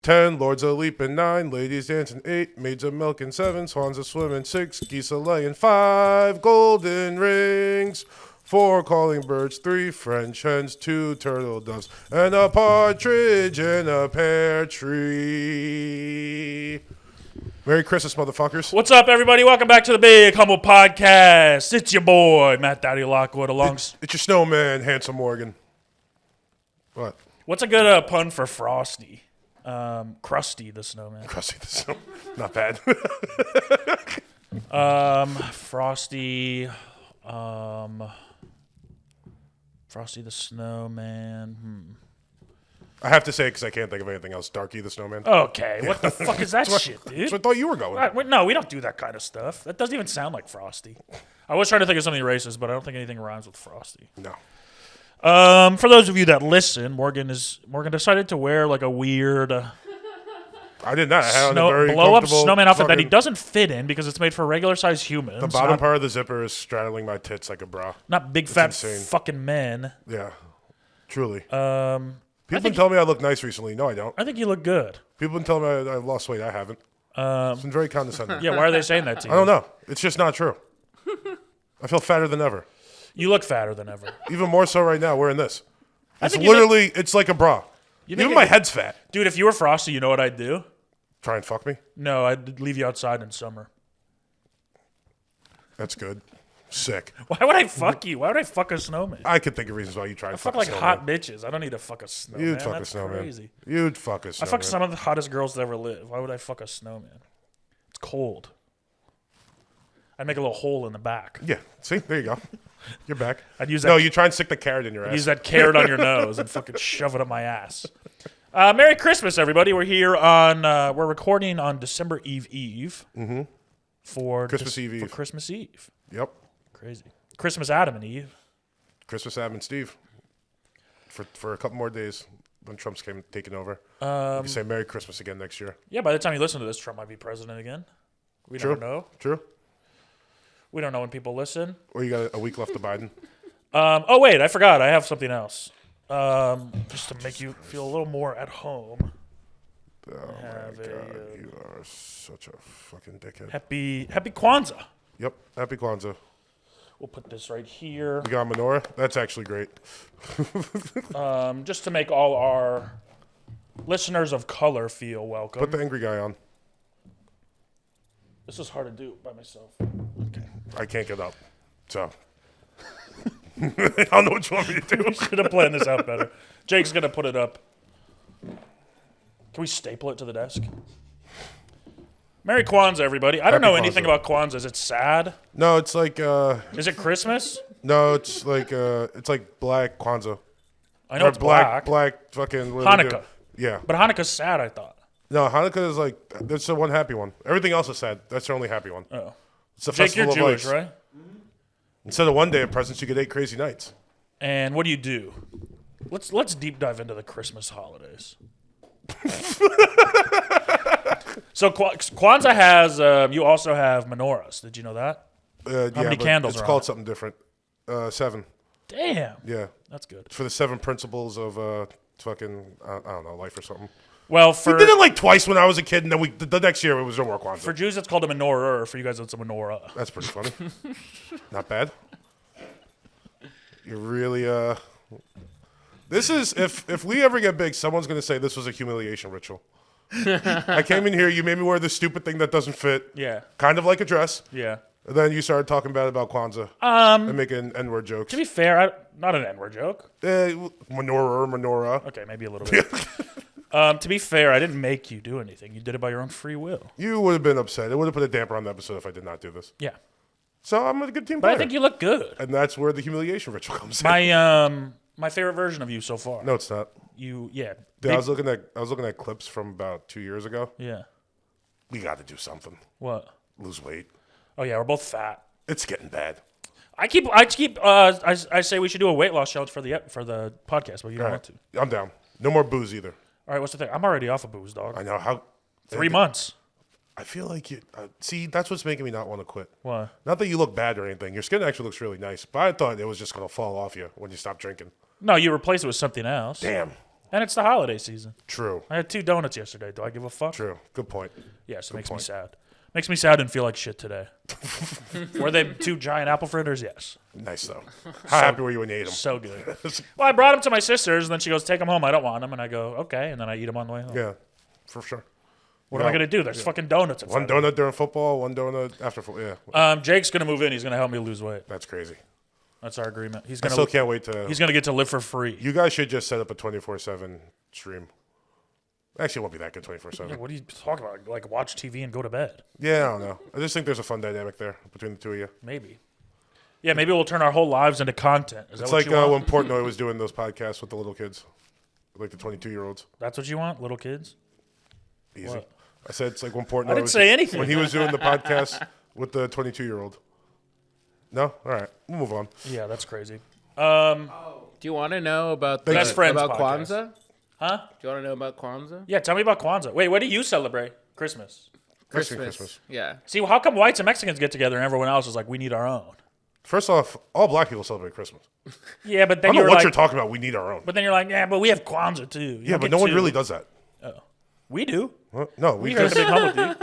10, lords a leaping 9, ladies dancing 8, maids a milking 7, swans a swimming 6, geese a laying 5, golden rings, 4 calling birds, 3 French hens, 2 turtle doves, and a partridge in a pear tree. Merry Christmas, motherfuckers. What's up, everybody? Welcome back to the Big Humble Podcast. It's your boy, Matt Daddy Lockwood, It's your snowman, Handsome Morgan. What? What's a good pun for Frosty? Krusty the Snowman. Krusty the Snowman. Not bad. Frosty. Frosty the Snowman. I have to say because I can't think of anything else. Darky the Snowman. Okay, what the fuck is that shit, dude? That's what I thought you were going. No, we don't do that kind of stuff. That doesn't even sound like Frosty. I was trying to think of something racist, but I don't think anything rhymes with Frosty. No. For those of you that listen, Morgan decided to wear like a weird I did not. I had a very blow up comfortable snowman outfit that he fucking- doesn't fit in because it's made for regular sized humans. The bottom part of the zipper is straddling my tits like a bra. Not big fat insane. fucking men. Yeah. Truly. I People tell me I look nice recently. No, I don't. think you look good. People been telling me I've lost weight. I haven't. It's been very condescending. Yeah, why are they saying that to you? I don't know. It's just not true. I feel fatter than ever. You look fatter than ever. Even more so right now wearing this. It's think you literally, it's like a bra. Even my head's fat. Dude, if you were Frosty, you know what I'd do? Try and fuck me? No, I'd leave you outside in summer. That's good. Sick. Why would I fuck you? Why would I fuck a snowman? I could think of reasons why you try and Fuck fuck like a snowman. hot bitches. I don't need to fuck a snowman. You'd fuck That's a snowman. crazy. You'd fuck a I snowman. fucked some of the hottest girls that ever lived. Why would I fuck a snowman? It's cold. I'd make a little hole in the back. Yeah. See? There you go. You're back. I'd use that. No, you try and stick the carrot in your ass. Use that carrot on your nose and fucking shove it up my ass. Merry Christmas, everybody. We're here on. We're recording on December Eve. Mm-hmm. For Christmas Eve. For Christmas Eve. Yep. Crazy. Christmas Adam and Eve. Christmas Adam and Steve. For a couple more days when Trump's taking over. You can say Merry Christmas again next year. Yeah, by the time you listen to this, Trump might be president again. We True. don't know. True. We don't know when people listen. Or you got a week left to Biden. Oh, wait, I forgot. I have something else. Just to make you feel a little more at home. Oh my God, you are such a fucking dickhead. Happy Kwanza. Yep, happy Kwanza. We'll put this right here. We got a menorah. That's actually great. Just to make all our listeners of color feel welcome. Put the angry guy on. This is hard to do by myself. Okay. I can't get up, so I don't know what you want me to do. We should have planned this out better. Jake's going to put it up. Can we staple it to the desk? Merry Kwanzaa, everybody. I don't Happy know anything Kwanzaa. about Kwanzaa. Is it sad? No, it's like Is it Christmas? no, it's like black Kwanzaa. I know Or it's black. Black fucking what do they do? Hanukkah. Yeah. But Hanukkah's sad, I thought. No, Hanukkah is like that's the one happy one. Everything else is sad. That's the only happy one. Oh. It's the Jake, you're festival of Jewish, lights. right? Instead of one day of presents, you get 8 crazy nights. And what do? Let's deep dive into the Christmas holidays. So Kwanzaa has, you also have menorahs. Did you know that? How many candles It's are called on it? something different. 7. Damn. Yeah. That's good. It's for the 7 principles of fucking I don't know, life or something. Well, We did it like twice when I was a kid, and then the next year it was no more Kwanzaa. for Jews, it's called a menorah. For you guys, it's a menorah. That's pretty funny. Not bad. You really This is if we ever get big, someone's gonna say this was a humiliation ritual. I came in here, you made me wear this stupid thing that doesn't fit. Yeah. Kind of like a dress. Yeah. And then you started talking bad about Kwanzaa. And making N-word jokes. To be fair, not an N-word joke. Menorah. Okay, maybe a little bit. To be fair, I didn't make you do anything. You did it by your own free will. You would have been upset. It would have put a damper on the episode if I did not do this. Yeah. So I'm a good team But player. I think you look good. And that's where the humiliation ritual comes in. My favorite version of you so far. No, it's not. Yeah. Dude, I was looking at clips from about 2 years ago. Yeah. We got to do something. What? Lose weight. Oh yeah, we're both fat. It's getting bad. I say we should do a weight loss challenge for the podcast, but you don't want to. I'm down. No more booze either. All right, what's the thing? I'm already off of booze, dog. I know how. 3 months. I feel like you. See, that's what's making me not want to quit. Why? Not that you look bad or anything. Your skin actually looks really nice, but I thought it was just going to fall off you when you stop drinking. No, you replace it with something else. Damn. And it's the holiday season. True. I had 2 donuts yesterday. Do I give a fuck? True. Good point. Yes, it Good makes point. me sad. Makes me sad and feel like shit today. Were they 2 giant apple fritters? Yes. Nice, though. How happy were you when you ate them? So good. Well, I brought them to my sister's, and then she goes, take them home. I don't want them. And I go, okay. And then I eat them on the way home. Yeah, for sure. What am I going to do? There's fucking donuts in One front of me. donut during football, one donut after football. Yeah, Jake's going to move in. He's going to help me lose weight. that's crazy. That's our agreement. He's I going still to can't wait to. He's going to get to live for free. You guys should just set up a 24/7 stream. Actually, it won't be that good 24/7. Yeah, what are you talking about? Like watch TV and go to bed? Yeah, I don't know. I just think there's a fun dynamic there between the two of you. Maybe. Yeah, maybe we'll turn our whole lives into content. Is that It's what like you want? when Portnoy was doing those podcasts with the little kids, like the 22-year-olds. That's what you want, little kids? Easy. What? I said it's like when Portnoy I didn't was say anything. when he was doing the podcast with the 22-year-old. No, all right, we'll move on. Yeah, that's crazy. Do you want to know about the, Best Friends about podcast. Kwanzaa? Huh? Do you want to know about Kwanzaa? Yeah, tell me about Kwanzaa. Wait, what do you celebrate? Christmas. Mexican Christmas. Yeah. See, how come whites and Mexicans get together and everyone else is like, we need our own? First off, all black people celebrate Christmas. Yeah, but I then don't know you're what like, you're talking about. We need our own. but then you're like, yeah, but we have Kwanzaa too. You Yeah, don't but get no one two. really does that. We do. Huh? No, we We heard just a big humble dude.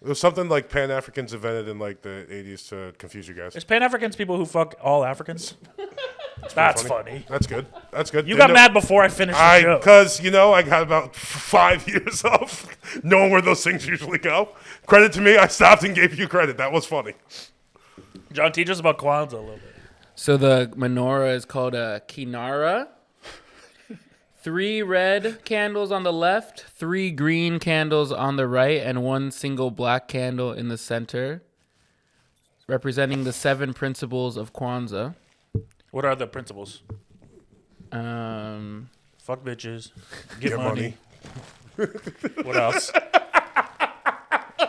it was something like Pan Africans invented in like the 80s to confuse you guys. Is Pan Africans people who fuck all Africans? That's funny. That's good. That's good. You got mad before I finished the joke. Because I got about 5 years of knowing where those things usually go. Credit to me, I stopped and gave you credit. That was funny. John, teach us about Kwanzaa a little bit. So the menorah is called a kinara. 3 red candles on the left, 3 green candles on the right, and 1 single black candle in the center, representing the 7 principles of Kwanzaa. What are the principles? Um, Fuck bitches. Get, Get money. What else?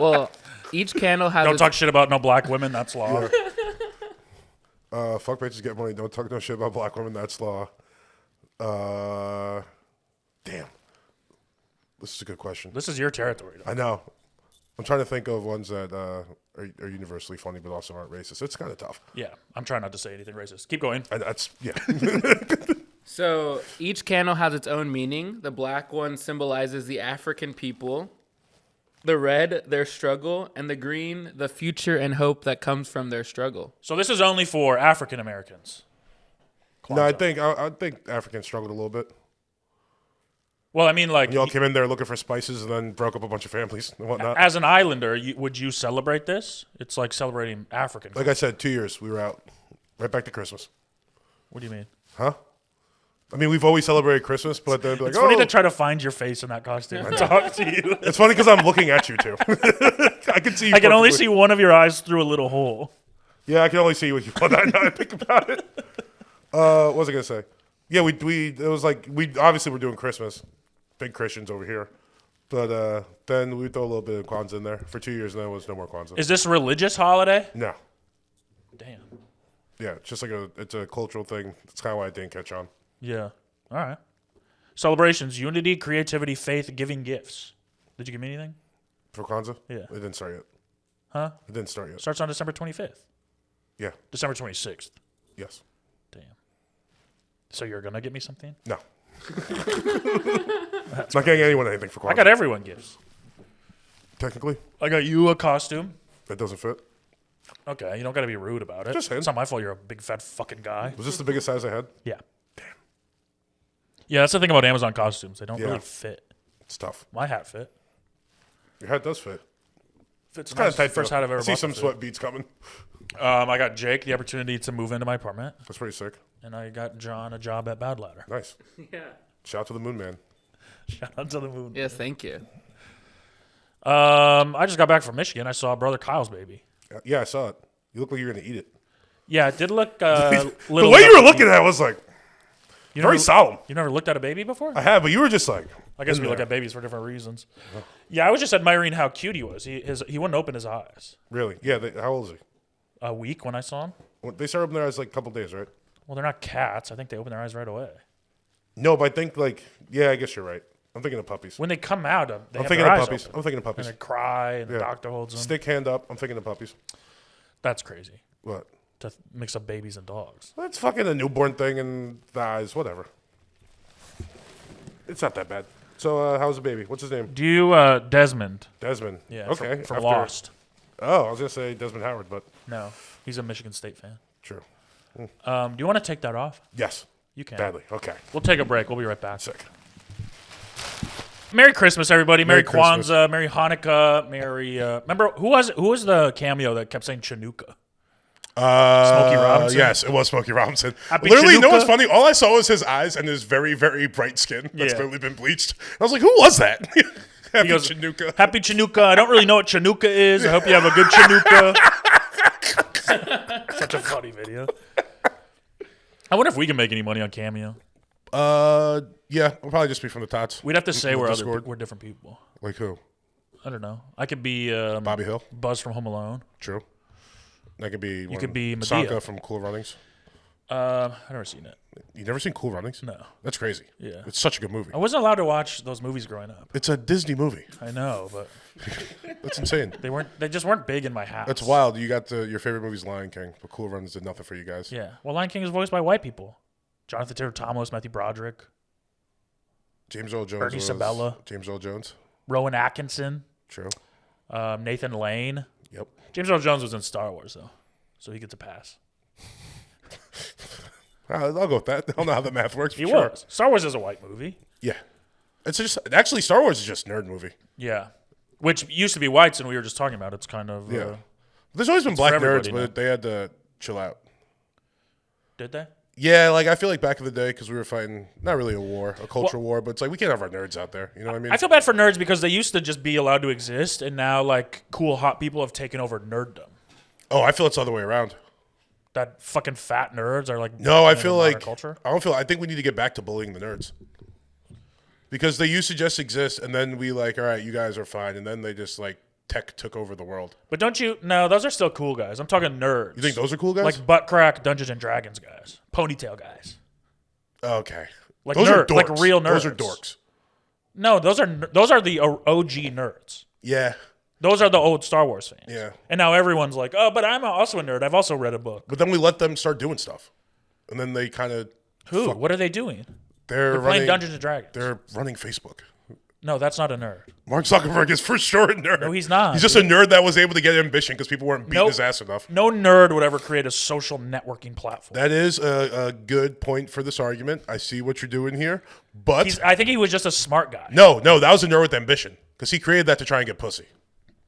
well, each candle has Don't talk shit about no black women. That's law. Fuck bitches, get money. Don't talk no shit about black women. That's law. Damn. This is a good question. This is your territory. Though. I know. I'm trying to think of ones that are universally funny but also aren't racist. It's kind of tough. Yeah, I'm trying not to say anything racist. Keep going. And that's, yeah. So each candle has its own meaning. The black one symbolizes the African people. The red, their struggle. And the green, the future and hope that comes from their struggle. So this is only for African Americans. No, I think Africans struggled a little bit. Well, I mean, like, Y'all came in there looking for spices and then broke up a bunch of families and whatnot. as an islander, would you celebrate this? It's like celebrating African. Like I said, 2 years, we were out. Right back to Christmas. What do you mean? Huh? I mean, we've always celebrated Christmas, but they'd be like, It's funny oh. to try to find your face in that costume and talk to you. It's funny because I'm looking at you, too. I can see you. I can only perfectly. see one of your eyes through a little hole. Yeah, I can only see what you put. Now I think about it. What was I gonna say? Yeah, it was like we obviously were doing Christmas, big Christians over here, but then we throw a little bit of Kwanzaa in there for 2 years, and then it was no more Kwanzaa. Is this a religious holiday? No, Damn. yeah, it's just like it's a cultural thing. That's kind of why I didn't catch on. Yeah. All right. Celebrations, unity, creativity, faith, giving gifts. Did you give me anything? For Kwanzaa, Yeah. it didn't start yet. Huh? It didn't start yet. Starts on December 25th. Yeah, December 26th. yes, Damn. So you're going to get me something? no. It's not getting anyone anything for Kwanzaa. I got everyone gifts. Technically, I got you a costume. that doesn't fit. Okay, you don't got to be rude about it. Just saying. It's not my fault you're a big fat fucking guy. Was this the biggest size I had? Yeah. Damn. Yeah, that's the thing about Amazon costumes. They don't Yeah. really fit. It's tough. My hat fit. Your hat does fit. Fits Kind of tight. First though. hat I've ever I see bought some that fit. sweat beads coming. I got Jake the opportunity to move into my apartment, That's pretty sick. and I got John a job at Bad Ladder. Nice. Yeah. Shout out to the Moon Man. Shout out to the moon. Yes, thank you. I just got back from Michigan. I saw brother Kyle's baby. Yeah, I saw it. You look like you're gonna eat it. Yeah, it did look The little. way you were looking at it was like you very never, solemn. You never looked at a baby before? I have, but you were just like. I guess in we look there. at babies for different reasons. Yeah, I was just admiring how cute he was. He wouldn't open his eyes. Really? Yeah. How old is he? A week when I saw him. Well, they start opening their eyes like a couple days, right? Well, they're not cats. I think they open their eyes right away. No, but I think like yeah, I guess you're right. I'm thinking of puppies. When they come out, they I'm have thinking their of eyes puppies. open. I'm thinking of And puppies. they cry, and the Yeah. doctor holds them. Stick hand up. I'm thinking of puppies. That's crazy What? to mix up babies and dogs. That's fucking a newborn thing in the eyes. Whatever. It's not that bad. So, how's the baby? What's his name? Do you Desmond? Desmond. Yeah. Okay. From Lost. Oh, I was gonna say Desmond Howard, but No, he's a Michigan State fan. true. Do you want to take that off? Yes. You can. Badly. Okay. We'll take a break. We'll be right back. Sick. Merry Christmas, everybody. Merry Christmas. Kwanzaa. Merry Hanukkah. Merry. Remember who was the cameo that kept saying Chinooka? Smokey Robinson? Yes, it was Smokey Robinson. Happy Literally, you know what's Chinooka? funny? All I saw was his eyes and his very, very bright skin that's Yeah. clearly been bleached. I was like, who was that? Happy He goes, Chinooka. Happy Chinooka. I don't really know what Chinooka is. I hope you have a good Chinooka. Such a funny video. I wonder if we can make any money on Cameo. Yeah, it'll probably just be from the tots. We'd have to say we're Discord. we're different people. Like who? I don't know. I could be Bobby Hill. Buzz from Home Alone. True. That could be. You could be Medea. Sanka from Cool Runnings. I've never seen it. You never seen Cool Runnings? No. That's crazy. Yeah. It's such a good movie. I wasn't allowed to watch those movies growing up. It's a Disney movie. I know, but That's insane. they just weren't big in my house. That's wild. You got your favorite movie's Lion King, but Cool Runnings did nothing for you guys. Yeah. Well, Lion King is voiced by white people. Jonathan Taylor Thomas, Matthew Broderick, James Earl Jones. Bernie Sabella. James Earl Jones. Rowan Atkinson, True. Nathan Lane. Yep. James Earl Jones was in Star Wars, though, so he gets a pass. I'll go with that. I don't know how the math works. He but sure. was. Star Wars is a white movie. Yeah. It's just actually Star Wars is just a nerd movie. Yeah. Which used to be whites, and we were just talking about. It's kind of. Yeah. There's always been black for nerds, everybody but they had to chill out. Did they? Yeah, like I feel like back in the day because we were fighting not really a war, a culture war, but it's like we can't have our nerds out there. You know what I mean? I feel bad for nerds because they used to just be allowed to exist, and now like cool hot people have taken over nerddom. Oh, I feel it's the other way around. That fucking fat nerds are like No, I in feel modern like culture. I think we need to get back to bullying the nerds. Because they used to just exist and then we like, all right, you guys are fine, and then they just like tech took over the world. But don't you? No, those are still cool guys. I'm talking nerds. You think those are cool guys? Like butt crack Dungeons and Dragons guys, ponytail guys. Okay. Like those are dorks. like real nerds. Those are dorks. No, those are the OG nerds. Yeah. Those are the old Star Wars fans. Yeah. And now everyone's like, oh, but I'm also a nerd. I've also read a book. But then we let them start doing stuff. And then they kind of Who? What are they doing? They're Playing running Dungeons and Dragons. They're running Facebook. No, that's not a nerd. Mark Zuckerberg is for sure a nerd. No, he's not. He's just a nerd that was able to get ambition because people weren't beating his ass enough. No nerd would ever create a social networking platform. That is a good point for this argument. I see what you're doing here. But I think he was just a smart guy. no, that was a nerd with ambition because he created that to try and get pussy.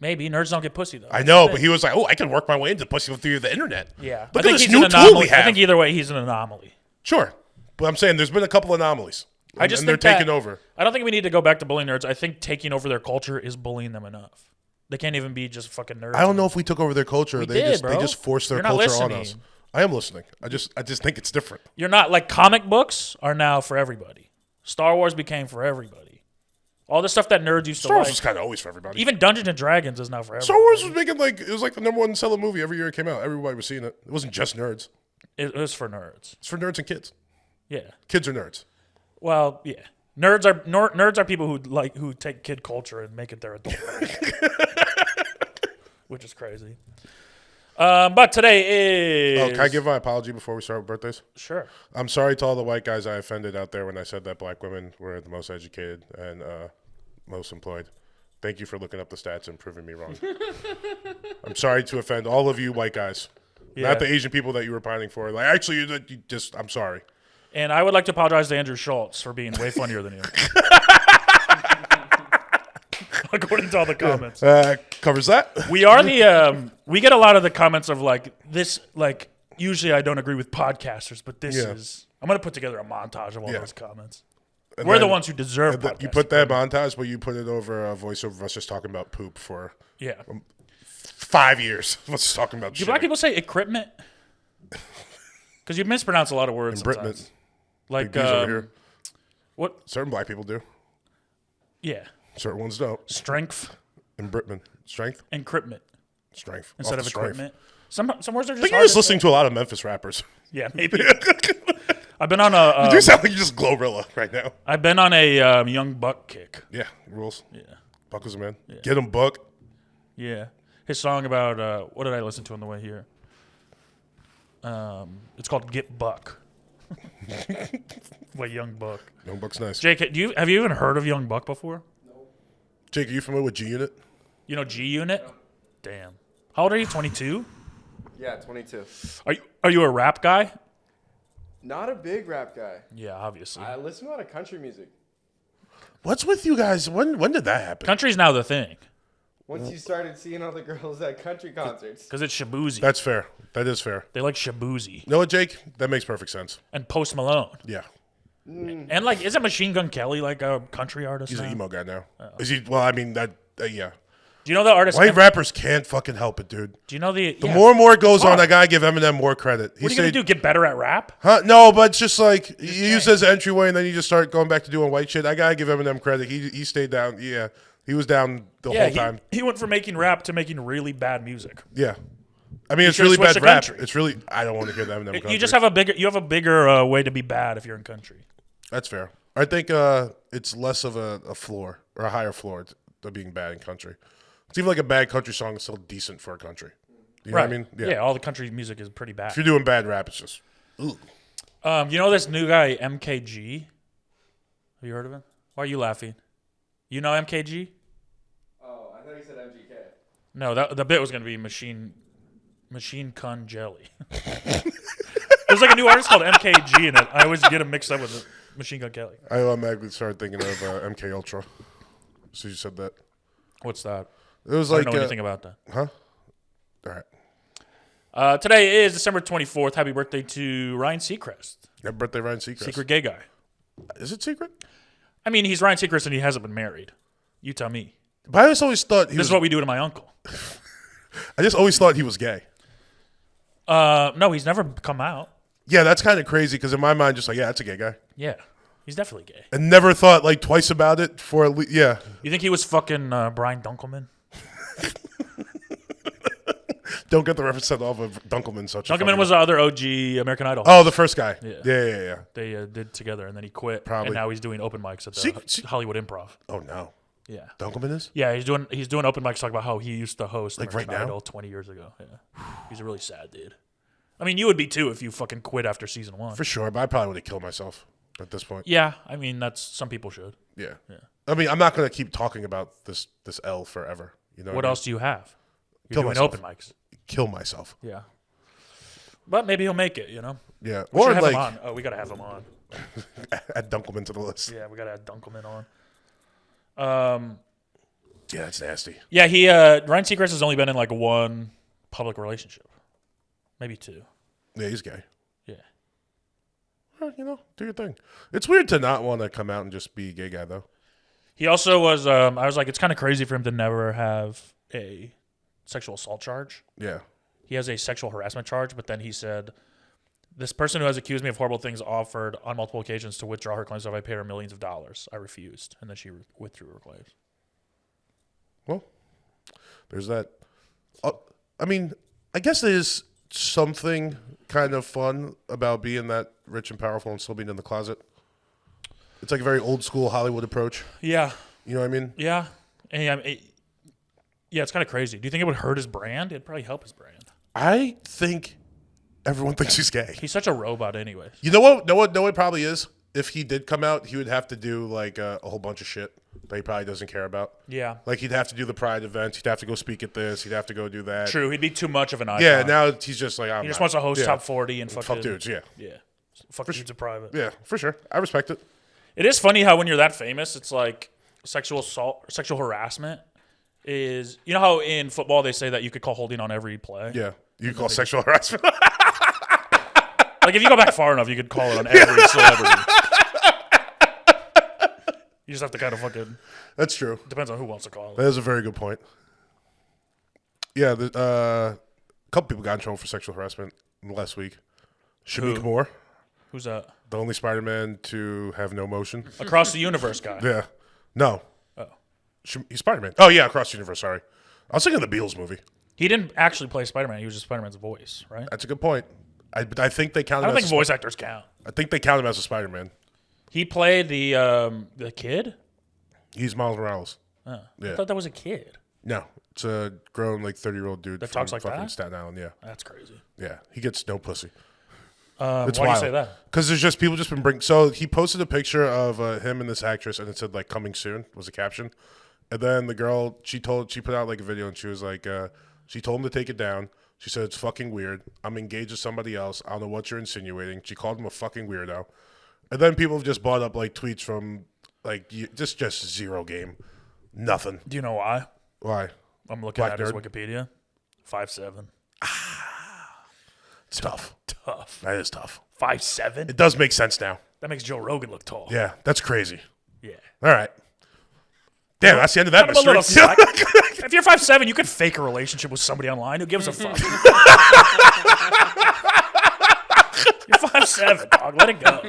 Maybe. Nerds don't get pussy, though. I know, but he was like, oh, I can work my way into pussy through the internet. Yeah. Look I at think this he's new an tool anomaly. we have. I think either way, he's an anomaly. Sure. But I'm saying there's been a couple anomalies. I just and think they're taking over. I don't think we need to go back to bullying nerds. I think taking over their culture is bullying them enough. They can't even be just fucking nerds. I don't know if we took over their culture. They just forced their You're not culture on listening. us. I am listening. I just think it's different. You're not like comic books are now for everybody. Star Wars became for everybody. All the stuff that nerds used Star to Wars like. was kind of always for everybody. Even Dungeons and Dragons is now for everybody. Star Wars was making it was like the #1 selling movie every year it came out. Everybody was seeing it. It wasn't just nerds. It was for nerds. It's for nerds and kids. Yeah. Kids are nerds. Well, yeah. Nerds are people who take kid culture and make it their adult version. Which is crazy. But today is. Oh, can I give my apology before we start with birthdays? Sure. I'm sorry to all the white guys I offended out there when I said that black women were the most educated and most employed. Thank you for looking up the stats and proving me wrong. I'm sorry to offend all of you white guys. Yeah. Not the Asian people that you were pining for. Like, actually, I'm sorry. And I would like to apologize to Andrew Schultz for being way funnier than you. According to all the comments. Covers that. We are the we get a lot of the comments of like this, like usually I don't agree with podcasters, but this is I'm gonna put together a montage of all those comments. And We're the then- ones who deserve podcasting. You put that montage, but you put it over a voiceover of us just talking about poop for 5 years. Let's talking about Do shit. black people say equipment? Because you mispronounce a lot of words sometimes. Britman. Like Big B's over here. what? Certain black people do. Yeah, Certain ones don't. strength, And Britman. Strength? encryptment Strength. instead Off of the strength. equipment. Some words are I just. think you're hard just to listening say. to a lot of Memphis rappers. Yeah, maybe. I've been on a. You do sound like you're just Glorilla right now. I've been on a young buck kick. Yeah, rules. Yeah, Buck is a man. Yeah. Get him, Buck. yeah. His song about what did I listen to on the way here? It's called "Get Buck." Like Young Buck. Young Buck's nice. Jake, have you even heard of Young Buck before? Jake, are you familiar with G Unit? You know G Unit? No. Damn. How old are you? 22? Yeah, 22. Are you a rap guy? Not a big rap guy. Yeah, obviously. I listen to a lot of country music. What's with you guys? When did that happen? Country's now the thing. Once you started seeing all the girls at country concerts. Because it's Shabuzi. That's fair. That is fair. They like Shabuzi. You know what, Jake? That makes perfect sense. And Post Malone. Yeah. And like, isn't Machine Gun Kelly like a country artist He's now? an emo guy now. Is he? Well, I mean, yeah. Do you know the artist? White rappers can't fucking help it, dude. Do you know the more and more it goes on, I gotta give Eminem more credit. What are you going to do, get better at rap? Huh? No, but it's just like you use it as an entryway and then you just start going back to doing white shit. I gotta give Eminem credit. He stayed down. Yeah. He was down the whole time. He went from making rap to making really bad music. Yeah. I mean, it's should've really switched bad to rap. country. It's really, I don't want to hear the Eminem country. You just have a bigger way to be bad if you're in country. That's fair. I think it's less of a floor or a higher floor to being bad in country. It's even like a bad country song is still decent for a country. You know what I mean? Yeah, all the country music is pretty bad. If you're doing bad rap, it's just, ooh. You know this new guy, MKG? Have you heard of him? Why are you laughing? You know MKG? Oh, I thought you said MGK. No, the bit was going to be Machine Con Jelly. There's like a new artist called MKG in it. I always get him mixed up with Machine Gun Kelly. I automatically started thinking of MK Ultra. So you said that. What's that? It was I like don't know anything about that. Huh? All right. Today is December 24th. Happy birthday to Ryan Secrest. Happy birthday, Ryan Secrest. Secret gay guy. Is it secret? I mean, he's Ryan Secrest and he hasn't been married. You tell me. But I just always thought This is what we do to my uncle. I just always thought he was gay. No, he's never come out. Yeah, that's kind of crazy because in my mind, just like, yeah, that's a gay guy. Yeah, he's definitely gay. And never thought like twice about it for at least, yeah. You think he was fucking Brian Dunkelman? Don't get the reference set off of Dunkelman. Dunkelman was the other OG American Idol. Oh, the first guy. Yeah. Yeah. They did together, and then he quit. Probably. And now he's doing open mics at the Hollywood Improv. Oh no. Yeah. Dunkelman is? Yeah, he's doing open mics talking about how he used to host Like American right now? Idol 20 years ago. Yeah. He's a really sad dude. I mean, you would be too if you fucking quit after season 1. For sure, but I probably would have killed myself at this point. Yeah, I mean that's some people should. Yeah. I mean, I'm not gonna keep talking about this L forever. You know What else do you have? You're Kill doing myself. open mics. Kill myself. Yeah. But maybe he'll make it, you know? Yeah. We Or should have like him on. Oh, we got to have him on. add Dunkelman to the list. Yeah, we got to add Dunkelman on. Yeah, that's nasty. Yeah, Ryan Seacrest has only been in like one public relationship. Maybe 2. Yeah, he's gay. Yeah. Well, you know, do your thing. It's weird to not want to come out and just be a gay guy, though. He also was, I was like, it's kind of crazy for him to never have a sexual assault charge. Yeah. He has a sexual harassment charge, but then he said, this person who has accused me of horrible things offered on multiple occasions to withdraw her claims if I paid her millions of dollars. I refused. And then she withdrew her claims. Well, there's that. I mean, I guess there's something kind of fun about being that rich and powerful and still being in the closet. It's like a very old school Hollywood approach. Yeah. You know what I mean? Yeah. And yeah, it's kind of crazy. Do you think it would hurt his brand? It'd probably help his brand. I think everyone thinks he's gay. He's such a robot anyways. You know what? No, it probably is. If he did come out, he would have to do like a whole bunch of shit that he probably doesn't care about. Yeah. Like he'd have to do the Pride events. He'd have to go speak at this. He'd have to go do that. True. He'd be too much of an icon. Yeah. Now he's just like he just wants to host top 40 and fuck dudes. Yeah. Yeah. Fuck dudes in private. Yeah, for sure. I respect it. It is funny how when you're that famous, it's like sexual assault, sexual harassment is. You know how in football they say that you could call holding on every play. Yeah. You call sexual harassment. Like if you go back far enough, you could call it on every celebrity. You just have to kind of fucking. That's true. Depends on who wants to call it. That is a very good point. Yeah, a couple people got in trouble for sexual harassment last week. Shamik Moore, Who's that? the only Spider-Man to have no motion. Across the Universe guy. Yeah. No. Oh. He's Spider-Man. Oh, yeah, Across the Universe, sorry. I was thinking of the Beatles movie. He didn't actually play Spider-Man. He was just Spider-Man's voice, right? That's a good point. But I think they count I him don't as think voice actors count. I think they count him as a Spider-Man. He played the kid? He's Miles Morales. Oh. Yeah. I thought that was a kid. No. It's a grown, like, 30-year-old dude That from talks like fucking that? Staten Island, yeah. That's crazy. Yeah. He gets no pussy. Why It's do you wild. say that? Because there's just people just been bringing. So he posted a picture of him and this actress, and it said like "coming soon" was the caption. And then the girl, she put out like a video, and she was like, she told him to take it down. She said it's fucking weird. I'm engaged with somebody else. I don't know what you're insinuating. She called him a fucking weirdo. And then people have just brought up like tweets from like just zero game, nothing. Do you know why? Why? I'm looking Black at his nerd? Wikipedia. 5'7". It's tough. Tough. That is tough. 5'7"? It does make sense now. That makes Joe Rogan look tall. Yeah, that's crazy. Yeah. All right. Damn, that's the end of that Kind of a mystery. little slack. If you're 5'7", you could fake a relationship with somebody online. Who gives a fuck? You're 5'7", dog. Let it go.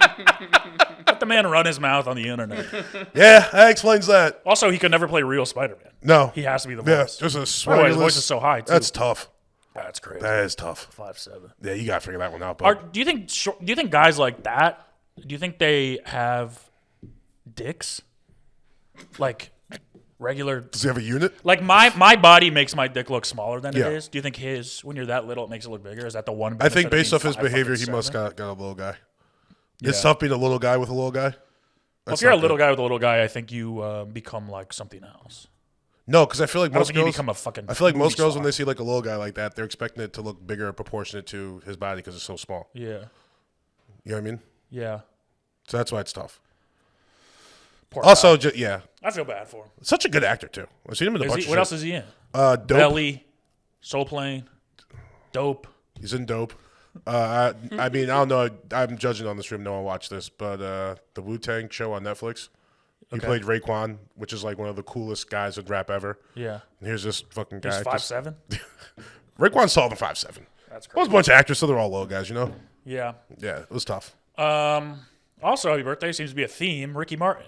Let the man run his mouth on the internet. Yeah, that explains that. Also, he could never play real Spider-Man. No. He has to be the Yeah, voice. there's a Otherwise, swaggerless. his voice is so high, too. That's tough. That's crazy. That is tough. 5'7". Yeah, you gotta figure that one out. But Do you think guys like that? Do you think they have dicks? Like regular. does he have a unit? Like my body makes my dick look smaller than Yeah. it is. Do you think his, when you're that little, it makes it look bigger? Is that the one? I benefit think of based being off his behavior, he 5'7"? must got a little guy. Yeah. It's tough being a little guy with a little guy. Well, if you're a little guy with a little guy, I think you become like something else. No, because I feel like I don't most think you girls. become a fucking. I feel like most movie girls star. when they see like a little guy like that, they're expecting it to look bigger, proportionate to his body because it's so small. Yeah, You know what I mean? yeah. So that's why it's tough. Poor Also, guy. yeah, I feel bad for him. such a good actor too. I've seen him in a bunch of What shit. else is he in? Dope. Belly, Soul Plane, Dope. He's in Dope. I mean, I don't know. I'm judging on the stream. No one watched this, but the Wu-Tang show on Netflix. He Okay. played Raekwon, which is like one of the coolest guys with rap ever. Yeah, And here's this fucking guy. he's 5'7". Raekwon's taller than 5'7". That's Well, there's crazy. a bunch of actors, so they're all low guys, you know? Yeah. Yeah, it was tough. Also, happy birthday seems to be a theme. Ricky Martin,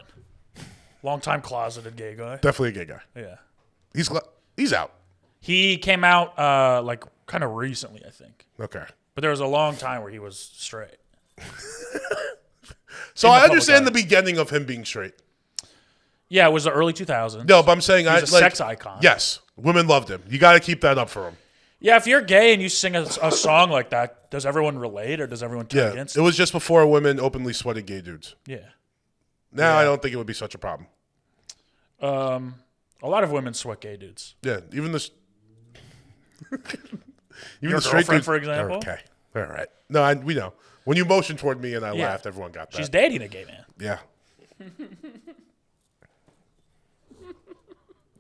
longtime closeted gay guy. Definitely a gay guy. Yeah. He's out. He came out like kind of recently, I think. Okay. But there was a long time where he was straight. So In the I public understand eye. the beginning of him being straight. Yeah, it was the early 2000s. No, but I'm saying He's a sex icon. Yes, women loved him. You got to keep that up for him. Yeah, if you're gay and you sing a song like that, does everyone relate or does everyone turn Yeah, against it was just before women openly sweated gay dudes. Yeah. Now I don't think it would be such a problem. A lot of women sweat gay dudes. Yeah, even this. Even Your the straight girlfriend, dudes- for example? Okay, all right. No, we know. When you motioned toward me and I Yeah. laughed, everyone got that. She's dating a gay man. Yeah.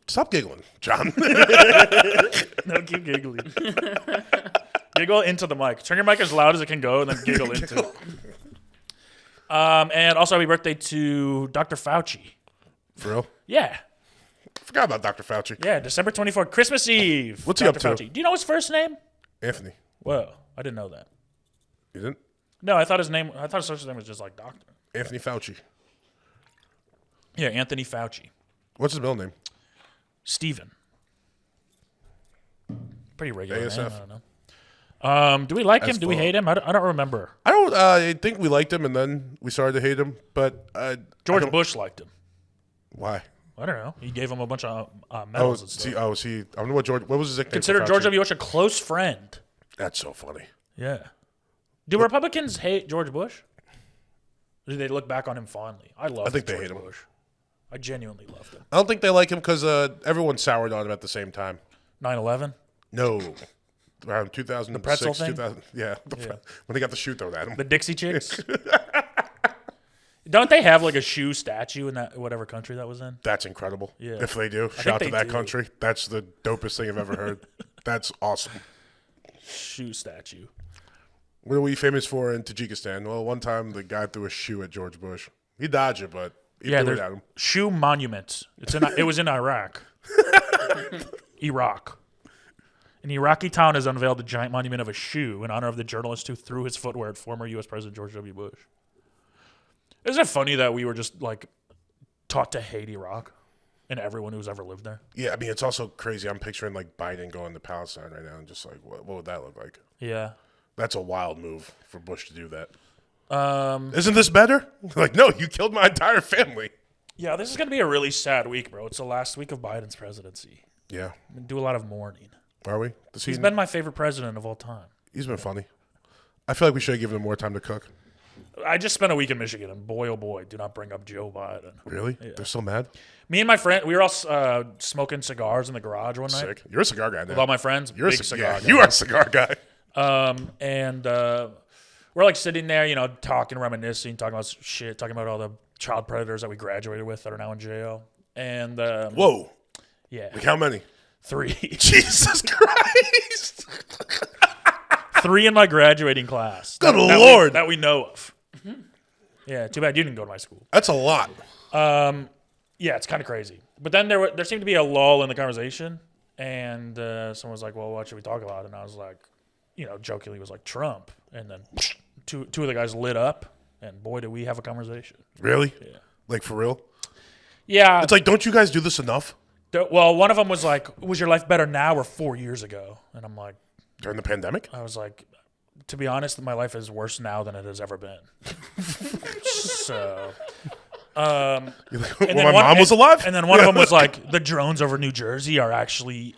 Stop giggling, John. No, keep giggling. Giggle into the mic. Turn your mic as loud as it can go and then giggle into it. And also happy birthday to Dr. Fauci. For real? Yeah. Forgot about Dr. Fauci. Yeah, December 24th, Christmas Eve. What's he Dr. up to? Fauci. Do you know his first name? Anthony. Whoa, I didn't know that. You didn't? No, I thought his first name was just like Doctor. Anthony Fauci. Yeah, Anthony Fauci. What's his middle name? Steven. Pretty regular ASF. name, I don't know. Do we like him? That's Do we full. hate him? I don't remember. I think we liked him and then we started to hate him, but George Bush liked him. Why? I don't know. He gave him a bunch of Oh, medals and stuff. is he? I don't know what was his nickname? Considered for George Fauci? W. Bush a close friend. That's so funny. Yeah. Do Republicans hate George Bush? Or do they look back on him fondly? I think they George hate him. Bush. I genuinely loved him. I don't think they like him because everyone soured on him at the same time. 9/11. No. Around 2006. The pretzel thing? 2000, yeah. When they got the shoe thrown at him. The Dixie Chicks. Don't they have like a shoe statue in that whatever country that was in? That's incredible. Yeah. If they do, think shout to they that do. country. That's the dopest thing I've ever heard. That's awesome. Shoe statue. What are we famous for in Tajikistan? Well, one time the guy threw a shoe at George Bush. He dodged it, but he Yeah, threw it there's at him. shoe monuments. It was in Iraq. Iraq. An Iraqi town has unveiled a giant monument of a shoe in honor of the journalist who threw his footwear at former U.S. President George W. Bush. Isn't it funny that we were just like taught to hate Iraq and everyone who's ever lived there? Yeah, I mean, it's also crazy. I'm picturing like Biden going to Palestine right now and just like, what would that look like? Yeah. That's a wild move for Bush to do that. Isn't this better? Like, no, you killed my entire family. Yeah, this is going to be a really sad week, bro. It's the last week of Biden's presidency. Yeah. I'm going to do a lot of mourning. Are we? He's been my favorite president of all time. He's been funny. I feel like we should have given him more time to cook. I just spent a week in Michigan, and boy, oh boy, do not bring up Joe Biden. Really? Yeah. They're so mad? Me and my friend, we were all smoking cigars in the garage one night. Sick. You're a cigar guy now. With all my friends. You're big a cigar guy. You are a cigar guy. And we're like sitting there, you know, talking, reminiscing, talking about shit, talking about all the child predators that we graduated with that are now in jail. And whoa. Yeah. Like how many? 3. Jesus Christ. 3 in my graduating class. Good Lord. That we know of. Yeah, too bad you didn't go to my school. That's a lot. Yeah, it's kind of crazy. But then there seemed to be a lull in the conversation, and someone was like, well, what should we talk about? And I was like, you know, jokingly was like, Trump. And then two of the guys lit up, and boy, did we have a conversation. Really? Yeah. Like for real? Yeah. It's like, don't you guys do this enough? Well, one of them was like, was your life better now or 4 years ago? And I'm like, during the pandemic? I was like, to be honest, my life is worse now than it has ever been. So, You're like, well, my mom was alive? And then one of them was like, the drones over New Jersey are actually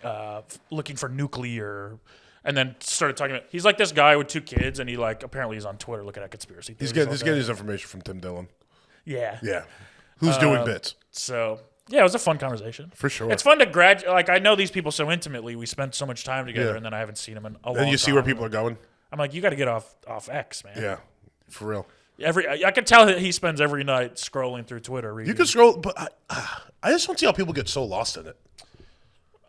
looking for nuclear. And then started talking about, he's like this guy with 2 kids, and he like, apparently he's on Twitter looking at conspiracy theories. He's getting his information from Tim Dillon. Yeah. Yeah. Who's doing bits? So, yeah, it was a fun conversation. For sure. It's fun to graduate. Like, I know these people so intimately. We spent so much time together, Yeah. and then I haven't seen them in a long And you see time. where people are going? I'm like, you got to get off X, man. Yeah. For real. I can tell that he spends every night scrolling through Twitter. Reading. You can scroll, but I just don't see how people get so lost in it.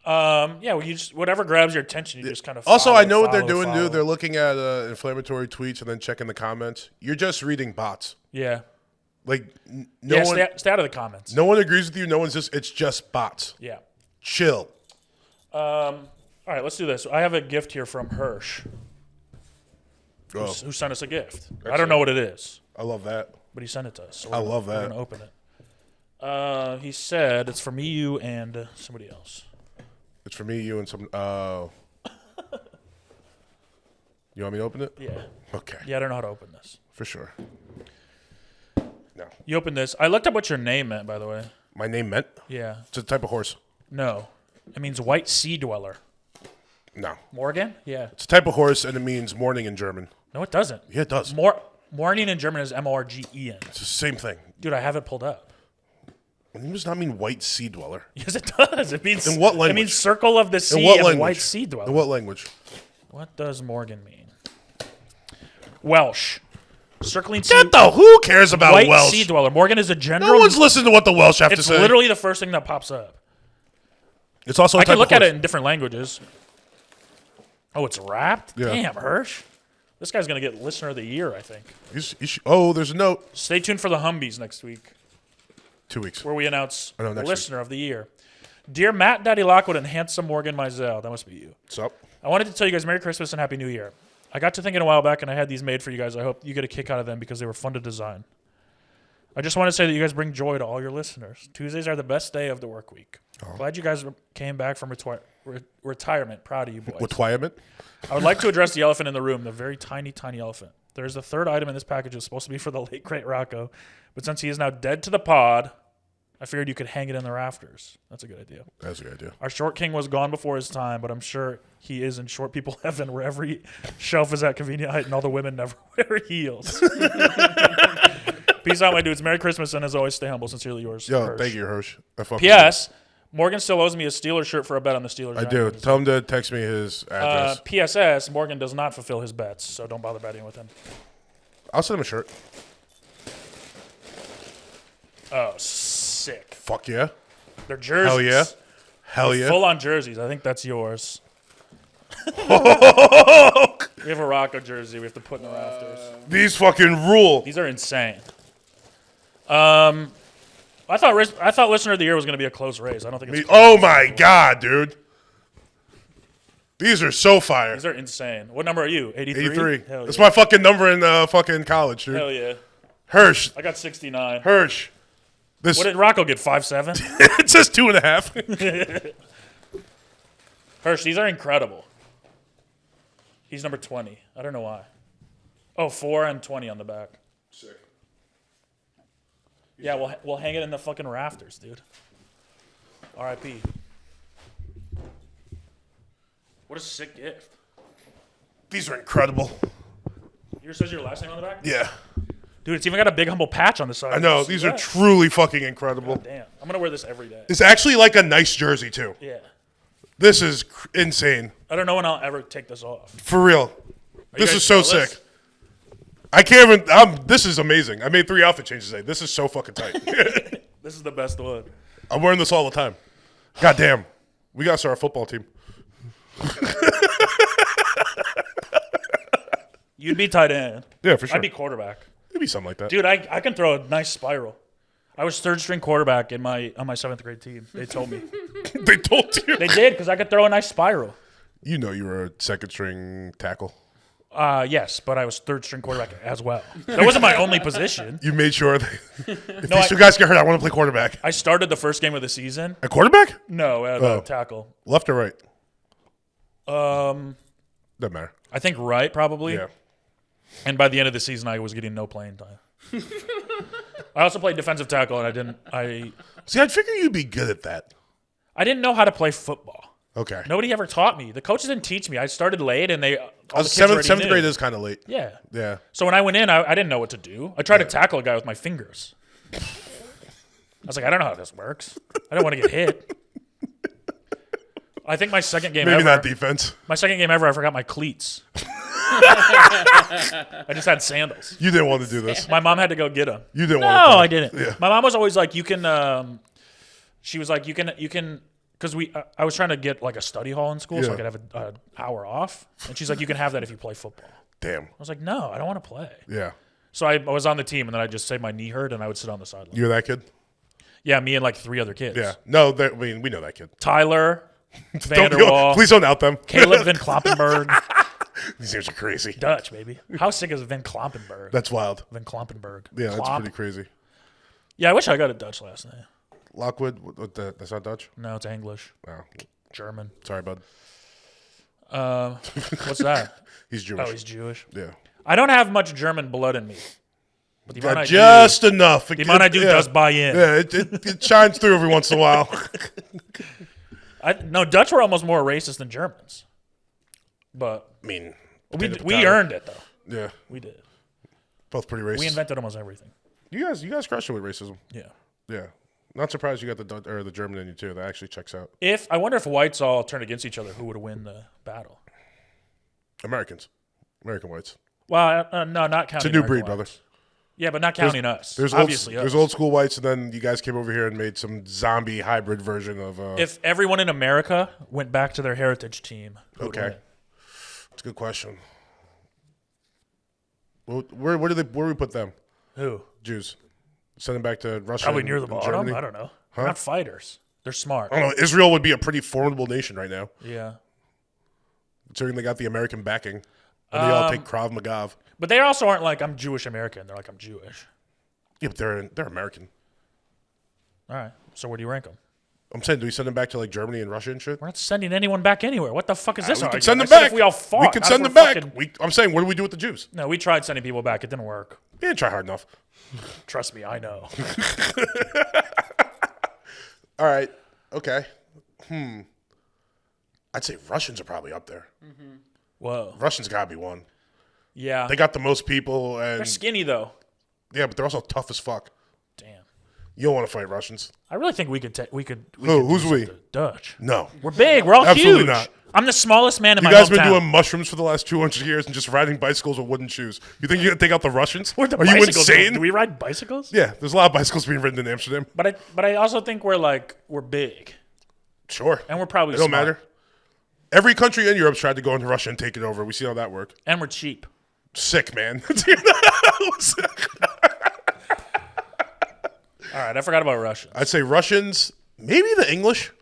Yeah, well, you just whatever grabs your attention, you just kind of. Also, follow, I know what they're follow, doing, follow. dude. They're looking at inflammatory tweets and then checking the comments. You're just reading bots. Yeah. Like Stay out of the comments. No one agrees with you. No one's it's just bots. Yeah. Chill. All right, let's do this. I have a gift here from Hirsch, Oh, who sent us a gift. I don't know what it is, I love that. but he sent it to us. So I love We're that. gonna open it. He said it's for me, you, and somebody else. It's for me, you, and some. You want me to open it? Yeah. Okay. Yeah, I don't know how to open this. For sure. No. You open this. I looked up what your name meant, by the way. My name meant? Yeah. It's a type of horse. No. It means white sea dweller. No. Morgan? Yeah. It's a type of horse, and it means morning in German. No, it doesn't. Yeah, it does. Morning in German is M-O-R-G-E-N. It's the same thing. Dude, I have it pulled up. It does not mean white sea dweller. Yes, it does. It means In what language? It means circle of the sea In what and language? white sea dweller. In what language? What does Morgan mean? Welsh. Circling sea. Who cares about White Welsh? sea dweller. Morgan is a general. No one's listening to what the Welsh have to It's say. literally the first thing that pops up. It's also a I type can look of at horse. it in different languages. Oh, it's wrapped? Yeah. Damn, Hirsch. This guy's going to get Listener of the Year, I think. There's a note. Stay tuned for the Humbies next week, 2 weeks. where we announce Oh, no, the next Listener of the Year. Dear Matt, Daddy Lockwood, and handsome Morgan Mizell. That must be you. What's up? I wanted to tell you guys Merry Christmas and Happy New Year. I got to thinking a while back, and I had these made for you guys. I hope you get a kick out of them because they were fun to design. I just want to say that you guys bring joy to all your listeners. Tuesdays are the best day of the work week. Glad you guys came back from retirement. Proud of you boys. Retirement? I would like to address the elephant in the room, the very tiny, tiny elephant. There's a third item in this package that's supposed to be for the late, great Rocko, but since he is now dead to the pod, I figured you could hang it in the rafters. That's a good idea. That's a good idea. Our short king was gone before his time, but I'm sure he is in short people heaven where every shelf is at convenient height and all the women never wear heels. Peace out, my dudes. Merry Christmas, and as always, stay humble. Sincerely yours, Yo, Hirsch. thank you, Hirsch. I fuck with P.S. Morgan still owes me a Steelers shirt for a bet on the Steelers. you. I do. Tell him to text me his address. P.S.S. Morgan does not fulfill his bets, so don't bother betting with him. I'll send him a shirt. Oh, sick. Fuck yeah. They're jerseys. Hell yeah. Hell yeah. Full on jerseys. I think that's yours. We have a Rocko jersey we have to put in the rafters. These fucking rule. These are insane. I thought Listener of the Year was going to be a close race. I don't think it's close. Oh my god, dude. These are so fire. These are insane. What number are you? 83? 83. Hell That's yeah. my fucking number in fucking college, dude. Hell yeah. Hirsch. I got 69. Hirsch. This What did Rocko get? 5'7"? it says 2.5. Hirsch, these are incredible. He's number 20. I don't know why. Oh, 4 and 20 on the back. Sick. Yeah, we'll hang it in the fucking rafters, dude. R.I.P. What a sick gift. These are incredible. Yours says your last name on the back? Yeah. Dude, it's even got a big humble patch on the side. I know. See These are that? truly fucking incredible. Damn. I'm going to wear this every day. It's actually like a nice jersey, too. Yeah. This is insane. I don't know when I'll ever take this off. For real. This guys is so jealous? sick. I can't even. This is amazing. I made 3 outfit changes today. This is so fucking tight. This is the best one. I'm wearing this all the time. God damn. We got to start a football team. You'd be tight end. Yeah, for sure. I'd be quarterback. It'd be something like that. Dude, I can throw a nice spiral. I was third string quarterback on my 7th grade team. They told me. They told you. They did because I could throw a nice spiral. You know you were a second string tackle. Yes, but I was third string quarterback as well. That wasn't my only position. You made sure that if No, these two guys get hurt, I want to play quarterback. I started the first game of the season. A quarterback? No, at Oh. tackle. Left or right? Um, Doesn't matter. I think right probably. Yeah. And by the end of the season, I was getting no playing time. I also played defensive tackle, and See, I'd figure you'd be good at that. I didn't know how to play football. Okay. Nobody ever taught me. The coaches didn't teach me. I started late, and all the kids Seventh already knew. grade is kind of late. Yeah. Yeah. So when I went in, I didn't know what to do. I tried to tackle a guy with my fingers. I was like, I don't know how this works. I don't want to get hit. I think my second game Maybe ever. not defense. My second game ever, I forgot my cleats. I just had sandals. You didn't want to do this. My mom had to go get them. You didn't No, want to play. I didn't. Yeah. My mom was always like, you can. She was like, you can, because I was trying to get like a study hall in school so I Yeah. could have an hour off, and she's like, you can have that if you play football. Damn. I was like, no, I don't want to play. Yeah. So I was on the team, and then I just say my knee hurt, and I would sit on the sideline. You're that kid? Yeah, me and like 3 other kids. Yeah. No, we know that kid. Tyler, Don't go, Vanderwall, please don't out them. Caleb Van Kloppenberg, These names are crazy. Dutch, baby. How sick is Van Kloppenberg? That's wild. Van Kloppenberg. Yeah, that's Klop. pretty crazy. Yeah, I wish I got a Dutch last name. Lockwood, that's not Dutch? No, it's English. Oh, German. sorry, bud. What's that? He's Jewish. Oh, he's Jewish. Yeah. I don't have much German blood in me. But the amount I Just enough. do, the amount I do does buy in. Yeah, it shines through every once in a while. No, Dutch were almost more racist than Germans. But I mean, we earned it, though. Yeah, We did. both pretty racist. We invented almost everything. You guys crushed it with racism. Yeah. Yeah. Not surprised you got the German in you too. That actually checks out. I wonder if whites all turned against each other, who would win the battle? American whites. Well, no, not counting. It's a new American breed, whites. brother. Yeah, but not counting us. There's Obviously, there's us. old school whites, and then you guys came over here and made some zombie hybrid version of. If everyone in America went back to their heritage team, who would Okay. win? It's a good question. Well, where do we put them? Who? Jews. Send them back to Russia. Probably near the and bottom. Germany? I don't know. Huh? They're not fighters. They're smart. I don't know. Israel would be a pretty formidable nation right now, Yeah. considering they got the American backing, and they all take Krav Maga. But they also aren't like, I'm Jewish American. They're like, I'm Jewish. Yeah, but they're American. All right. So where do you rank them? I'm saying, do we send them back to like Germany and Russia and shit? We're not sending anyone back anywhere. What the fuck is this We argument? could send them I said back. If we all fought. We could not send if them we're back. fucking- I'm saying, what do we do with the Jews? No, we tried sending people back. It didn't work. We didn't try hard enough. Trust me, I know. All right. Okay. I'd say Russians are probably up there. Whoa. Russians gotta be one. Yeah. They got the most people, They're and skinny, though. yeah, but they're also tough as fuck. Damn. You don't want to fight Russians. I really think we could take. We could Who's do we? the Dutch. No. We're big. We're all Absolutely huge. not. I'm the smallest man in You my guys hometown. been doing mushrooms for the last 200 years and just riding bicycles with wooden shoes. You think you're gonna take out the Russians? Where'd the Are you bicycles go? insane? Do we ride bicycles? Yeah, there's a lot of bicycles being ridden in Amsterdam. But I also think we're big, Sure. and we're probably It don't smart. matter. Every country in Europe's tried to go into Russia and take it over. We see how that worked. And we're cheap. Sick, man. All right, I forgot about Russia. I'd say Russians, maybe the English.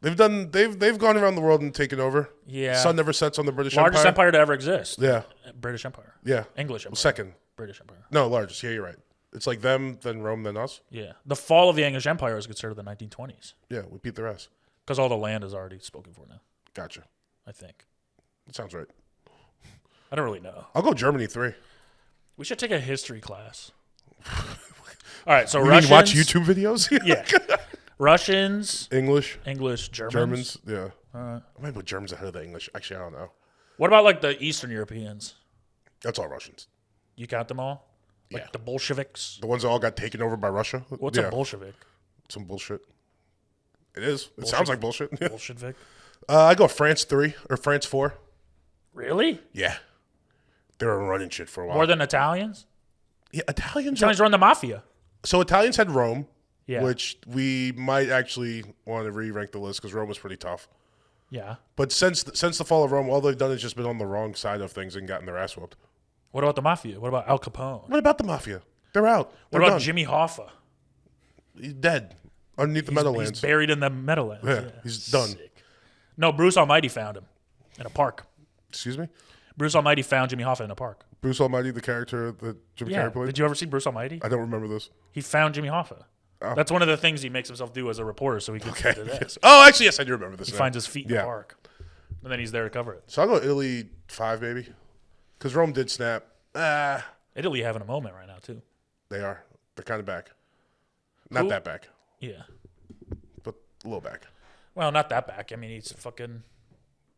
They've gone around the world and taken over. Yeah. Sun never sets on the British Largest Empire. empire to ever exist. Yeah. British Empire. Yeah. English Empire. Second. British Empire. No, largest. Yeah, you're right. It's like them, then Rome, then us. Yeah. The fall of the English Empire is considered the 1920s Yeah, we beat their ass. because all the land is already spoken for now, Gotcha. I think. That sounds right. I don't really know. I'll go Germany 3. We should take a history class. All right, so You mean Russians. watch YouTube videos? Yeah. Russians, English, English, Germans. Germans. Yeah. All right. I might put Germans ahead of the English. Actually, I don't know. What about like the Eastern Europeans? That's all Russians. You count them all? Like Yeah. the Bolsheviks? The ones that all got taken over by Russia. What's a Bolshevik? Some bullshit. It is. It sounds like bullshit. Bolshevik? I go France 3 or France 4. Really? Yeah. They were running shit for a while. More than Italians? Yeah, Italians. Italians run the mafia. So Italians had Rome, Yeah. which we might actually want to re-rank the list because Rome was pretty tough. Yeah. But since the fall of Rome, all they've done is just been on the wrong side of things and gotten their ass whooped. What about the mafia? What about Al Capone? What about the mafia? They're out. What They're about done. Jimmy Hoffa? He's dead underneath the He's Meadowlands. buried in the Meadowlands. Yeah, he's done. Sick. No, Bruce Almighty found him in a park. Excuse me? Bruce Almighty found Jimmy Hoffa in a park. Bruce Almighty, the character that Jim Yeah. Carrey played? Did you ever see Bruce Almighty? I don't remember this. He found Jimmy Hoffa. Oh. That's one of the things he makes himself do as a reporter so he gets Okay. into this. Oh, actually, yes, I do remember this. He now. finds his feet in Yeah. the park. And then he's there to cover it. So I'll go Italy 5, maybe. Because Rome did snap. Italy having a moment right now, too. They are. They're kind of back. Not Who? that back, Yeah. but a little back. Well, not that back. I mean, he's fucking...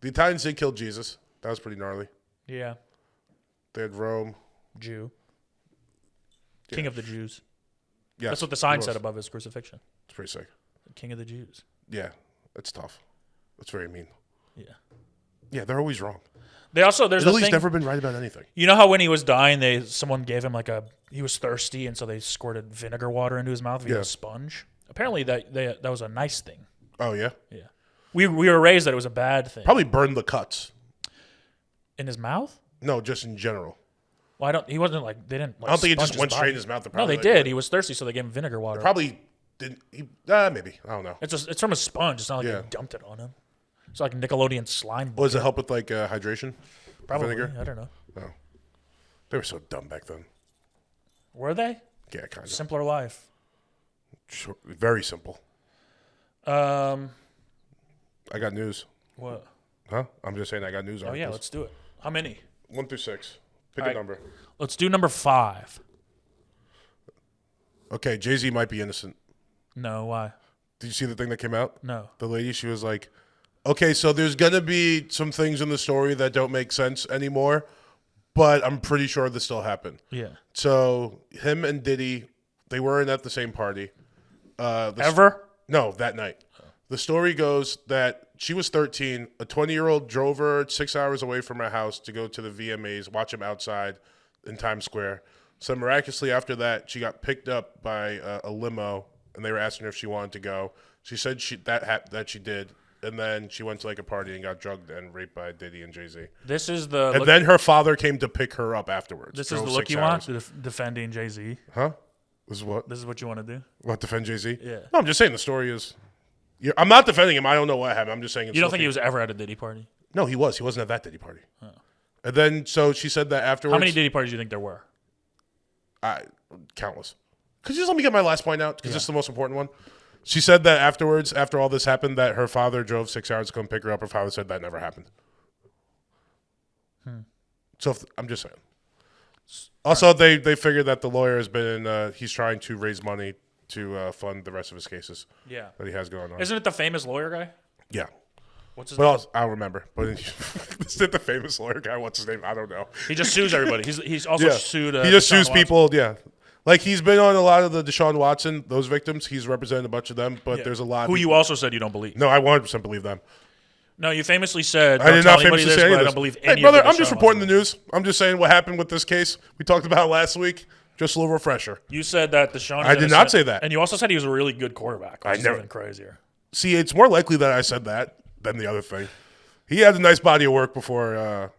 The Italians did kill Jesus. That was pretty gnarly. Yeah. They had Rome. Jew. King of the Jews. Yes, That's what the sign he said was. above his crucifixion. It's pretty sick. King of the Jews. Yeah, it's tough. It's very mean. Yeah. Yeah, they're always wrong. They also... There's a Italy's thing... never been right about anything. You know how when he was dying, someone gave him like he was thirsty, and so they squirted vinegar water into his mouth via Yeah. a sponge? Apparently that was a nice thing. Oh, yeah? Yeah. We were raised that it was a bad thing. Probably burned the cuts. In his mouth? No, just in general. Well, he wasn't like, they didn't like I don't think it sponge just went body. straight in his mouth. No, Probably they did. He was thirsty, so they gave him vinegar water. Probably didn't. Maybe. I don't know. It's from a sponge. It's not like Yeah. they dumped it on him. It's like Nickelodeon slime. Does it help with like hydration? Probably. Vinegar? I don't know. No. They were so dumb back then. Were they? Yeah, kind of. Simpler life. Sure. Very simple. I got news. What? Huh? I'm just saying I got news Oh, articles. yeah, let's do it. How many? 1 through 6. Pick All a right. number. Let's do number 5. Okay, Jay-Z might be innocent. No, why? Did you see the thing that came out? No. The lady, she was like, okay, so there's going to be some things in the story that don't make sense anymore, but I'm pretty sure this still happened. Yeah. So him and Diddy, they weren't at the same party. Ever? No, that night. The story goes that she was 13. A 20-year-old drove her 6 hours away from her house to go to the VMAs, watch him outside in Times Square. So miraculously after that, she got picked up by a limo, and they were asking her if she wanted to go. She said that she did, and then she went to like a party and got drugged and raped by Diddy and Jay-Z. This is the And look, then her father came to pick her up afterwards. this is the Drove look 6 you hours. want, defending Jay-Z. Huh? This is what? This is what you want to do? What, defend Jay-Z? Yeah. No, I'm just saying the story is... I'm not defending him. I don't know what happened. I'm just saying... You don't think he was ever at a Diddy party? No, he was. He wasn't at that Diddy party. Oh. And then, so she said that afterwards... How many Diddy parties do you think there were? Countless. Could you just let me get my last point out? Because this is the most important one. She said that afterwards, after all this happened, that her father drove 6 hours to come pick her up. Her father said that never happened. So I'm just saying. Also, they figured that the lawyer has been... he's trying to raise money to fund the rest of his cases Yeah. that he has going on. Isn't it the famous lawyer guy? Yeah. What's his But name? I'll remember. But this is the famous lawyer guy. What's his name? I don't know. He just sues everybody. He's also sued. He just Deshaun sues Watson. people. Yeah, like he's been on a lot of the Deshaun Watson, those victims. He's represented a bunch of them, but Yeah. there's a lot. Who you also said you don't believe. No, I 100% believe them. No, you famously said. I Don't did tell not anybody famously this, say any but of I this. don't believe Hey, any brother, of the I'm just Deshaun reporting the Watson. news. I'm just saying what happened with this case. We talked about last week. Just a little refresher. You said that Deshaun. I did not say that. And you also said he was a really good quarterback. Which I is never- even crazier. See, it's more likely that I said that than the other thing. He had a nice body of work before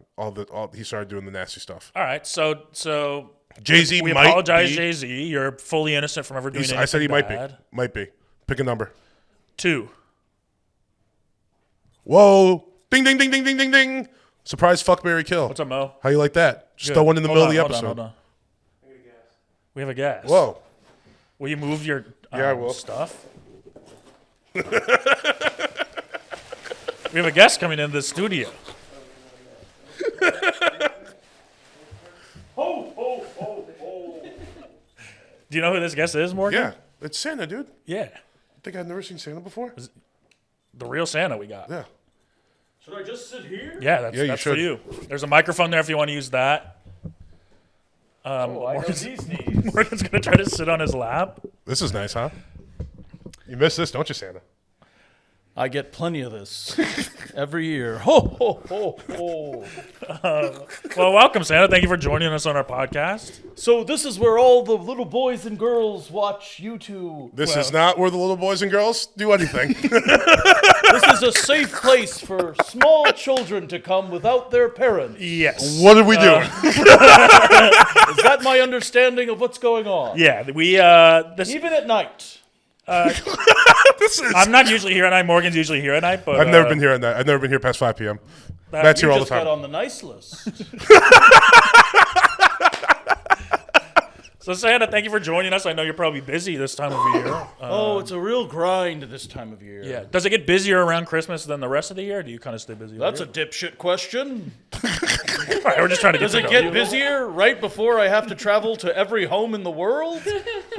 he started doing the nasty stuff. All right, so Jay-Z we might apologize, be. Jay-Z. You're fully innocent from ever doing anything I said he might bad. be. Might be. Pick a number. 2. Whoa. Ding, ding, ding, ding, ding, ding, ding. Surprise, fuck, marry, kill. What's up, Mo? How you like that? Just Good. throw one in the Hold middle on, of the episode. Hold on. We have a guest. Whoa. Will you move your Yeah, I will. stuff? We have a guest coming in the studio. Do you know who this guest is, Morgan? Yeah. It's Santa, dude. Yeah. I think I've never seen Santa before. The real Santa we got. Yeah. Should I just sit here? Yeah, that's, Yeah, you that's for should. you. There's a microphone there if you want to use that. I know these knees. Morgan's gonna try to sit on his lap. This is nice, huh? You miss this, don't you, Santa? I get plenty of this every year. Ho, ho, ho, ho. Well, welcome, Santa. Thank you for joining us on our podcast. So this is where all the little boys and girls watch YouTube. This is not where the little boys and girls do anything. This is a safe place for small children to come without their parents. Yes. What are we doing? Is that my understanding of what's going on? Yeah, we this Even at night. I'm not usually here at night. Morgan's usually here at night, but I've never been here at night. I've never been here past 5 p.m. Matt's You here all the just got time. on the nice list. So Santa, thank you for joining us. I know you're probably busy this time of year. Oh, it's a real grind this time of year. Yeah. Does it get busier around Christmas than the rest of the year? Or do you kind of stay busy? all That's a year? dipshit question. All right, we're just trying to Does get it to know get you. busier right before I have to travel to every home in the world?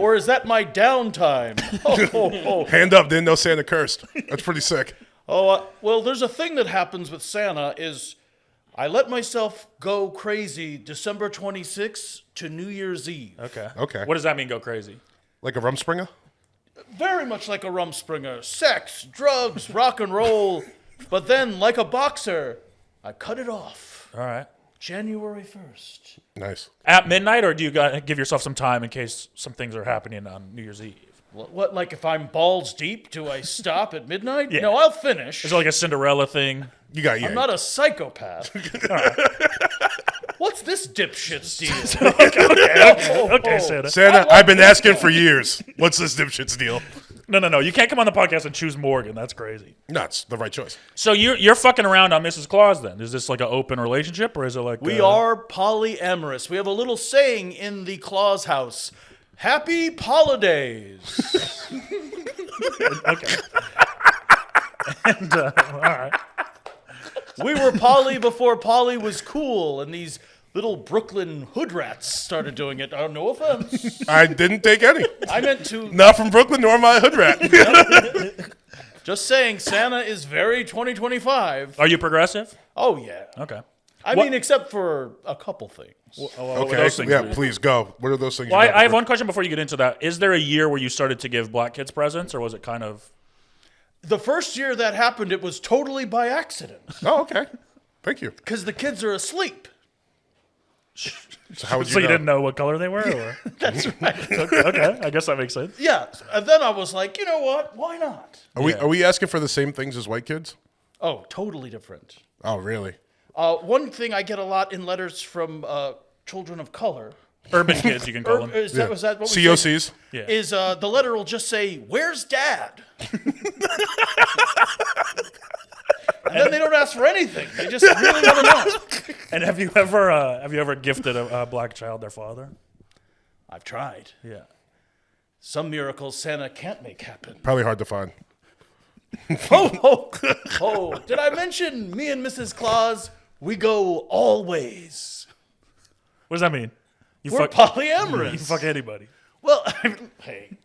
Or is that my downtime? Oh. Hand up, didn't know Santa cursed. That's pretty sick. Well, there's a thing that happens with Santa is I let myself go crazy December 26th to New Year's Eve. Okay. What does that mean? Go crazy. Like a rumspringer? Very much like a rumspringer. Sex, drugs, rock and roll. But then, like a boxer, I cut it off. All right. January 1st. Nice. At midnight, or do you give yourself some time in case some things are happening on New Year's Eve? What, like if I'm balls deep, do I stop at midnight? Yeah. No, I'll finish. Is it like a Cinderella thing? You got I'm not a psychopath. What's this dipshit's deal? Okay, Santa. Santa, I've been asking for years. What's this dipshit's deal? No. You can't come on the podcast and choose Morgan. That's crazy. No, it's the right choice. So you're fucking around on Mrs. Claus then? Is this like an open relationship, or is it like We are polyamorous. We have a little saying in the Claus house. Happy holidays. Okay. And all right. We were poly before poly was cool, and these little Brooklyn Hoodrats started doing it. No offense. I didn't take any. I meant to. Not from Brooklyn, nor am I a hood rat. Just saying, Santa is very 2025. Are you progressive? Oh, yeah. Okay. I mean, except for a couple things. Okay, those things yeah, for you? please go. What are those things? Well, you got? I have one question before you get into that. Is there a year where you started to give black kids presents, or was it kind of... The first year that happened, it was totally by accident. Oh, okay. Thank you. Because the kids are asleep. So how would you So you know? didn't know what color they were? Or? That's right. Okay, I guess that makes sense. Yeah. And then I was like, you know what? Why not? Are we asking for the same things as white kids? Oh, totally different. Oh, really? One thing I get a lot in letters from children of color. Urban kids, you can call them. Was that what we COCs? said? Yeah. Is the letter will just say, "Where's Dad?" And then they don't ask for anything. They just really want to know. And have you ever gifted a black child their father? I've tried. Yeah. Some miracles Santa can't make happen. Probably hard to find. Ho, ho, ho. Did I mention me and Mrs. Claus, we go always. What does that mean? You We're fuck polyamorous. you fuck anybody. Well, hey.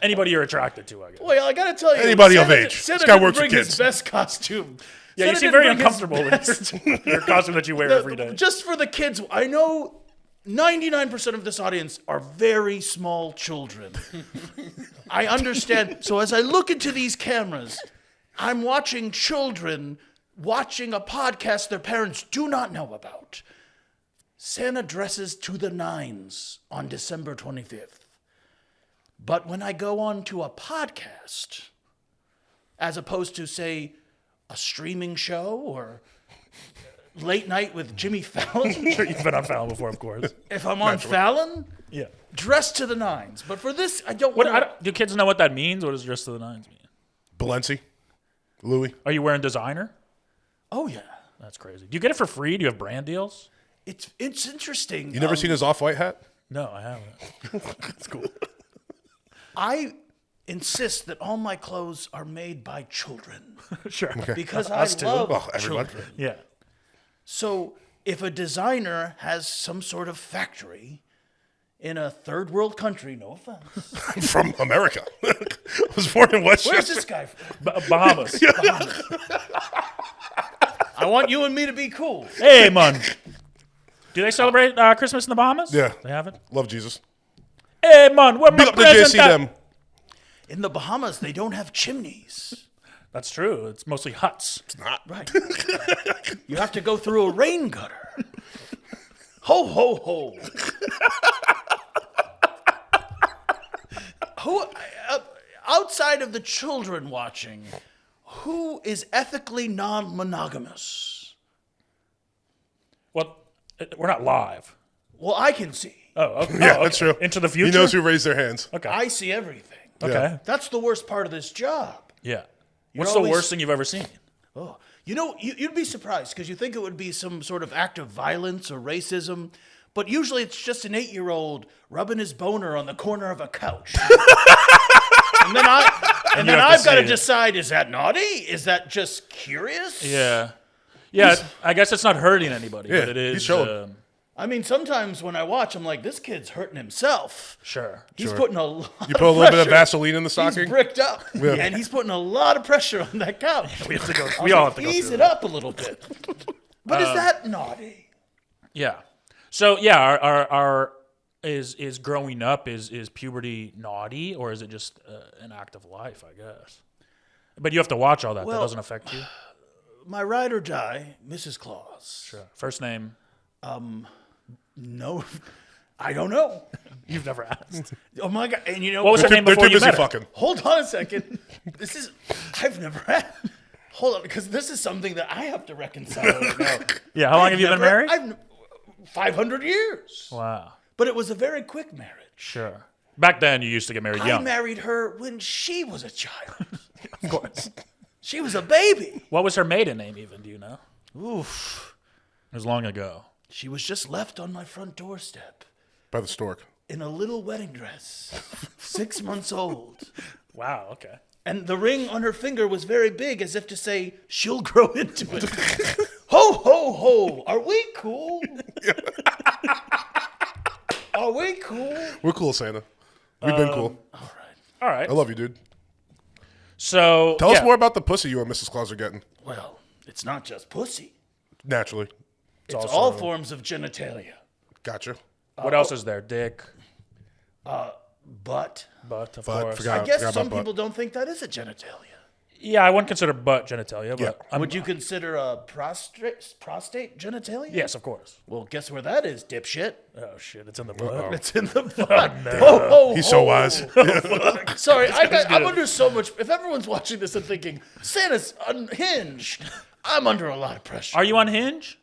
Anybody you're attracted to, I guess. Boy, I gotta tell you. Anybody of Santa- age. Santa This guy didn't works bring with his kids. best costume. Yeah, you Santa seem didn't very bring his uncomfortable best- with your costume that you wear every day. Just for the kids, I know 99% of this audience are very small children. I understand. So as I look into these cameras, I'm watching children watching a podcast their parents do not know about. Santa dresses to the nines on December 25th. But when I go on to a podcast, as opposed to, say, a streaming show or late night with Jimmy Fallon, Sure, you've been on Fallon before, of course. if I'm on Fallon, Yeah. dressed to the nines. But for this, I don't want to. Do kids know what that means? What does dress to the nines mean? Balenci? Louis? Are you wearing designer? Oh, yeah. That's crazy. Do you get it for free? Do you have brand deals? It's interesting. You never seen his off-white hat? No, I haven't. That's cool. I insist that all my clothes are made by children Sure. because Us I too. love Well, everyone. children. Yeah. So if a designer has some sort of factory in a third world country, no offense. From America. I was born in Where's Westchester. this guy from? Bahamas. I want you and me to be cool. Hey, man. Do they celebrate Christmas in the Bahamas? Yeah. They haven't? Love Jesus. Hey, man, where Big my up the present JC at? them. In the Bahamas, they don't have chimneys. That's true. It's mostly huts. Right. You have to go through a rain gutter. Ho, ho, ho. Who, outside of the children watching, who is ethically non-monogamous? Well, we're not live. Well, I can see. Oh, okay. Yeah, Oh, that's okay. true. Into the He future? knows who raised their hands. Okay. I see everything. Okay. That's the worst part of this job. Yeah. What's always- the worst thing you've ever seen? Oh, you know, you'd be surprised because you think it would be some sort of act of violence or racism, but usually it's just an 8-year-old rubbing his boner on the corner of a couch. and then have to I've got see to it. decide: is that naughty? Is that just curious? Yeah. Yeah, I guess it's not hurting anybody, Yeah, but it is. he's showing. I mean, sometimes when I watch, I'm like, this kid's hurting himself. Sure. He's Sure. putting a lot. You put a little bit of Vaseline in the He's stocking. bricked up, Yeah. and he's putting a lot of pressure on that couch. We have to go. I We was all like, have to go ease through it that. up a little bit. But is that naughty? Yeah. So yeah, our is growing up is puberty naughty, or is it just an act of life? I guess. But you have to watch all that. Well- That doesn't affect you. My ride or die, Mrs. Claus. Sure. First name. No, I don't know. You've never asked. Oh my god! And you know What was her They're name too before you busy met her? fucking. Hold on a second. I've never had. Hold on, because this is something that I have to reconcile right now. Yeah. How long have you been married? 500 years. Wow. But it was a very quick marriage. Sure. Back then, you used to get married I young. married her when she was a child. Of course. She was a baby. What was her maiden name? Even do you know? Oof. It was long ago. She was just left on my front doorstep By the stork. in a little wedding dress, 6 months old. Wow. Okay. And the ring on her finger was very big, as if to say, she'll grow into it. Ho, ho, ho. Are we cool? Are we cool? We're cool, Santa. We've been cool. All right. I love you, dude. So Tell us yeah. more about the pussy you and Mrs. Claus are getting. Well, it's not just pussy. Naturally. It's also- all forms of genitalia. Gotcha. What else is there? Dick, But butt, of Butt, course. forgot. I guess about some butt. people don't think that is a genitalia. Yeah, I wouldn't consider butt genitalia, but Yeah. Would you consider a prostate genitalia? yes, of course. Well, guess where that is, dipshit? Oh shit, it's in the butt. It's in the butt. Ho, ho, He's so ho. wise. Sorry, I'm under so much. If everyone's watching this and thinking Santa's unhinged, I'm under a lot of pressure. Are you on Hinge?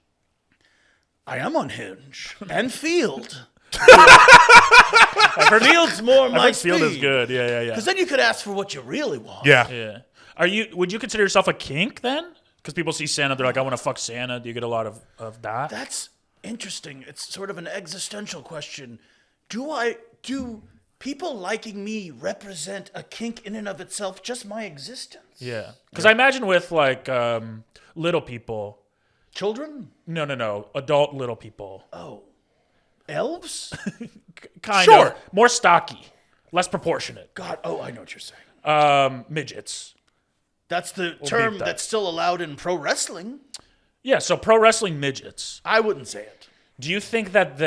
I am on Hinge and Field. I've heard Field's more I've my heard Field is speed. good. Yeah. Because then you could ask for what you really want. Yeah. Yeah. Are you? Would you consider yourself a kink then? Because people see Santa, they're like, I want to fuck Santa. Do you get a lot of that? That's interesting. It's sort of an existential question. Do people liking me represent a kink in and of itself, just my existence? Yeah. Because I imagine with like little people. Children? No. Adult little people. Oh. Elves? Kind Sure. of. More stocky. Less proportionate. God, oh, I know what you're saying. Midgets. That's the term beat that. that's still allowed in pro wrestling. Yeah, so pro wrestling midgets. I wouldn't say it. Do you think that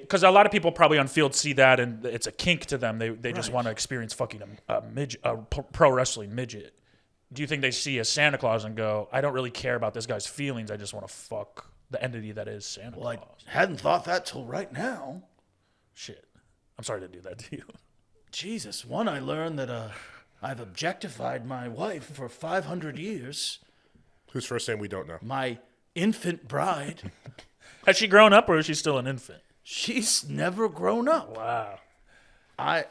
because a lot of people probably on field see that and it's a kink to them. They just want to experience fucking a midget, pro wrestling midget. Do you think they see a Santa Claus and go, I don't really care about this guy's feelings. I just want to fuck the entity that is Santa Well, Claus. I hadn't thought that till right now. Shit. I'm sorry to do that to you. Jesus, one, I learned that I've objectified my wife for 500 years. Whose first name we don't know. My infant bride. Has she grown up or is she still an infant? She's never grown up. Wow. I.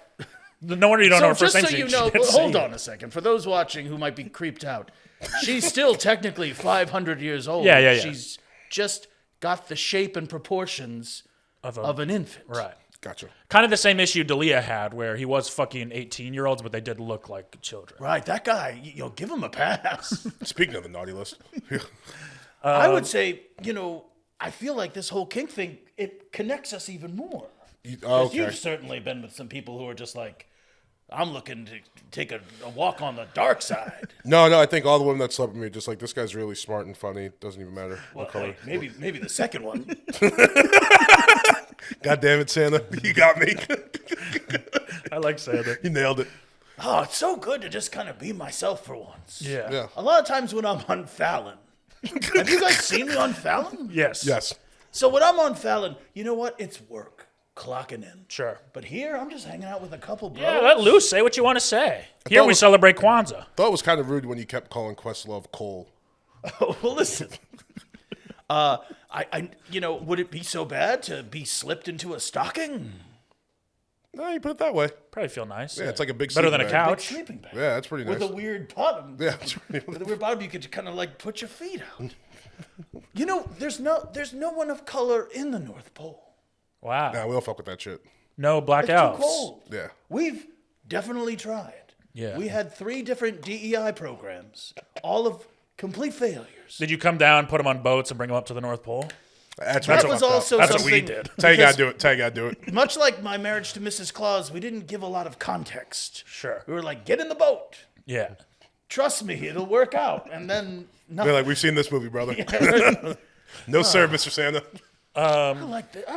No wonder you don't know her first just name. so She- you she know, didn't hold say on a second. For those watching who might be creeped out, she's still technically 500 years old. Yeah. She's just got the shape and proportions of an infant. Right. Gotcha. Kind of the same issue Dalia had where he was fucking 18-year-olds, but they did look like children. Right. That guy, give him a pass. Speaking of the naughty list. I would say, I feel like this whole kink thing, it connects us even more. 'Cause Okay. You've certainly been with some people who are just like, I'm looking to take a walk on the dark side. No, I think all the women that slept with me are just like, this guy's really smart and funny. Doesn't even matter Well, what color. hey, maybe the second one. God damn it, Santa. You got me. I like Santa. You nailed it. Oh, it's so good to just kind of be myself for once. Yeah. Yeah. A lot of times when I'm on Fallon, have you guys seen me on Fallon? Yes. Yes. So when I'm on Fallon, you know what? It's work, clocking in. Sure. But here, I'm just hanging out with a couple brothers. Yeah, let loose. Say what you want to say. Here thought we was- celebrate Kwanzaa. Thought it was kind of rude when you kept calling Questlove Cole. Oh, well, listen. Would it be so bad to be slipped into a stocking? No, you put it that way. Probably feel nice. Yeah, it's like a big Better than a sleeping bag. Big couch. sleeping bag. Yeah, that's pretty nice. With a weird bottom. Yeah, it's pretty With a weird bottom, you could kind of like put your feet out. You know, there's no one of color in the North Pole. Wow. Nah, we don't fuck with that shit. No black It's elves. too cold. Yeah. We've definitely tried. Yeah. We had 3 different DEI programs, all of complete failures. Did you come down, put them on boats, and bring them up to the North Pole? That's That what's was fucked up. also That's what something. we did. That's how you gotta because do it. That's how you gotta do it. Much like my marriage to Mrs. Claus, we didn't give a lot of context. Sure. We were like, get in the boat. Yeah. Trust me, it'll work out. And then nothing. They're like, we've seen this movie, brother. No, sir, Mr. Santa. I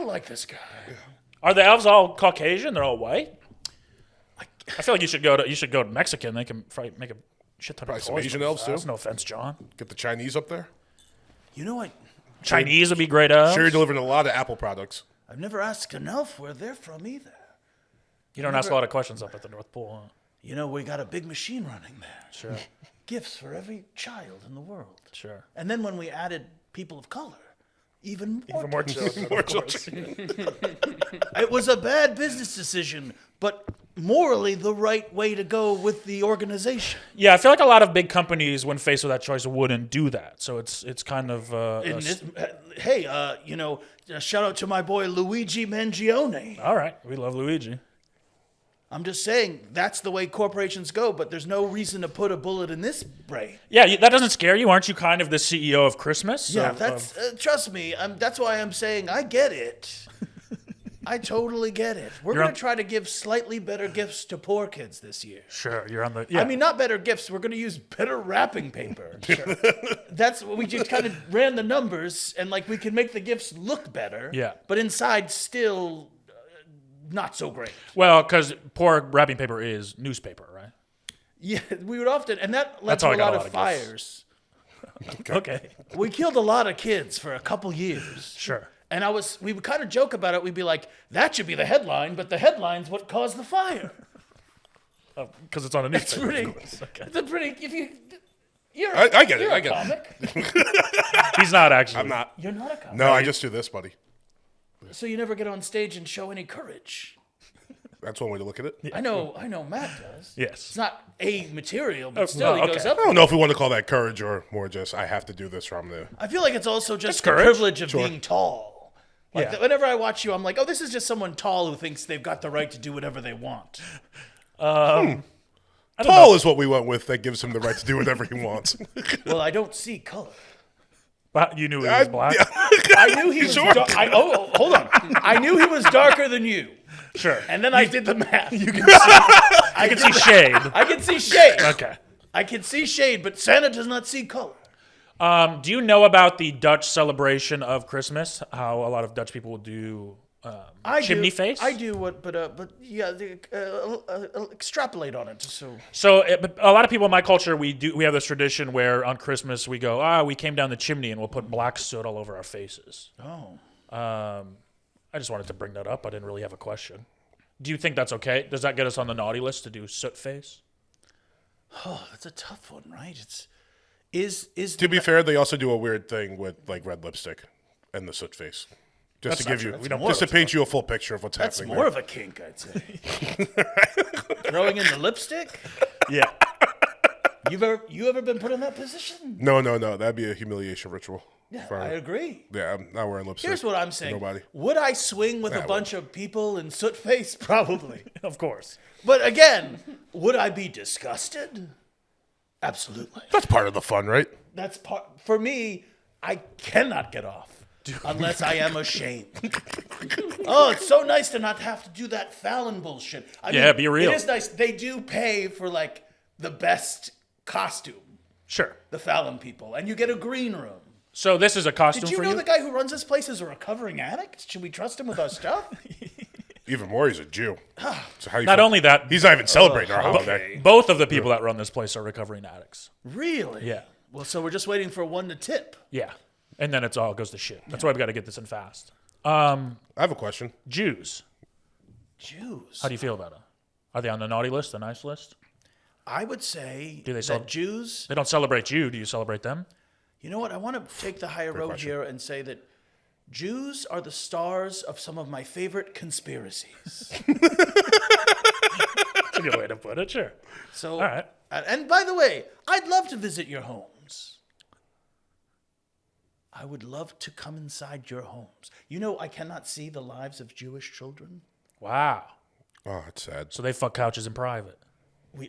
like this guy. Are the elves all Caucasian? They're all white? I feel like you should go to Mexican. They can make a shit ton Probably of some toys Asian really elves, too. fast. No offense, John. Get the Chinese up there. You know what? Chinese would be great elves. Sure, you're delivering a lot of Apple products. I've never asked an elf where they're from either. You don't ask a lot of questions up at the North Pole, huh? You know, we got a big machine running there. Sure. Gifts for every child in the world. Sure. And then when we added people of color, even more. More children. More of course. children. It was a bad business decision, but morally the right way to go with the organization. Yeah, I feel like a lot of big companies, when faced with that choice, wouldn't do that. So it's kind of Shout out to my boy Luigi Mangione. all right. We love Luigi. I'm just saying that's the way corporations go, but there's no reason to put a bullet in this brain. Yeah, that doesn't scare you. Aren't you kind of the CEO of Christmas? Yeah, Of- that's trust me. That's why I'm saying I get it. I totally get it. We're You're going on- to try to give slightly better gifts to poor kids this year. sure. You're on the. Yeah. I mean, not better gifts. We're going to use better wrapping paper. That's what we just kind of ran the numbers, and like we can make the gifts look better. Yeah. But inside, still not so great. well, because poor wrapping paper is newspaper, right? Yeah, we would often, and that led That's to how a I got lot a of lot of fires. Okay. We killed a lot of kids for a couple years. Sure. And we would kind of joke about it. We'd be like, that should be the headline, but the headline's what caused the fire. Because it's on a It's newspaper. pretty, Okay. it's a pretty, you're, I get it. you're I a get it. comic. He's not actually. I'm not. You're not a comic. No, I just do this, buddy. So you never get on stage and show any courage. That's one way to look at it. I know Matt does. Yes. It's not a material, but still no, he goes okay. up. I don't know if we want to call that courage or more just I have to do this from the. I feel like it's also just It's the courage. privilege of being tall. Like Yeah. whenever I watch you, I'm like, oh, this is just someone tall who thinks they've got the right to do whatever they want. Tall is what we went with. That gives him the right to do whatever he wants. Well, I don't see color. But you knew he was black. I knew he was. Sure. Hold on. I knew he was darker than you, Sure. and then I did the math. I can see shade. I can see shade. Okay. I can see shade, but Santa does not see color. Do you know about the Dutch celebration of Christmas? How a lot of Dutch people do chimney face? I do but yeah, extrapolate on it just so. So but a lot of people in my culture, we have this tradition where on Christmas we go, we came down the chimney and we'll put black soot all over our faces. Oh. I just wanted to bring that up. I didn't really have a question. Do you think that's okay? Does that get us on the naughty list to do soot face? Oh, that's a tough one, right? Is To be fair, they also do a weird thing with like red lipstick and the soot face, just That's to not give true. you, We don't just to want paint you a full picture of what's that's happening. more there. of a kink, I'd say. Throwing in the lipstick? Yeah. You ever been put in that position? No, that'd be a humiliation ritual. Yeah, For- I agree. Yeah, I'm not wearing lipstick. Here's what I'm saying. Nobody. Would I swing with a Nah, bunch of people in soot face? Probably. Of course. But again, would I be disgusted? Absolutely. That's part of the fun, right? That's part for me. I cannot get off unless I am ashamed. Oh, it's so nice to not have to do that Fallon bullshit. I mean, be real. It is nice. They do pay for like the best costume, Sure. the Fallon people, and you get a green room. So this is a costume Did you for know you? the guy who runs this place is a recovering addict? Should we trust him with our stuff? Even more, he's a Jew. So how you Not feel? only that, He's not even celebrating our holiday. both of the people that run this place are recovering addicts. Really? Yeah. Well, so we're just waiting for one to tip. Yeah. And then it's all goes to shit. That's why we got to get this in fast. I have a question. Jews. Jews. How do you feel about them? Are they on the naughty list, the nice list? I would say Do they that cel- Jews. They don't celebrate you. Do you celebrate them? You know what? I want to take the higher road question. here and say that Jews are the stars of some of my favorite conspiracies. That's a good way to put it. Sure. So, All right. and by the way, I'd love to visit your homes. I would love to come inside your homes. You know, I cannot see the lives of Jewish children. Wow. Oh, it's sad. So they fuck couches in private.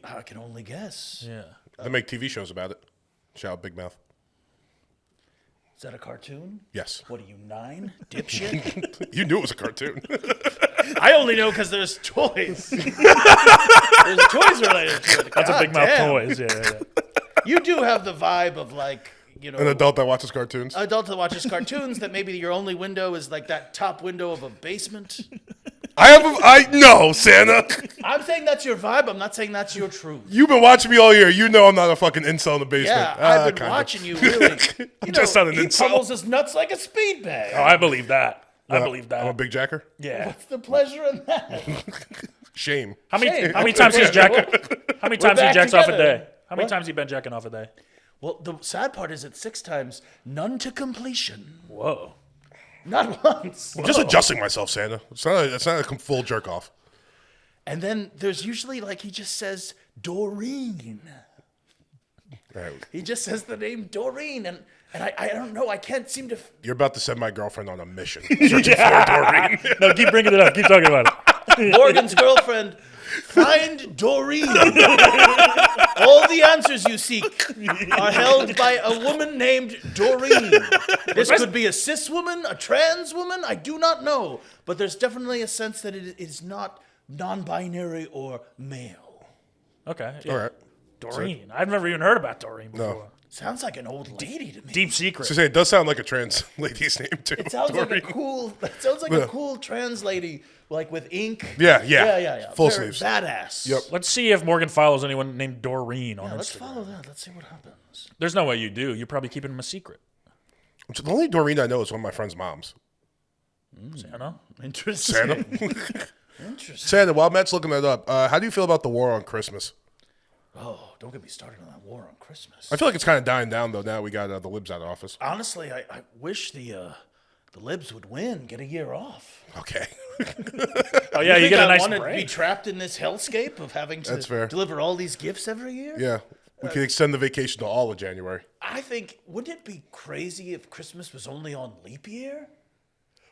I can only guess. Yeah. They make TV shows about it. Shout out Big Mouth. Is that a cartoon? Yes. What are you, 9? Dipshit? You knew it was a cartoon. I only know because there's toys. There's toys related to it. That's a big mouth damn. toys. Yeah. You do have the vibe of like, you know, An adult that watches cartoons. adult that watches cartoons that maybe your only window is like that top window of a basement. I know, Santa. I'm saying that's your vibe. I'm not saying that's your truth. You've been watching me all year. You know I'm not a fucking incel in the basement. Yeah, I've been kinda. watching you really. I'm just not an he incel. pummels his nuts like a speed bag. Oh, I believe that. I believe that. I'm a big jacker. Yeah. What's the pleasure in that? Shame. How many Shame. times he's jacking? How many times he back jacks off a together. day? How many What? times he been jacking off a day? Well, the sad part is it's 6 times, none to completion. Whoa. Not once. I'm just adjusting myself, Santa. It's not a full jerk off. And then there's usually like he just says Doreen. He just says the name Doreen, and I don't know. I can't seem to. You're about to send my girlfriend on a mission. Searching for Doreen. No, keep bringing it up. Keep talking about it. Morgan's girlfriend, find Doreen. All the answers you seek are held by a woman named Doreen. This could be a cis woman, a trans woman. I do not know, but there's definitely a sense that it is not non-binary or male. Okay. Yeah. All right. Doreen. I've never even heard about Doreen before. No. Sounds like an old lady to me. Deep secret. So say it does sound like a trans lady's name too. It sounds like Doreen. a cool trans lady, like with ink. Yeah. Full Very sleeves. Badass. Yep. Let's see if Morgan follows anyone named Doreen on Let's Instagram. follow that. Let's see what happens. There's no way you do. You're probably keeping him a secret. The only Doreen I know is one of my friend's moms. Santa? Interesting. Santa. Interesting. Santa, while Matt's looking that up, how do you feel about the war on Christmas? Oh, don't get me started on that war on Christmas. I feel like it's kind of dying down though. Now we got the libs out of office. Honestly, I wish the libs would win, get a year off. Okay. Oh, yeah, you get a I nice want to be break. trapped in this hellscape of having That's to fair. deliver all these gifts every year? Yeah. We could extend the vacation to all of January. I think, wouldn't it be crazy if Christmas was only on leap year?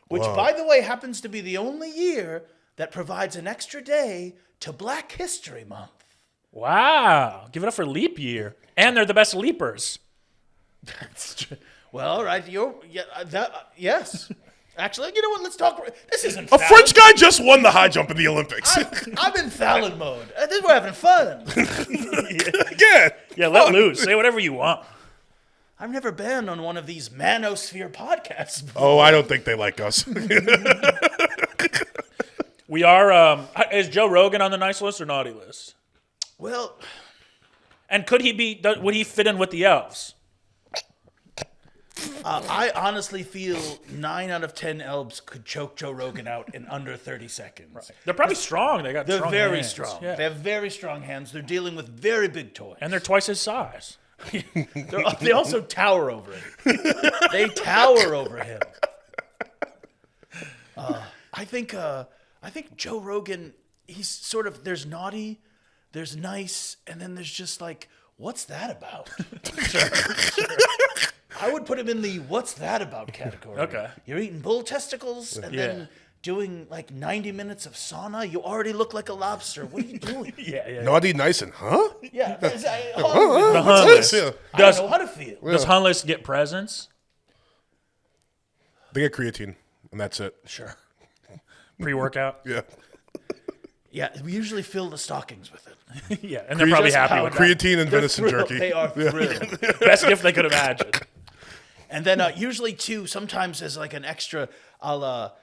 Which, by the way, happens to be the only year that provides an extra day to Black History Month. Wow. Give it up for leap year. And they're the best leapers. That's true. Well, right, yes. Actually, you know what? Let's talk. This isn't A Fallon. French guy just won the high jump in the Olympics. I'm in Fallon mode. We're having fun. Yeah. Yeah, let loose. Say whatever you want. I've never been on one of these manosphere podcasts before. Oh, I don't think they like us. We are, is Joe Rogan on the nice list or naughty list? Well, And would he fit in with the elves? I honestly feel 9 out of 10 elves could choke Joe Rogan out in under 30 seconds. They're probably strong. They're They're strong very hands. strong. Yeah. They have very strong hands. They're dealing with very big toys. And they're twice his size. They also tower over him. They tower over him. I think Joe Rogan, he's sort of, there's naughty, there's nice, and then there's just like, what's that about? I would put him in the what's that about category. Okay. You're eating bull testicles and Yeah. then doing like 90 minutes of sauna. You already look like a lobster. What are you doing? Yeah. Naughty, nice, and huh? Yeah. What's Hunless. this? Yeah. I don't know how to feel. Does Hunless get presents? They get creatine, and that's it. Sure. Pre-workout. Yeah. Yeah, we usually fill the stockings with it. Yeah, and they're probably happy with that. Creatine and venison Thrilled. jerky. They are thrilled. Best gift they could imagine. And then usually too, sometimes as like an extra, I'll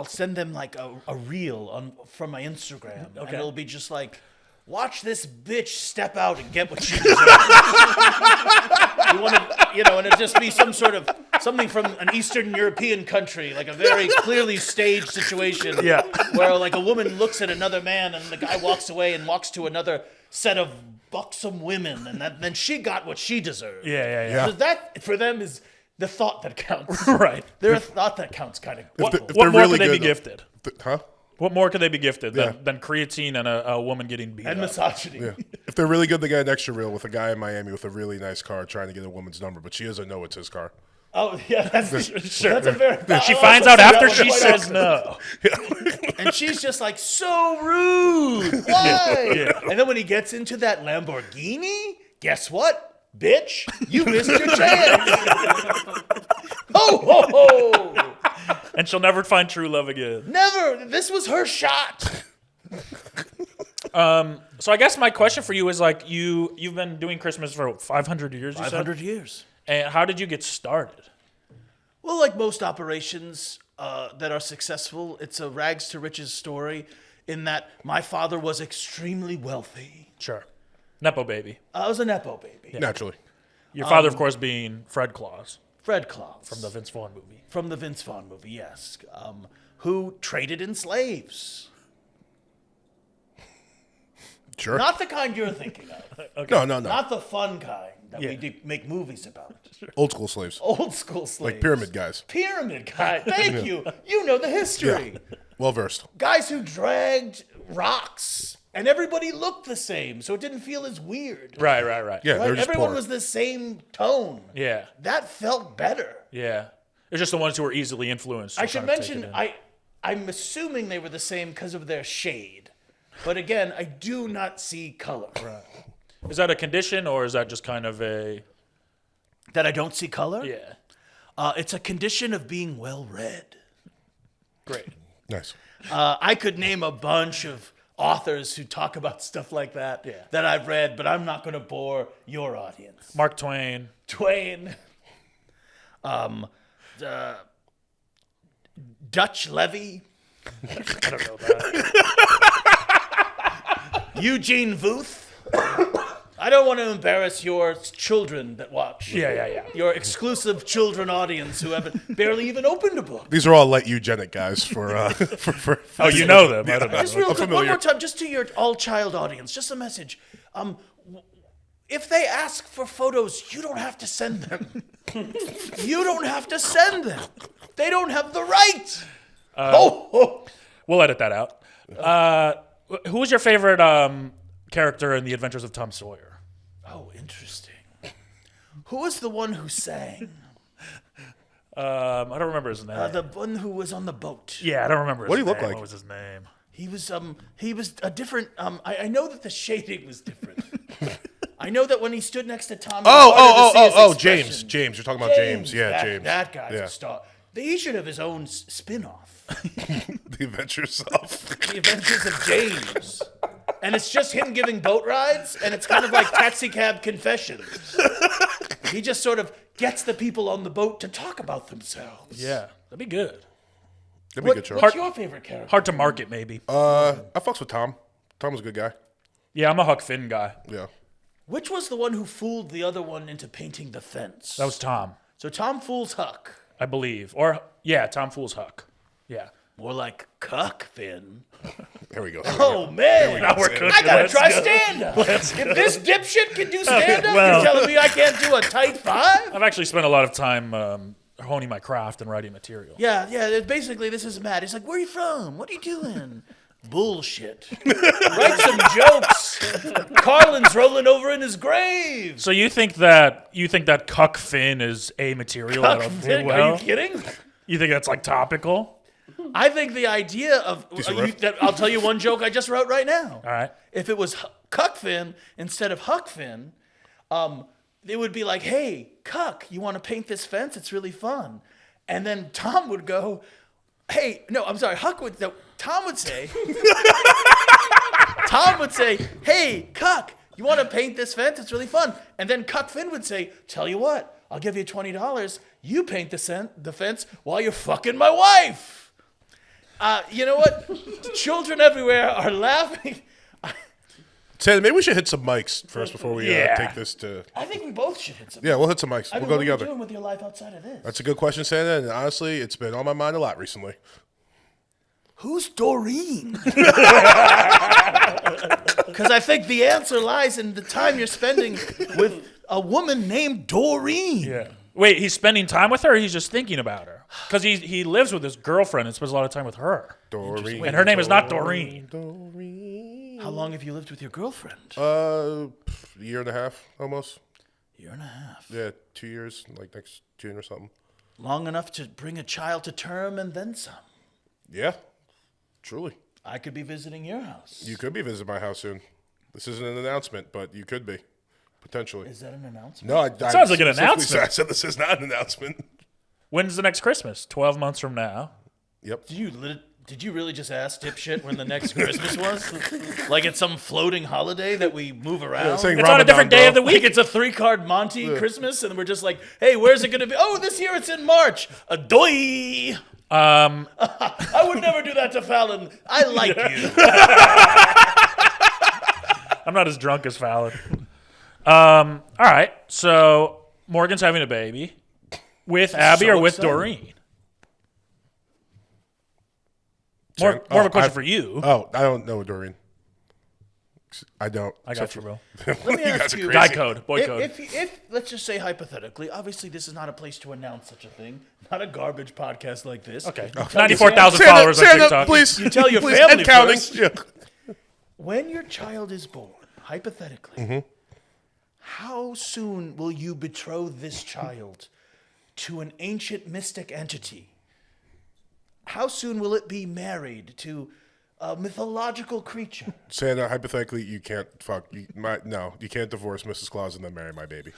send them like a reel from my Instagram, and it'll be just like, watch this bitch step out and get what she deserves. You want to, and it'll just be something from an Eastern European country, like a very clearly staged situation. Yeah. Where like a woman looks at another man and the guy walks away and walks to another set of buxom women, and then she got what she deserved. Yeah. So that for them is the thought that counts. Right. They're a thought that counts kind of. If What more really could they be good, gifted? Huh? What more could they be gifted Yeah. than creatine and a woman getting beat And up? misogyny. Yeah. If they're really good, they get an extra reel with a guy in Miami with a really nice car trying to get a woman's number, but she doesn't know it's his car. Oh yeah, that's Sure. That's a very. She I'll finds also out see that after one she quite says often. no. And she's just like, so rude. Why? And then when he gets into that Lamborghini, guess what, bitch? You missed your chance. Ho ho ho! And she'll never find true love again. Never. This was her shot. So I guess my question for you is like you've been doing Christmas for 500 years. You 500 years. And how did you get started? Well, like most operations that are successful, it's a rags to riches story in that my father was extremely wealthy. Sure. Nepo baby. I was a Nepo baby. Naturally. Your father, of course, being Fred Claus Fred Claus. from the Vince Vaughn movie. From the Vince Vaughn movie, yes. Who traded in slaves. Sure. Not the kind you're thinking of. No. Not the fun kind that Yeah. we make movies about. Old school slaves. Old school slaves. Like pyramid guys. Pyramid guy. Thank you. You know the history. Well versed. Guys who dragged rocks, and everybody looked the same, so it didn't feel as weird. Right. Yeah, Right? they're just Everyone poor. was the same tone. Yeah. That felt better. Yeah. It's just the ones who were easily influenced. I who should kind of take mention, it in. I'm assuming they were the same because of their shade. But again, I do not see color. Is that a condition or is that just kind of a... That I don't see color? Yeah. It's a condition of being well read. Great. Nice. I could name a bunch of authors who talk about stuff like that that I've read, but I'm not going to bore your audience. Mark Twain. Twain. Dutch Levy. I don't know that. Eugene Vuth. I don't want to embarrass your children that watch. Yeah. Your exclusive children audience who haven't barely even opened a book. These are all light eugenic guys for Oh, you know them. I don't know. Just real quick, one familiar. more time, just to your all-child audience, just a message. If they ask for photos, you don't have to send them. You don't have to send them. They don't have the right. We'll edit that out. Who was your favorite character in The Adventures of Tom Sawyer? Oh, interesting. Who was the one who sang? I don't remember his name. The one who was on the boat. Yeah, I don't remember his What do you name. look like? What was his name? He was a different. I know that the shading was different. I know that when he stood next to Tom. James. James. You're talking about James. Yeah, James. That guy's Yeah. a star. He should have his own spin-off. The Adventures of. The Adventures of James. And it's just him giving boat rides, and it's kind of like Taxi Cab Confessions. He just sort of gets the people on the boat to talk about themselves. Yeah, that'd be good. That'd be a good show. What's your favorite character? Hard to market, maybe. I fucks with Tom. Tom was a good guy. Yeah, I'm a Huck Finn guy. Yeah. Which was the one who fooled the other one into painting the fence? That was Tom, So Tom fools Huck. I believe. Or, yeah, Tom Fools Huck. Yeah. More like Cuck Finn. There we go. Oh, man. Now we're cooking. I gotta Let's try go. stand-up. If this dipshit can do stand-up, well. you're telling me I can't do a tight five? I've actually spent a lot of time honing my craft and writing material. Yeah. Basically, this is Matt. He's like, where are you from? What are you doing? Bullshit. Write some jokes. Carlin's rolling over in his grave. So you think that Cuck Finn is a material? Cuck that'll Finn? do well? Are you kidding? You think that's like topical? I think the idea of I'll tell you one joke I just wrote right now. All right. If it was Cuck Finn instead of Huck Finn, it would be like, hey, Cuck, you want to paint this fence? It's really fun. And then Tom would go, hey, no, I'm sorry, Huck would, no, Tom would say, hey, Cuck, you want to paint this fence? It's really fun. And then Cuck Finn would say, tell you what, I'll give you $20. You paint the fence while you're fucking my wife. You know what? Children everywhere are laughing. Santa, maybe we should hit some mics first before we take this to... I think we both should hit some. Yeah, we'll hit some mics. I We'll mean, go what together. are you doing with your life outside of this? That's a good question, Santa, and honestly, it's been on my mind a lot recently. Who's Doreen? Because I think the answer lies in the time you're spending with a woman named Doreen. Yeah. Wait, he's spending time with her or he's just thinking about her? Because he lives with his girlfriend and spends a lot of time with her. Doreen. And her name is not Doreen. How long have you lived with your girlfriend? Year and a half, almost. Year and a half. Yeah, 2 years, like next June or something. Long enough to bring a child to term and then some. Yeah, truly. I could be visiting your house. You could be visiting my house soon. This isn't an announcement, but you could be, potentially. Is that an announcement? No, sounds like an specifically announcement. I said this is not an announcement. When's the next Christmas? 12 months from now. Yep. Did you really just ask dipshit when the next Christmas was? Like it's some floating holiday that we move around? saying It's on a different day of the Like week. it's a 3-card Monty Christmas, and we're just like, hey, where's it going to be? Oh, this year it's in March. Adoy! I would never do that to Fallon. I like you. I'm not as drunk as Fallon. All right, so Morgan's having a baby with Abby so or with exciting. Doreen? More of a question for you. Oh, I don't know, Doreen. I don't. I got you, bro. Let me guys ask are you. crazy. Guy code, boy code. If let's just say hypothetically, obviously this is not a place to announce such a thing. Not a garbage podcast like this. Okay, You 94,000 Santa, followers on Santa, TikTok. please. You tell your please, family and counting. first. Yeah. When your child is born, hypothetically, how soon will you betroth this child to an ancient mystic entity? How soon will it be married to a mythological creature? Santa, hypothetically, you can't you can't divorce Mrs. Claus and then marry my baby.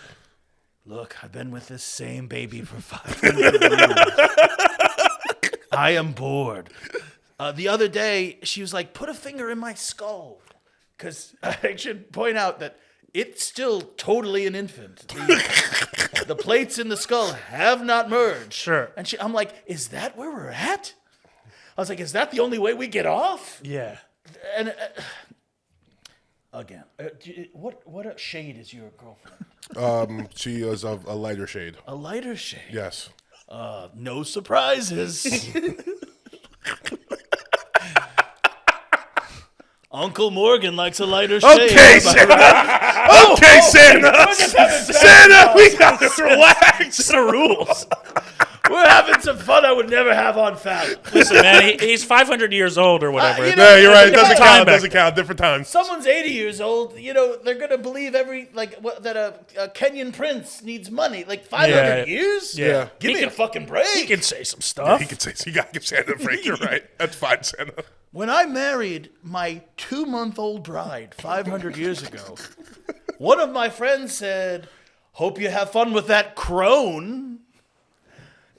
Look, I've been with this same baby for 500 years. I am bored. The other day, she was like, put a finger in my skull. Because I should point out that it's still totally an infant. The plates in the skull have not merged. Sure. And I'm like, is that where we're at? I was like, is that the only way we get off? Yeah. And again, what shade is your girlfriend? She is of a lighter shade. A lighter shade. Yes. No surprises. Uncle Morgan likes a lighter shade. Okay, Santa. Okay, Santa. Santa, we gotta relax. It's the rules. We're having some fun I would never have on Fallon. Listen, man, he's 500 years old or whatever. you know- No, you're right. It doesn't Time count. It back doesn't count. Different times. Someone's 80 years old, they're going to believe that a Kenyan prince needs money. Like 500 Yeah. years? Yeah. Give He me can- a fucking break. he can say some stuff. He could say, so you gotta give Santa a break. You're right. That's fine, Santa. When I married my 2-month-old bride 500 years ago, one of my friends said, hope you have fun with that crone.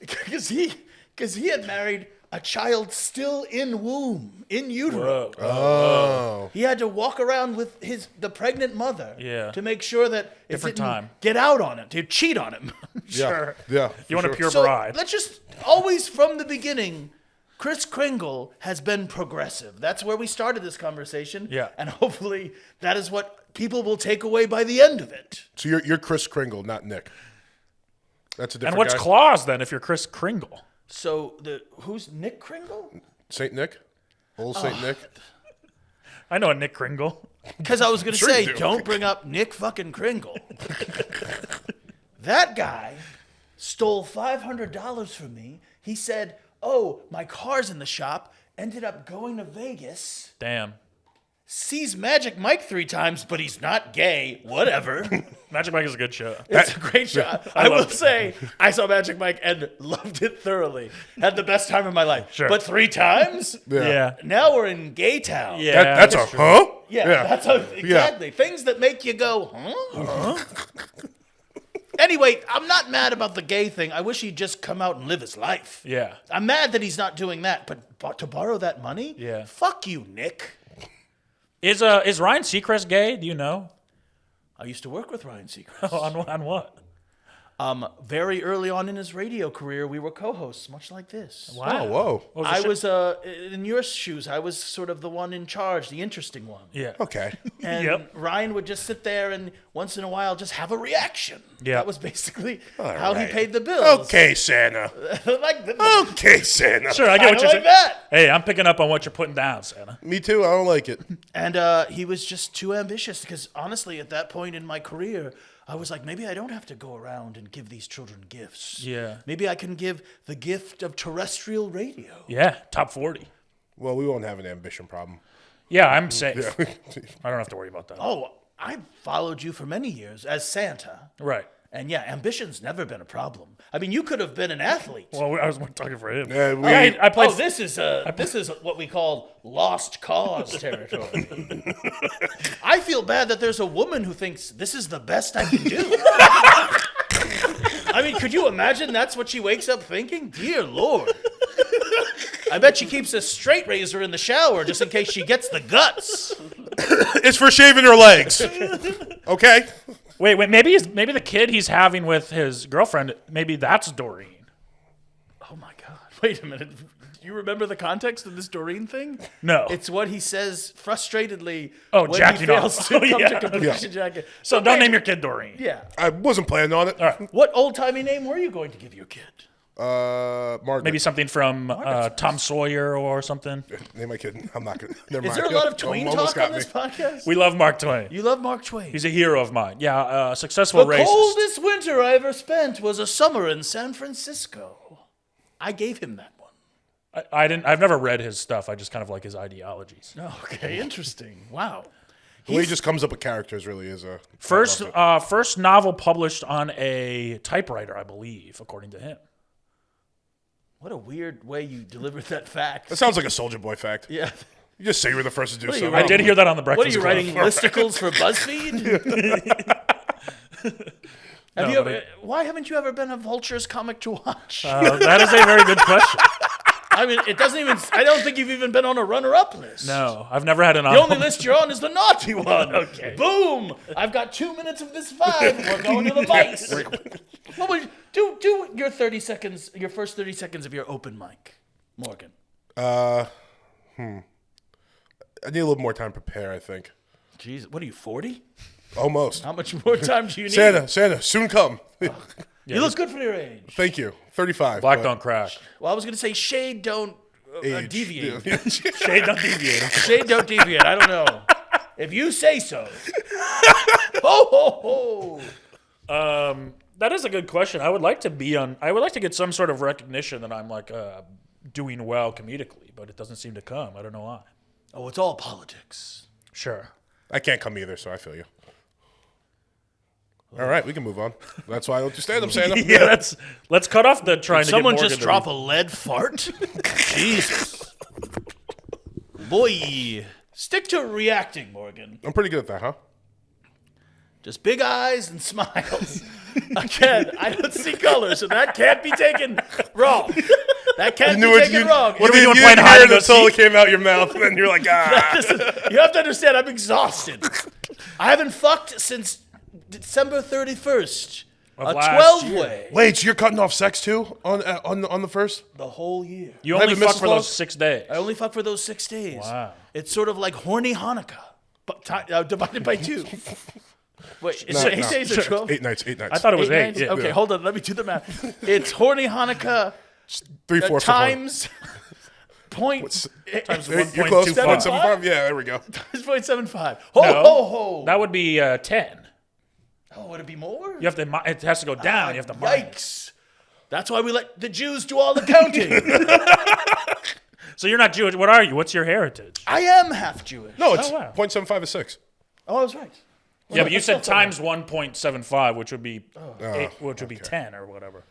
Because he had married a child still in womb, in utero. Whoa. Oh. He had to walk around with the pregnant mother Yeah. to make sure that it Different didn't time. get out on him, to cheat on him. Sure. Yeah. You want a pure So bride. let's just always from the beginning, Kris Kringle has been progressive. That's where we started this conversation. Yeah. And hopefully that is what people will take away by the end of it. So you're Kris Kringle, not Nick. That's a different And what's guy. Claus then if you're Kris Kringle? So who's Nick Kringle? Saint Nick? Old Saint Nick? I know a Nick Kringle. Because I was going to Sure you say, do. don't bring up Nick fucking Kringle. That guy stole $500 from me. He said, oh, my car's in the shop. Ended up going to Vegas. Damn. Sees Magic Mike 3 times, but he's not gay. Whatever. Magic Mike is a good show. It's a great shot. I will loved it. say, I saw Magic Mike and loved it thoroughly. Had the best time of my life. Sure. But 3 times? Yeah. Now we're in gay town. Yeah. That's a true. Yeah, that's exactly. Things that make you go, huh? Anyway, I'm not mad about the gay thing. I wish he'd just come out and live his life. Yeah. I'm mad that he's not doing that, but to borrow that money? Yeah. Fuck you, Nick. Is Ryan Secrest gay? Do you know? I used to work with Ryan Secrest. On what? Very early on in his radio career, we were co-hosts, much like this. Wow. Oh, whoa. What was I the was in your shoes. I was sort of the one in charge, the interesting one. Yeah. Okay. And Yep. Ryan would just sit there and once in a while just have a reaction. Yeah. That was basically All how he right. paid the bills. Okay, Santa. like the, Okay, Santa. Sure, I get what kinda you're like saying. that. Hey, I'm picking up on what you're putting down, Santa. Me too. I don't like it. And he was just too ambitious because honestly, at that point in my career, I was like, maybe I don't have to go around and give these children gifts. Yeah. Maybe I can give the gift of terrestrial radio. Yeah, top 40. Well, we won't have an ambition problem. Yeah, I'm safe. Yeah. I don't have to worry about that. Oh, I followed you for many years as Santa. Right. And yeah, ambition's never been a problem. I mean, you could have been an athlete. Well, I was talking for him. Yeah, we- Yeah, I played. This is what we call lost cause territory. I feel bad that there's a woman who thinks this is the best I can do. I mean, could you imagine that's what she wakes up thinking? Dear Lord. I bet she keeps a straight razor in the shower just in case she gets the guts. It's for shaving her legs. Okay. Wait. Maybe the kid he's having with his girlfriend. Maybe that's Doreen. Oh my God. Wait a minute. Do you remember the context of this Doreen thing? No. It's what he says frustratedly Oh, when jacking he fails off. to Oh, come yeah. to completion jacking. So don't name your kid Doreen. Yeah. I wasn't planning on it. All right. What old-timey name were you going to give your kid? Margaret. Maybe something from Tom Sawyer or something. Name my kid. I'm not gonna. Never Is mind. there a lot of Twain Almost talk on got this me. podcast? We love Mark Twain. You love Mark Twain. He's a hero of mine. Yeah, successful The racist. coldest winter I ever spent was a summer in San Francisco. I gave him that one. I've never read his stuff. I just kind of like his ideologies. Oh, okay, interesting. Wow. The way he just comes up with characters really is a First novel published on a typewriter, I believe, according to him. What a weird way you delivered that fact. That sounds like a Soldier Boy fact. Yeah. You just say you were the first to do What are you something. writing? I did hear that on the What are Breakfast you Club. writing listicles for BuzzFeed? Have you ever, why haven't you ever been a Vulture's comic to watch? That is a very good question. I mean, it doesn't even. I don't think you've even been on a runner-up list. No, I've never had an. The only list you're on is the naughty one. Okay. Boom! I've got 2 minutes of this vibe. We're going to the vice. What would you, do your 30 seconds, your first 30 seconds of your open mic, Morgan. I need a little more time to prepare, I think. Jeez, what are you, 40? Almost. How much more time do you need? Santa, soon come. You look good for your age. Thank you. 35. Black but don't crack. Well, I was going to say shade don't age. deviate. Yeah. Shade don't deviate. Shade don't deviate. I don't know. If you say so. Ho, ho, ho. That is a good question. I would like to get some sort of recognition that I'm like doing well comedically, but it doesn't seem to come. I don't know why. Oh, it's all politics. Sure. I can't come either, so I feel you. All right, we can move on. That's why I let you stand up, Santa. Yeah, let's cut off the trying to Someone get Morgan just to drop a lead fart? Jesus. Boy. Stick to reacting, Morgan. I'm pretty good at that, huh? Just big eyes and smiles. Again, I don't see color, so that can't be taken wrong. That can't be taken wrong. What are we doing, You playing didn't hide hear and it go until it seek? came out your mouth, and then you're like, ah. You have to understand, I'm exhausted. I haven't fucked since December 31st. Of A last 12-way. Wait, so you're cutting off sex too on the first? The whole year. You only Have you fuck missed for the those vlog? 6 days. I only fuck for those 6 days. Wow. It's sort of like horny Hanukkah, but divided by 2. Wait, is No, it 8 no. days or 12? 8 nights. I thought it was 8. nights? Yeah. Okay, hold on. Let me do the math. It's horny Hanukkah 3, 4, times point Times You're close. 1.25. 1.75. Yeah, there we go. times 0.75. Ho No. ho ho. That would be 10. Oh, would it be more? You have to. It has to go down. You have to. Minus. Yikes! That's why we let the Jews do all the counting. So you're not Jewish. What are you? What's your heritage? I am half Jewish. No, it's Oh, wow. 0.75 is 6. Oh, I was right. Yeah, but you that's said not so times 1.75, which would be which would be okay. 10 or whatever.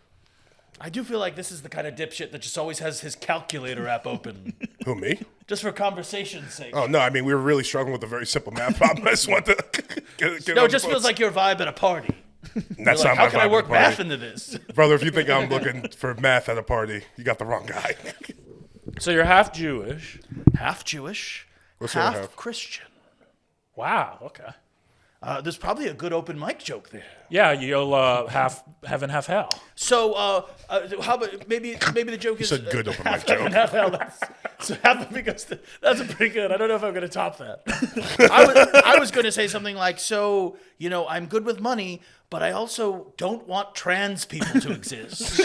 I do feel like this is the kind of dipshit that just always has his calculator app open, Who, me? just for conversation's sake. Oh, no, I mean, we were really struggling with a very simple math problem. I just want to get No, on it just the feels books. like your vibe at a party. That's You're like, not how my can I vibe work at the party. math into this? Brother, if you think I'm looking for math at a party, you got the wrong guy. So you're half Jewish. Half Jewish, What's the other half half? Christian. Wow. Okay. There's probably a good open mic joke there. Yeah, you'll half heaven, half hell. So how about maybe the joke is It's a good open mic heaven, joke. half hell. That's a pretty good. I don't know if I'm going to top that. I was going to say something like, so I'm good with money, but I also don't want trans people to exist.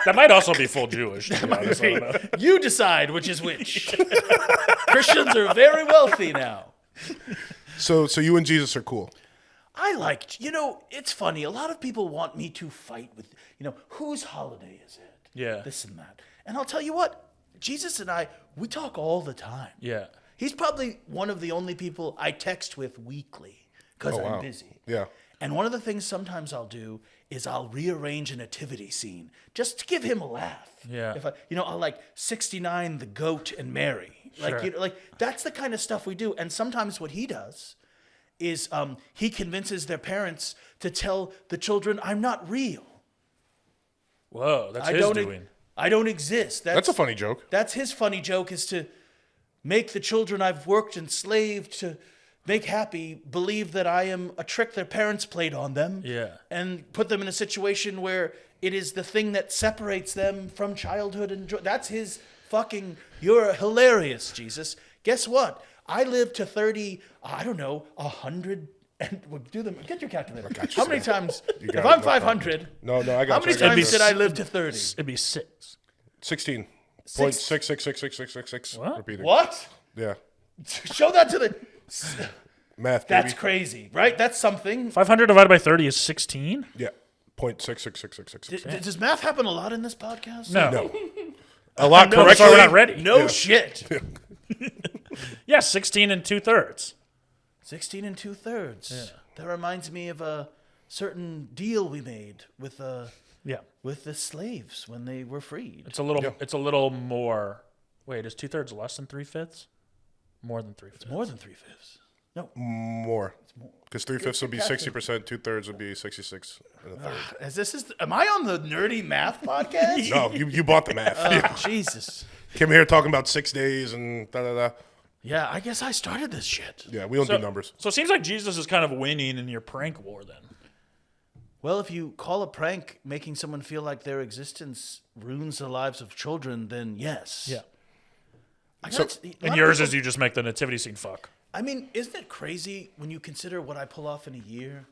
That might also be full Jewish. To be honest. I don't know. You decide which is which. Christians are very wealthy now. So you and Jesus are cool. I liked, it's funny. A lot of people want me to fight with, whose holiday is it? Yeah. This and that. And I'll tell you what, Jesus and I, we talk all the time. Yeah. He's probably one of the only people I text with weekly because I'm busy. Yeah. And one of the things sometimes I'll do is I'll rearrange a nativity scene just to give him a laugh. Yeah. If I'll like 69 the goat and Mary. Like Sure. that's the kind of stuff we do. And sometimes what he does is he convinces their parents to tell the children I'm not real. Whoa, that's I his don't doing. I don't exist. That's a funny joke. That's his funny joke, is to make the children I've worked and slaved to make happy believe that I am a trick their parents played on them. Yeah. And put them in a situation where it is the thing that separates them from childhood and joy. That's his fucking, you're hilarious, Jesus. Guess what? I lived to 30, I don't know, 100, and we'll do them. Get your calculator. How many times? got If it, I'm no 500, No, I got how many you. I got you. times did I live to 30? It'd be 6. 16. Six- 0.6666666. What? Repeated. What? Yeah. Show that to the. Math, baby. That's crazy, right? That's something. 500 divided by 30 is 16? Yeah. 0.66666. Does math happen a lot in this podcast? No. No. A lot No, That's correctly. why we're not ready. No shit. Yeah, 16 and 2/3. 16 and 2/3. That reminds me of a certain deal we made with Yeah. the slaves when they were freed. It's a little more. Wait, is 2/3 less than 3/5? More than 3/5. More than 3/5. No. More. Because 3/5 would be 60%, 2/3 would be 66 and a third. Am I on the nerdy math podcast? No, you bought the math. Yeah. Jesus. Came here talking about 6 days and da. Yeah, I guess I started this shit. Yeah, we don't do numbers. So it seems like Jesus is kind of winning in your prank war then. Well, if you call a prank making someone feel like their existence ruins the lives of children, then yes. Yeah. And yours is you just make the nativity scene fuck. I mean, isn't it crazy when you consider what I pull off in a year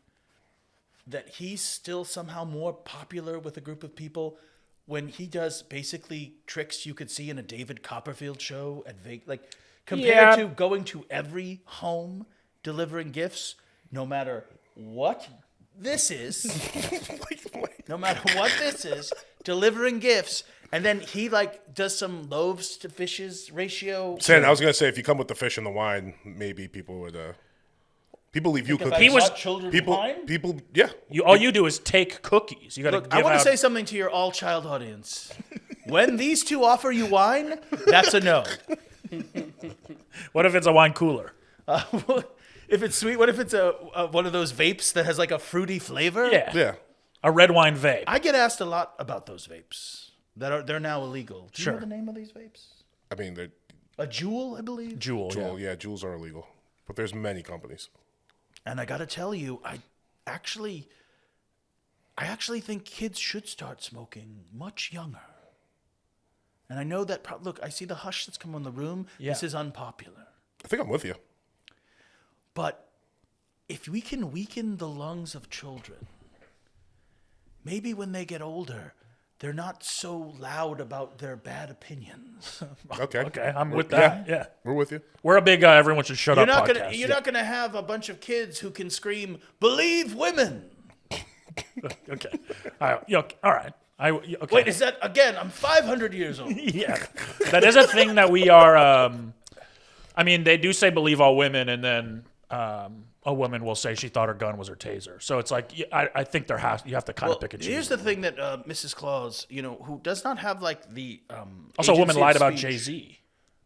that he's still somehow more popular with a group of people when he does basically tricks you could see in a David Copperfield show at Vegas, like compared to going to every home delivering gifts, no matter what this is, no matter what this is, delivering gifts. And then he does some loaves to fishes ratio. Sam, I was gonna say if you come with the fish and the wine, maybe people would. People leave you cookies. He was- children People, wine. yeah. All you do is take cookies. You got to Look, give I want out. to say something to your all-child audience. When these two offer you wine, that's a no. What if it's a wine cooler? If it's sweet, what if it's a one of those vapes that has like a fruity flavor? Yeah. Yeah. A red wine vape. I get asked a lot about those vapes they're now illegal. Do you know Sure. the name of these vapes? I mean, they're A Juul, I believe. Jewel. Juul. Yeah, Juuls are illegal, but there's many companies. And I got to tell you, I actually think kids should start smoking much younger. And I know that. Look, I see the hush that's come on the room. Yeah. This is unpopular. I think I'm with you. But if we can weaken the lungs of children, maybe when they get older, they're not so loud about their bad opinions. Okay. Okay, I'm with that. Yeah. We're with you. We're a big everyone should shut You're up not podcast. you're not gonna have a bunch of kids who can scream, "Believe women." Okay. All right. All right. Okay. Wait, is that again? I'm 500 years old. Yeah. That is a thing that we are. I mean, they do say believe all women, and then a woman will say she thought her gun was her taser. So it's like I think you have to kind of pick and choose. Here's the thing that Mrs. Claus, who does not have like the Also, a woman agency of lied about speech- Jay-Z.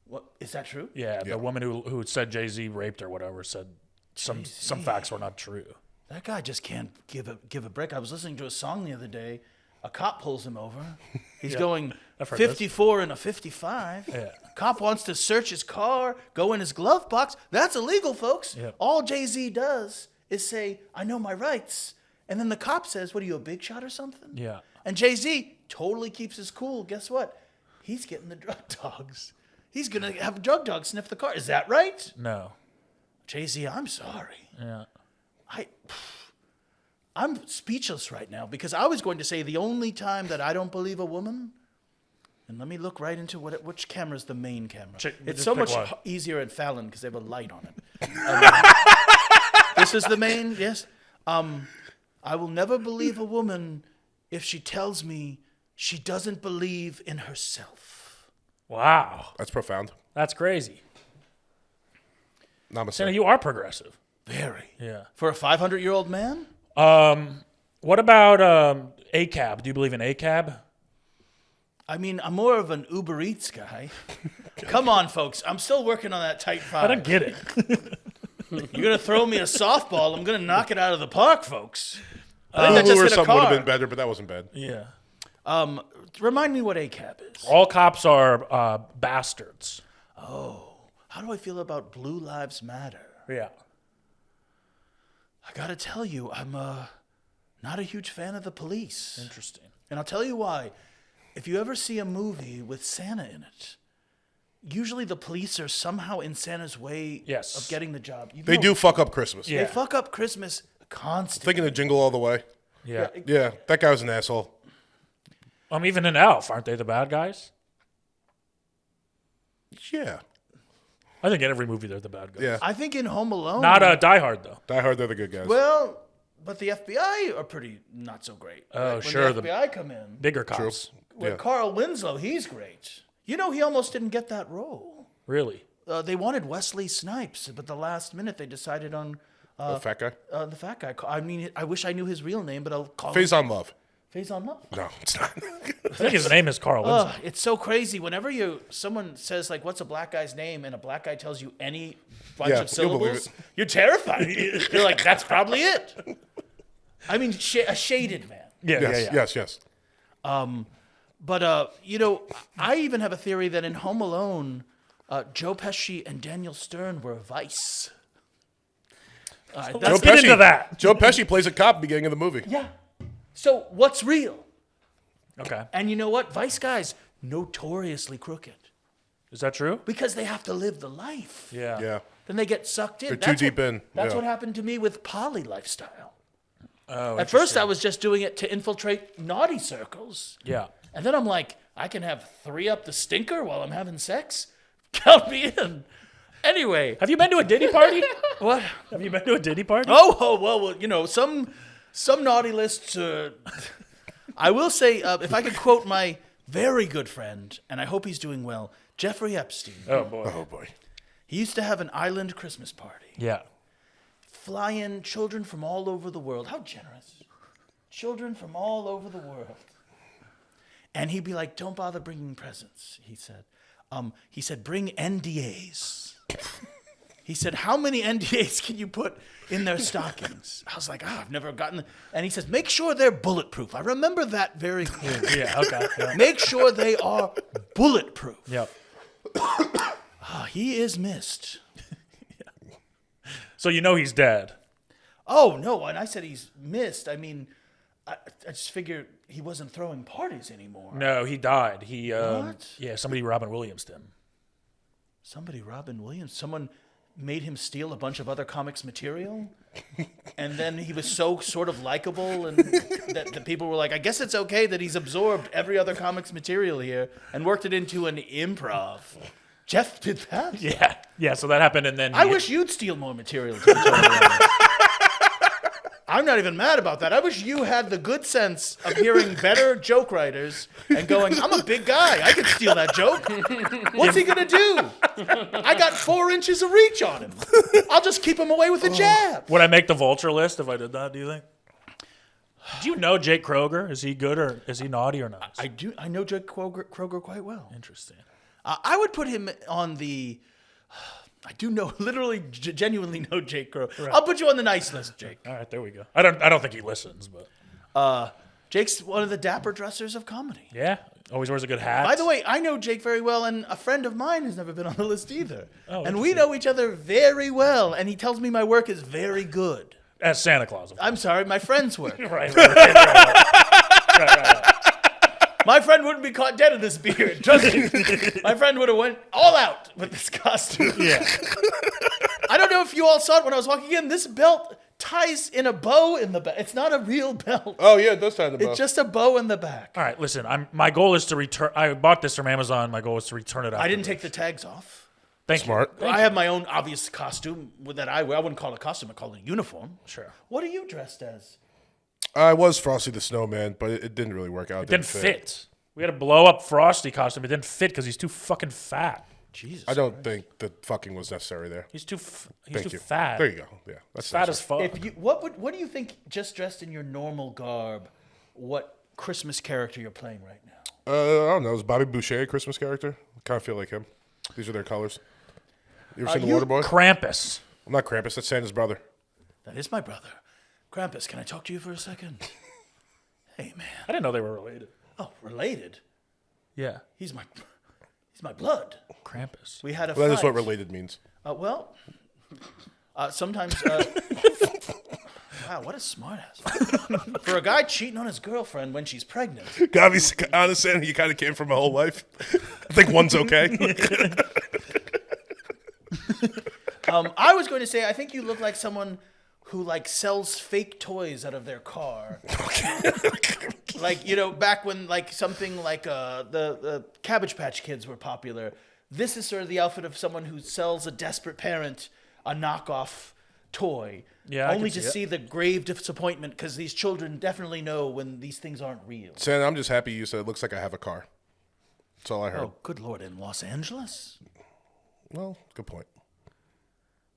What is that true? Yeah, the woman who said Jay-Z raped or whatever said some facts were not true. that guy just can't give a break. I was listening to a song the other day. A cop pulls him over. He's going I've heard 54 and a 55. Yeah. Cop wants to search his car, go in his glove box. That's illegal, folks. Yep. All Jay-Z does is say, I know my rights. And then the cop says, what are you, a big shot or something? Yeah. And Jay-Z totally keeps his cool. Guess what? He's getting the drug dogs. He's going to have a drug dog sniff the car. Is that right? No. Jay-Z, I'm sorry. Yeah. I'm speechless right now because I was going to say the only time that I don't believe a woman, and let me look right into which camera is the main camera. It's just so pick much one. easier at Fallon because they have a light on it. This is the main, yes. I will never believe a woman if she tells me she doesn't believe in herself. Wow. That's profound. That's crazy. Namaste. Santa, you are progressive. Very. Yeah. For a 500-year-old man? What about ACAB? Do you believe in ACAB? I mean, I'm more of an Uber Eats guy. Come on, folks. I'm still working on that tight five. I don't get it. You're going to throw me a softball. I'm going to knock it out of the park, folks. I think that Hulu just or hit a something would car. have been better, but that wasn't bad. Yeah. Remind me what ACAB is. All cops are bastards. How do I feel about Blue Lives Matter? Yeah. I got to tell you, I'm not a huge fan of the police. Interesting. And I'll tell you why. If you ever see a movie with Santa in it, usually the police are somehow in Santa's way Yes. of getting the job. They do fuck up Christmas. Yeah. They fuck up Christmas constantly. Thinking of Jingle All the Way. Yeah. Yeah, that guy was an asshole. Even in Elf, aren't they the bad guys? Yeah. I think in every movie they're the bad guys. Yeah. I think in Home Alone. Not Die Hard, though. Die Hard, they're the good guys. Well, but the FBI are pretty not so great. Oh, When sure, The the- FBI come in. Bigger True. cops. With Yeah. Carl Winslow, he's great. You know, he almost didn't get that role. Really? They wanted Wesley Snipes, but the last minute they decided on The fat guy. the fat guy. I mean, I wish I knew his real name, but I'll call Phase him on Love. Faison Love. No, it's not. I think his name is Carl Winslow. It's so crazy. Whenever someone says like, "What's a black guy's name?" and a black guy tells you any bunch Yeah, of you'll believe syllables, it. you're terrified. You're like, "That's probably it." I mean, a shaded man. Yes. But you know, I even have a theory that in Home Alone, Joe Pesci and Daniel Stern were Vice. Let's get into that. Joe Pesci plays a cop at the beginning of the movie. Yeah. So what's real? Okay. And you know what? Vice guys notoriously crooked Is that true? because they have to live the life. Yeah. Yeah. Then they get sucked in. They're too deep in. That's Yeah. what happened to me with poly lifestyle. Oh, At first, I was just doing it to infiltrate naughty circles. Yeah. And then I'm like, I can have 3 up the stinker while I'm having sex? Count me in. Anyway. Have you been to a Diddy party? What? Have you been to a Diddy party? Oh, well, you know, some naughty lists. I will say, if I could quote my very good friend, and I hope he's doing well, Jeffrey Epstein. Oh, boy. Oh boy. He used to have an island Christmas party. Yeah. Fly in children from all over the world. How generous. Children from all over the world. And he'd be like, don't bother bringing presents, he said. He said, bring NDAs. He said, how many NDAs can you put in their stockings? I was like, I've never gotten... And he says, make sure they're bulletproof. I remember that very clearly. Yeah, okay. Yeah. Make sure they are bulletproof. Yep. He is missed. So you know he's dead. Oh, no, and I said he's missed. I mean, I just figured he wasn't throwing parties anymore. No, he died. He What? Yeah, somebody Robin Williams him. Somebody, Robin Williams, someone made him steal a bunch of other comics material, and then he was so sort of likable, and that the people were like, I guess it's okay that he's absorbed every other comics material here and worked it into an improv. Jeff did that? Yeah. Yeah, so that happened and then I wish you'd steal more material. To be totally honest. I'm not even mad about that. I wish you had the good sense of hearing better joke writers and going, I'm a big guy. I can steal that joke. What's he going to do? I got 4 inches of reach on him. I'll just keep him away with a jab. Would I make the vulture list if I did that, do you think? Do you know Jake Kroger? Is he good or is he naughty or not? I do. I know Jake Kroger quite well. Interesting. I would put him on the I do know, literally, genuinely know Jake Crow. I'll put you on the nice list, Jake. All right, there we go. I don't think he listens, but Jake's one of the dapper dressers of comedy. yeah, always wears a good hat. By the way, I know Jake very well, and a friend of mine has never been on the list either. Oh, and we know each other very well, and he tells me my work is very good. as Santa Claus. I'm sorry, my friend's work. Right. My friend wouldn't be caught dead in this beard. Trust me. My friend would have went all out with this costume. Yeah. I don't know if you all saw it when I was walking in. This belt ties in a bow in the back. It's not a real belt. Oh yeah, it does tie the bow. It's just a bow in the back. All right, listen. My goal is to return. I bought this from Amazon. My goal is to return it. I didn't take the tags off. Thank Smart. You. I have my own obvious costume that I wear. I wouldn't call it a costume. I call it a uniform. Sure. What are you dressed as? I was Frosty the Snowman, but it didn't really work out. It didn't fit. We had a blow up Frosty costume. It didn't fit because he's too fucking fat. Jesus. I don't think the fucking was necessary there. He's too Thank you. fat. There you go. Yeah, that's Fat nicer. as fuck. If you, what do you think, just dressed in your normal garb, what Christmas character you're playing right now? I don't know. Is Bobby Boucher a Christmas character? I kind of feel like him. These are their colors. You ever seen The Waterboy? Krampus. I'm not Krampus. That's Santa's brother. That is my brother. Krampus, can I talk to you for a second? Hey, man. I didn't know they were related. Oh, related? Yeah. He's my blood. Krampus. We had a Well, that is fight. what related means. Sometimes... wow, what a smartass. For a guy cheating on his girlfriend when she's pregnant. Gotta be honest, Santa. You kind of came from a whole life. I think one's okay. I was going to say, I think you look like someone who sells fake toys out of their car. Back when something like the Cabbage Patch Kids were popular. This is sort of the outfit of someone who sells a desperate parent a knockoff toy. Yeah, I only can to see see the grave disappointment because these children definitely know when these things aren't real. Santa, I'm just happy you said it looks like I have a car. That's all I heard. Oh, good Lord, in Los Angeles? Well, good point.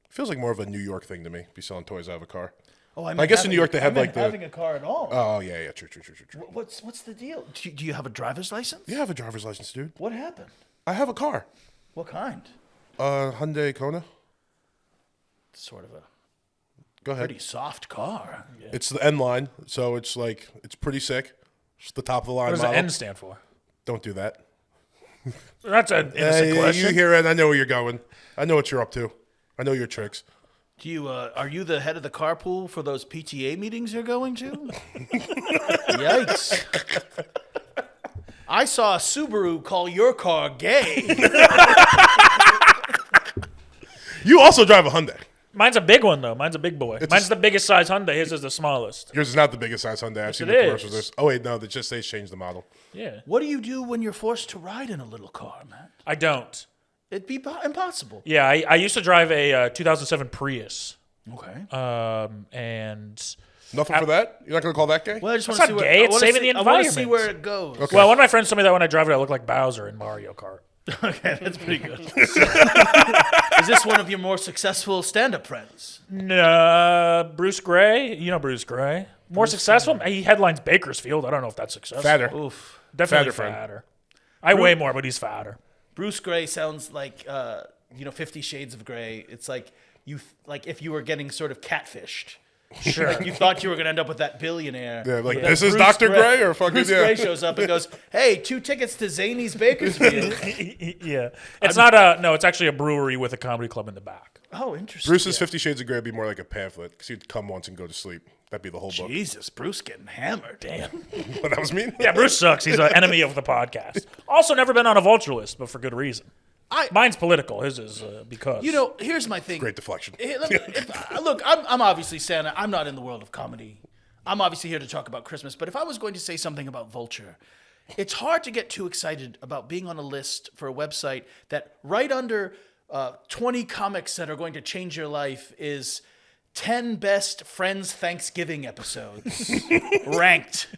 Feels like more of a New York thing to me, be selling toys out of a car. Oh, I guess in New York they have having a car at all. Oh, yeah, true. What's the deal? Do you have a driver's license? You have a driver's license, dude. What happened? I have a car. What kind? Hyundai Kona. Sort of a Go ahead. pretty soft car. Yeah. It's the N line, so it's pretty sick. It's the top of the line What does the model. N stand for? Don't do that. That's an innocent question. You hear it. I know where you're going. I know what you're up to. I know your tricks. Do you are you the head of the carpool for those PTA meetings you're going to? Yikes. I saw a Subaru call your car gay. You also drive a Hyundai. Mine's a big one, though. Mine's a big boy. Mine's the biggest size Hyundai. His is the smallest. Yours is not the biggest size Hyundai. I've seen it the commercials. is. Oh, wait, no. They changed the model. Yeah. What do you do when you're forced to ride in a little car, man? I don't. It'd be impossible. Yeah, I used to drive a 2007 Prius. Okay. And... Nothing for that? You're not going to call that gay? Well, I just want That's to see not where gay. It's saving the I want to see environment. where it goes. Okay. Well, one of my friends told me that when I drive it, I look like Bowser in Mario Kart. Okay, that's pretty good. Is this one of your more successful stand-up friends? No, Bruce Gray. You know Bruce Gray. More successful? He headlines Bakersfield. I don't know if that's successful. Fatter. Oof. Definitely Fatter fatter. friend. I weigh more, but he's fatter. Bruce Gray sounds like 50 Shades of Grey. It's like if you were getting sort of catfished. Sure. You thought you were going to end up with that billionaire. Yeah, like, Then this is Bruce Dr. Gray or fucking, Bruce yeah. Gray shows up and goes, hey, 2 tickets to Zany's Bakersfield. Yeah. It's not a... No, it's actually a brewery with a comedy club in the back. Oh, interesting. Bruce's 50 Shades of Grey would be more like a pamphlet because he'd come once and go to sleep. That'd be the whole book. Jesus, Bruce getting hammered. Damn. But that was me? Yeah, Bruce sucks. He's an enemy of the podcast. Also never been on a vulture list, but for good reason. Mine's political. His is because... Here's my thing. Great deflection. Look, I'm obviously Santa. I'm not in the world of comedy. I'm obviously here to talk about Christmas. But if I was going to say something about Vulture, it's hard to get too excited about being on a list for a website that right under 20 comics that are going to change your life is 10 best Friends Thanksgiving episodes ranked.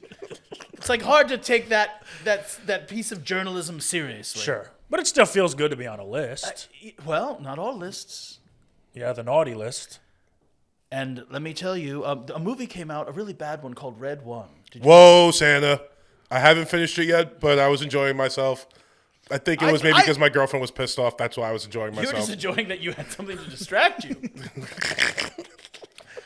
It's hard to take that piece of journalism seriously. Sure. But it still feels good to be on a list. Well, not all lists. Yeah, the naughty list. And let me tell you, a movie came out, a really bad one called Red One. Whoa, Santa. I haven't finished it yet, but I was enjoying myself. I think it was maybe because my girlfriend was pissed off. That's why I was enjoying You were myself. just enjoying that you had something to distract you.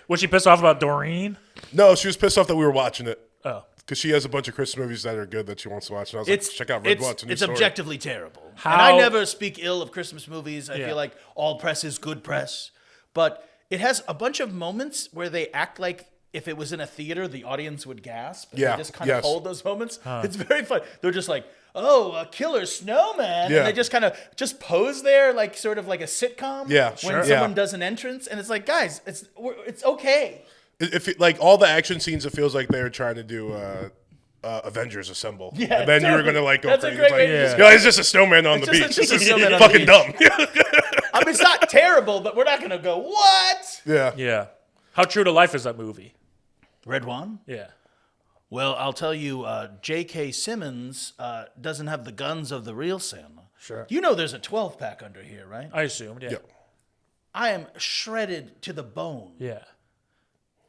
Was she pissed off about Doreen? No, she was pissed off that we were watching it. Oh. Because she has a bunch of Christmas movies that are good that she wants to watch. And I was like, check out Red One. It's objectively terrible. And How- I never speak ill of Christmas movies. I Yeah. feel like all press is good press. But it has a bunch of moments where they act like if it was in a theater, the audience would gasp. And Yeah, they just kind of yes. hold those moments. It's very fun. They're just like, oh, a killer snowman. Yeah. And they just kind of just pose there like sort of like a sitcom. Yeah, When sure. someone Yeah. does an entrance. And it's like, guys, it's okay. Like all the action scenes, it feels like they were trying to do Avengers Assemble. Yeah, and then you were totally. going to like go That's a crazy. great It's way like, to describe guys, it's just a snowman on the just- beach. it's just a snowman on the Fucking beach. dumb. I mean, it's not terrible, but we're not going to go, what? yeah. Yeah. How true to life is that movie? Red One? Yeah. Well, I'll tell you, J.K. Simmons doesn't have the guns of the real Santa. Sure. You know there's a 12-pack under here, right? I assumed. Yeah. Yeah. I am shredded to the bone. Yeah.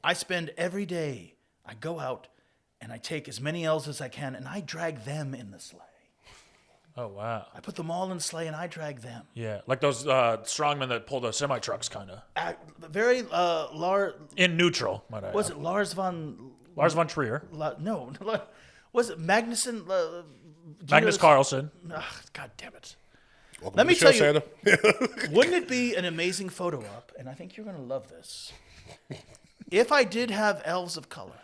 I spend every day, I go out and I take as many elves as I can and I drag them in the sleigh. Oh wow. I put them all in the sleigh and I drag them. Yeah. Like those strongmen that pull the semi trucks, kind of. Very Lars, In neutral, might I was add. it Lars von, Lars von Trier, no, was it Magnuson? Magnus Carlsen. Ugh, God damn it. Welcome Let to me the show, tell you- Santa. Wouldn't it be an amazing photo op? And I think you're going to love this. If I did have elves of color,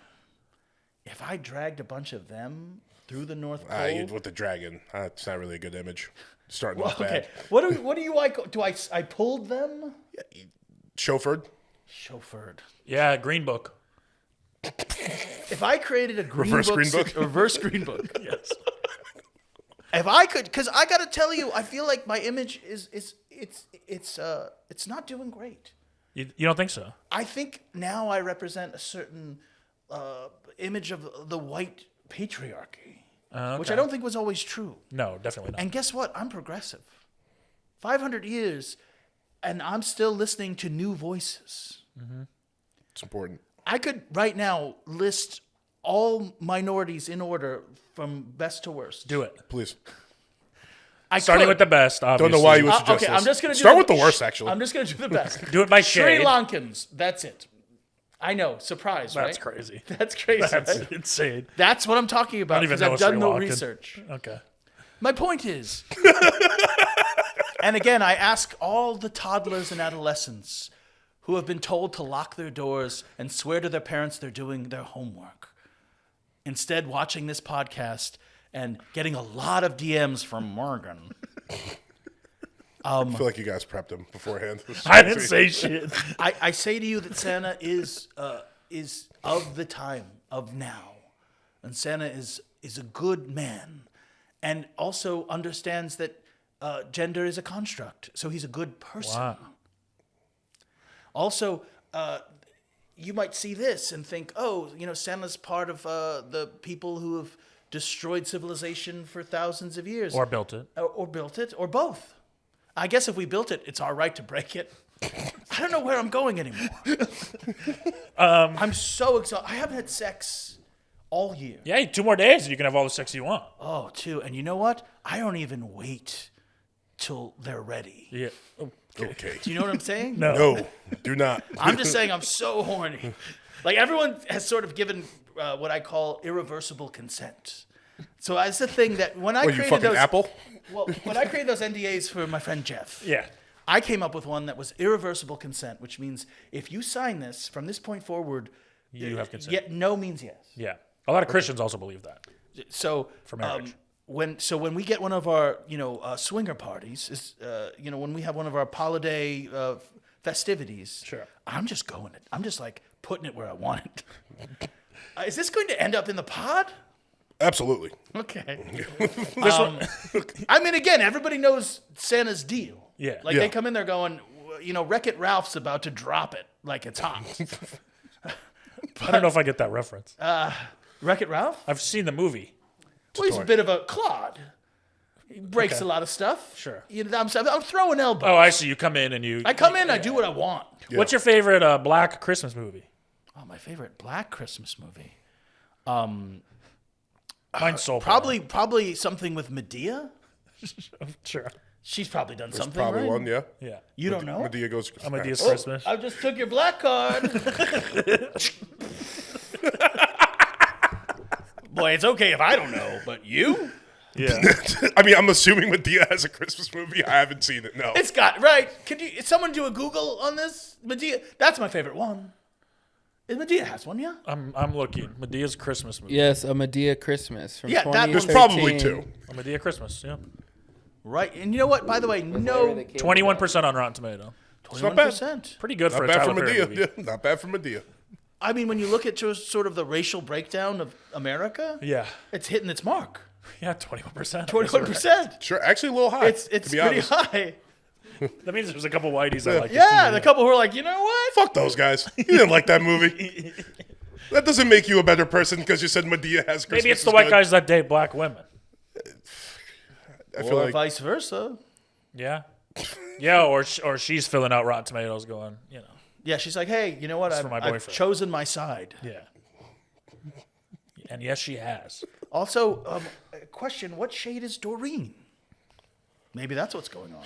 if I dragged a bunch of them through the North Pole. With the dragon. That's not really a good image. Starting Well, off bad. okay. What do you like? I pulled them? Chauffeured. Chauffeured. Yeah, Green Book. If I created a Reverse Green Book? reverse Green Book. Yes. If I could, because I got to tell you, I feel like my image it's not doing great. You don't think so? I think now I represent a certain image of the white patriarchy, which I don't think was always true. No, definitely not. And guess what? I'm progressive. 500 years, and I'm still listening to new voices. It's important. I could right now list all minorities in order from best to worst. Do it. Please. Starting could. with the best, obviously. Don't know why you would suggest Okay, this. I'm just going to Start with the worst, actually. I'm just going to do the best. Do it by Sri shade. Lankans. That's it. I know. Surprise, That's right? crazy. That's crazy. That's right? insane. That's what I'm talking about I don't even because know I've a done Sri no Lankan. research. Okay. My point is, and again, I ask all the toddlers and adolescents who have been told to lock their doors and swear to their parents they're doing their homework, instead watching this podcast and getting a lot of DMs from Morgan. I feel like you guys prepped him beforehand. I didn't say shit. I say to you that Santa is of the time of now, and Santa is a good man, and also understands that gender is a construct. So he's a good person. Wow. Also, you might see this and think, oh, Santa's part of the people who have destroyed civilization for thousands of years, Or built it. or built it, or both. I guess if we built it, it's our right to break it. I don't know where I'm going anymore. I'm so exhausted. I haven't had sex all year. Yeah, 2 more days and you can have all the sex you want. Oh, too. And you know what? I don't even wait till they're ready. Yeah. Okay. Do you know what I'm saying? No, do not. I'm just saying I'm so horny. Like everyone has sort of given what I call irreversible consent. So that's the thing that when I What, you created fucking those, Apple? well, when I created those NDAs for my friend Jeff, Yeah. I came up with one that was irreversible consent, which means if you sign this from this point forward, You have consent. Yet no means yes. Yeah. A lot of Christians also believe that. So For marriage. when we get one of our swinger parties, when we have one of our holiday festivities, Sure. I'm just going it. I'm just like putting it where I want it. Is this going to end up in the pod? Absolutely. Okay. This one, I mean, again, everybody knows Santa's deal. Yeah. Like Yeah. they come in there going, Wreck-It Ralph's about to drop it like it's hot. I don't know if I get that reference. Wreck-It Ralph? I've seen the movie. Well, he's a bit of a clod. He breaks Okay. a lot of stuff. Sure. I'm throwing elbows. Oh, I see. You come in and you. I come in, I do what I want. What's your favorite black Christmas movie? Oh, my favorite black Christmas movie. Mine's Soul. Probably something with Medea. Sure. She's probably done There's something, probably right? one, yeah. Yeah. You don't know? Medea goes. I'm Medea's Oh, Christmas. I just took your black card. Boy, it's okay if I don't know, but you? Yeah. I mean, I'm assuming Medea has a Christmas movie. I haven't seen it. No. It's got right. Could you? Someone do a Google on this? Medea. That's my favorite one. Medea has one, yeah. I'm looking. Medea's Christmas movie. Yes, a Medea Christmas from Yeah, that- 2013. There's probably two. A Medea Christmas. Yeah. Right, and you know what? By the way, no, 21% on Rotten Tomato. 21%. Pretty good for Not a bad for Tyler Perry Medea. movie. Yeah, not bad for Medea. I mean, when you look at just sort of the racial breakdown of America, Yeah. it's hitting its mark. Yeah, 21%. 21%. Sure, actually a little high. It's to be pretty honest. high. That means there's a couple whiteys that like it. Yeah, the couple who are like, you know what? Fuck those guys. You didn't like that movie. That doesn't make you a better person because you said Medea has Christmas. Maybe it's the is white good. guys that date black women. I feel Or like vice versa. Yeah. Yeah, or she's filling out Rotten Tomatoes going, you know. Yeah, she's like, hey, you know what? for my I've boyfriend. chosen my side. Yeah. And yes, she has. Also, question, what shade is Doreen? Maybe that's what's going on.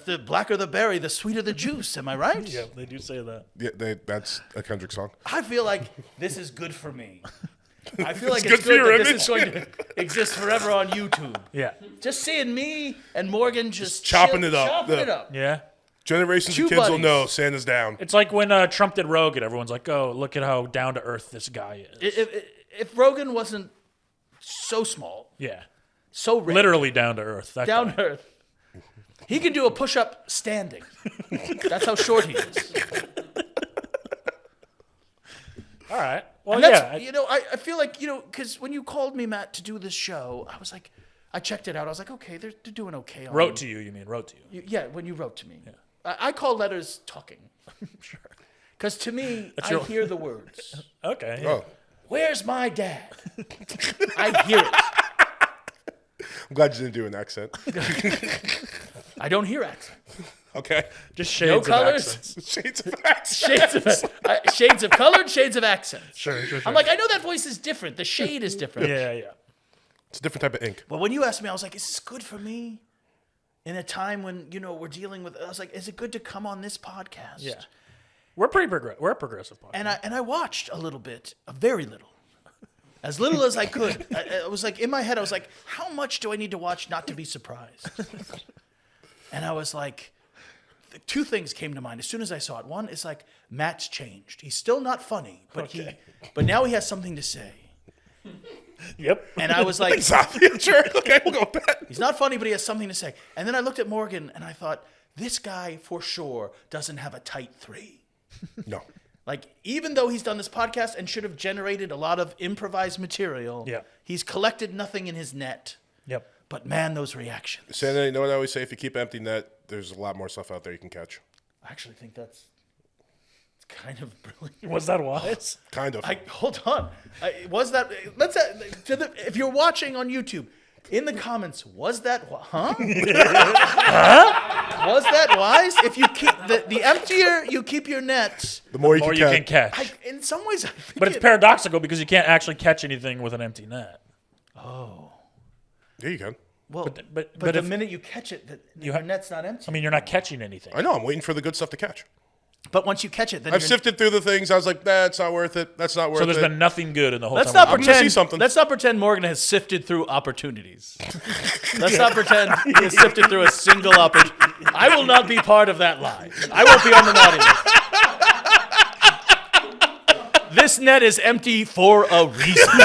The blacker the berry, the sweeter the juice. Am I right? Yeah, they do say that. yeah, that's a Kendrick song. I feel like this is good for me. I feel like It's it's good for good your that this is image. going to exist forever on YouTube. Yeah. Just seeing me and Morgan just chopping chill- it up. Chopping Yeah. it up. Yeah. Generations Two of kids will buddies. know Santa's down. It's like when Trump did Rogan. Everyone's like, oh, look at how down to earth this guy is. If Rogan wasn't so small, Yeah. so rich, Literally down to earth. That down guy. to earth, he can do a push-up standing. That's how short he is. All right. Well, And that's, yeah. you know, I feel like, you know, because when you called me, Matt, to do this show, I was like, I checked it out. I was like, okay, they're doing okay. On Wrote to you, you mean. Wrote to you. Yeah, when you wrote to me. I call letters talking. Sure. Because to me, I your- hear the words. Okay. yeah. Oh, Where's my dad? I hear it. I'm glad you didn't do an accent. I don't hear accents. Okay. Just shades No of colors. accents. Shades of accent. Shades of colored, shades of accents. Sure. I'm like, I know that voice is different. The shade is different. Yeah. It's a different type of ink. But when you asked me, I was like, is this good for me? In a time when, you know, we're dealing with, I was like, is it good to come on this podcast? Yeah. We're pretty we're a progressive podcast. And I watched a little bit, a very little. As little as I could. I was like, in my head, I was like, how much do I need to watch not to be surprised? And I was like, two things came to mind as soon as I saw it. One is like, Matt's changed. He's still not funny, but but now he has something to say. Yep. And I was like, Exactly. Sure. Okay, we'll go with that. he's not funny, but he has something to say. And then I looked at Morgan and I thought, this guy for sure doesn't have a tight 3. No. Like, even though he's done this podcast and should have generated a lot of improvised material, Yeah. he's collected nothing in his net. Yep. But man, those reactions. Santa, you know what I always say? If you keep empty net, there's a lot more stuff out there you can catch. I actually think that's kind of brilliant. Was that wise? Kind of. Hold on. Was that? Let's. If you're watching on YouTube, in the comments, was that? Huh? Was that wise? If you keep the emptier you keep your net, the more you Or can you catch. can catch. in some ways, I think But it's paradoxical because you can't actually catch anything with an empty net. Yeah, you can. well, but the if- minute you catch it, your net's not empty. I mean, you're not catching anything. I know. I'm waiting for the good stuff to catch. But once you catch it, then I've you're- sifted through the things. I was like, that's not worth it. That's not worth So there's it. been nothing good in the whole Let's time. not I'm gonna pretend. see something. Let's not pretend Morgan has sifted through opportunities. Let's not pretend he has sifted through a single opportunity. I will not be part of that lie. I won't be on the naughty list. This net is empty for a reason.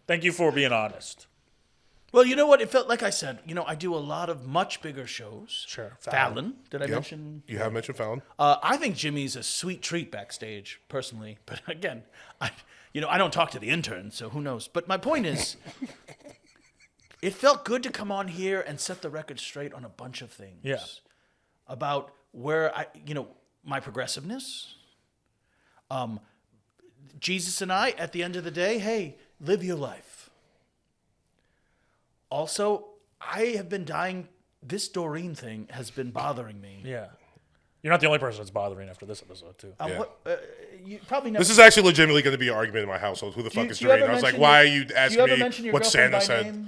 Thank you for being honest. Well, you know what? It felt like I said. You know, I do a lot of much bigger shows. Sure. Fallon. Did I Yep. mention? You have mentioned Fallon. I think Jimmy's a sweet treat backstage, personally. But again, I don't talk to the intern, so who knows? But my point is, it felt good to come on here and set the record straight on a bunch of things. Yeah. About where my progressiveness. Jesus and I, at the end of the day, hey, live your life. Also, I have been dying. This Doreen thing has been bothering me. Yeah. You're not the only person that's bothering after this episode, too. Yeah. You probably never. This is actually legitimately going to be an argument in my household. Who the fuck is Doreen? I was like, why are you asking me what Santa said?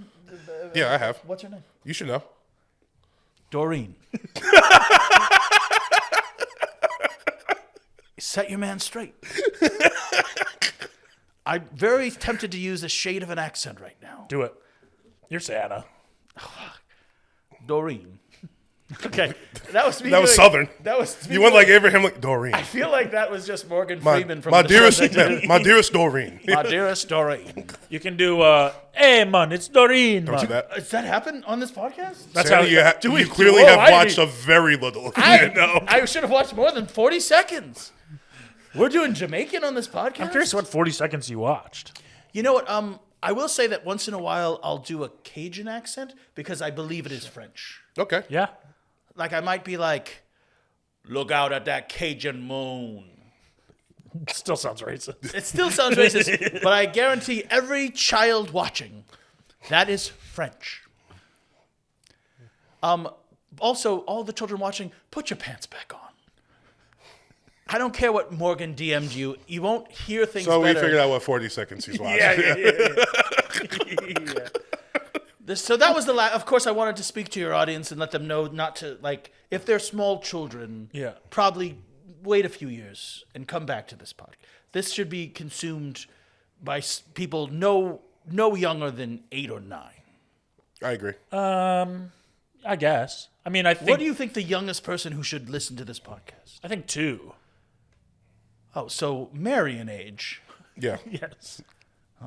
Yeah, I have. What's her name? You should know. Doreen. Set your man straight. I'm very tempted to use a shade of an accent right now. Do it. You're Santa. Doreen. Okay, that was me. That was Southern. That was. You went like Abraham, like Doreen. I feel like that was just Morgan Freeman from my the dearest, show. my dearest Doreen. My dearest Doreen. You can do, hey, man, it's Doreen, Don't man. do that. Does that happen on this podcast? That's Santa, how you clearly have watched a very little. I should have watched more than 40 seconds. We're doing Jamaican on this podcast? I'm curious what 40 seconds you watched. You know what? I will say that once in a while I'll do a Cajun accent because I believe it is French. Okay. Yeah. Like I might be like, look out at that Cajun moon. Still sounds racist. It still sounds racist, but I guarantee every child watching, that is French. Also, all the children watching, put your pants back on. I don't care what Morgan DM'd you. You won't hear things So better. we figured out what 40 seconds he's watching. So that was the last. Of course, I wanted to speak to your audience and let them know not to, like, if they're small children, Yeah. probably wait a few years and come back to this podcast. This should be consumed by people no younger than 8 or 9. I agree. I guess. I mean, I think. What do you think the youngest person who should listen to this podcast? I think 2. Oh, so Marian age. Yeah. Yes.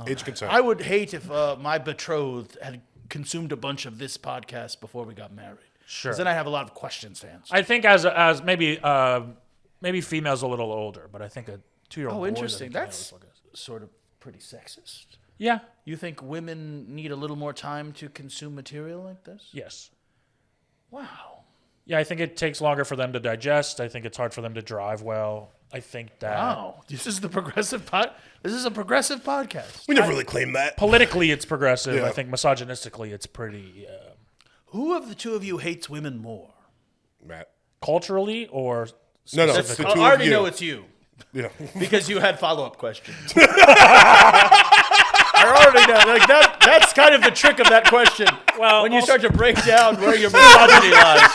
Age consent. I would hate if my betrothed had consumed a bunch of this podcast before we got married. Sure. Because then I have a lot of questions to answer. I think as maybe females a little older, but I think a 2-year-old. Oh, boy interesting. that That's sort of pretty sexist. Yeah. You think women need a little more time to consume material like this? Yes. Wow. Yeah, I think it takes longer for them to digest. I think it's hard for them to drive well. I think that Wow. This is the progressive This is a progressive podcast. we never really claimed that. politically it's progressive. Yeah. I think misogynistically it's pretty Who of the two of you hates women more? Matt. culturally or No, no. specifically? The two I already of you. know it's you. Yeah. Because you had follow-up questions. I already know. Like that's kind of the trick of that question. Well, when you also- start to break down where your misogyny lies.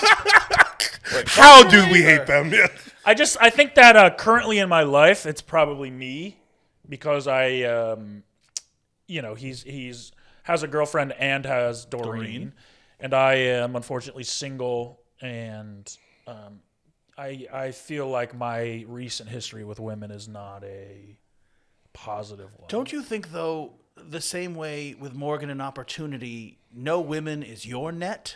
How do we hate them? Yeah. I think that currently in my life it's probably me because I he's has a girlfriend and has Doreen. And I am unfortunately single and I feel like my recent history with women is not a positive one. Don't you think, though, the same way with Morgan and Opportunity, no women is your net?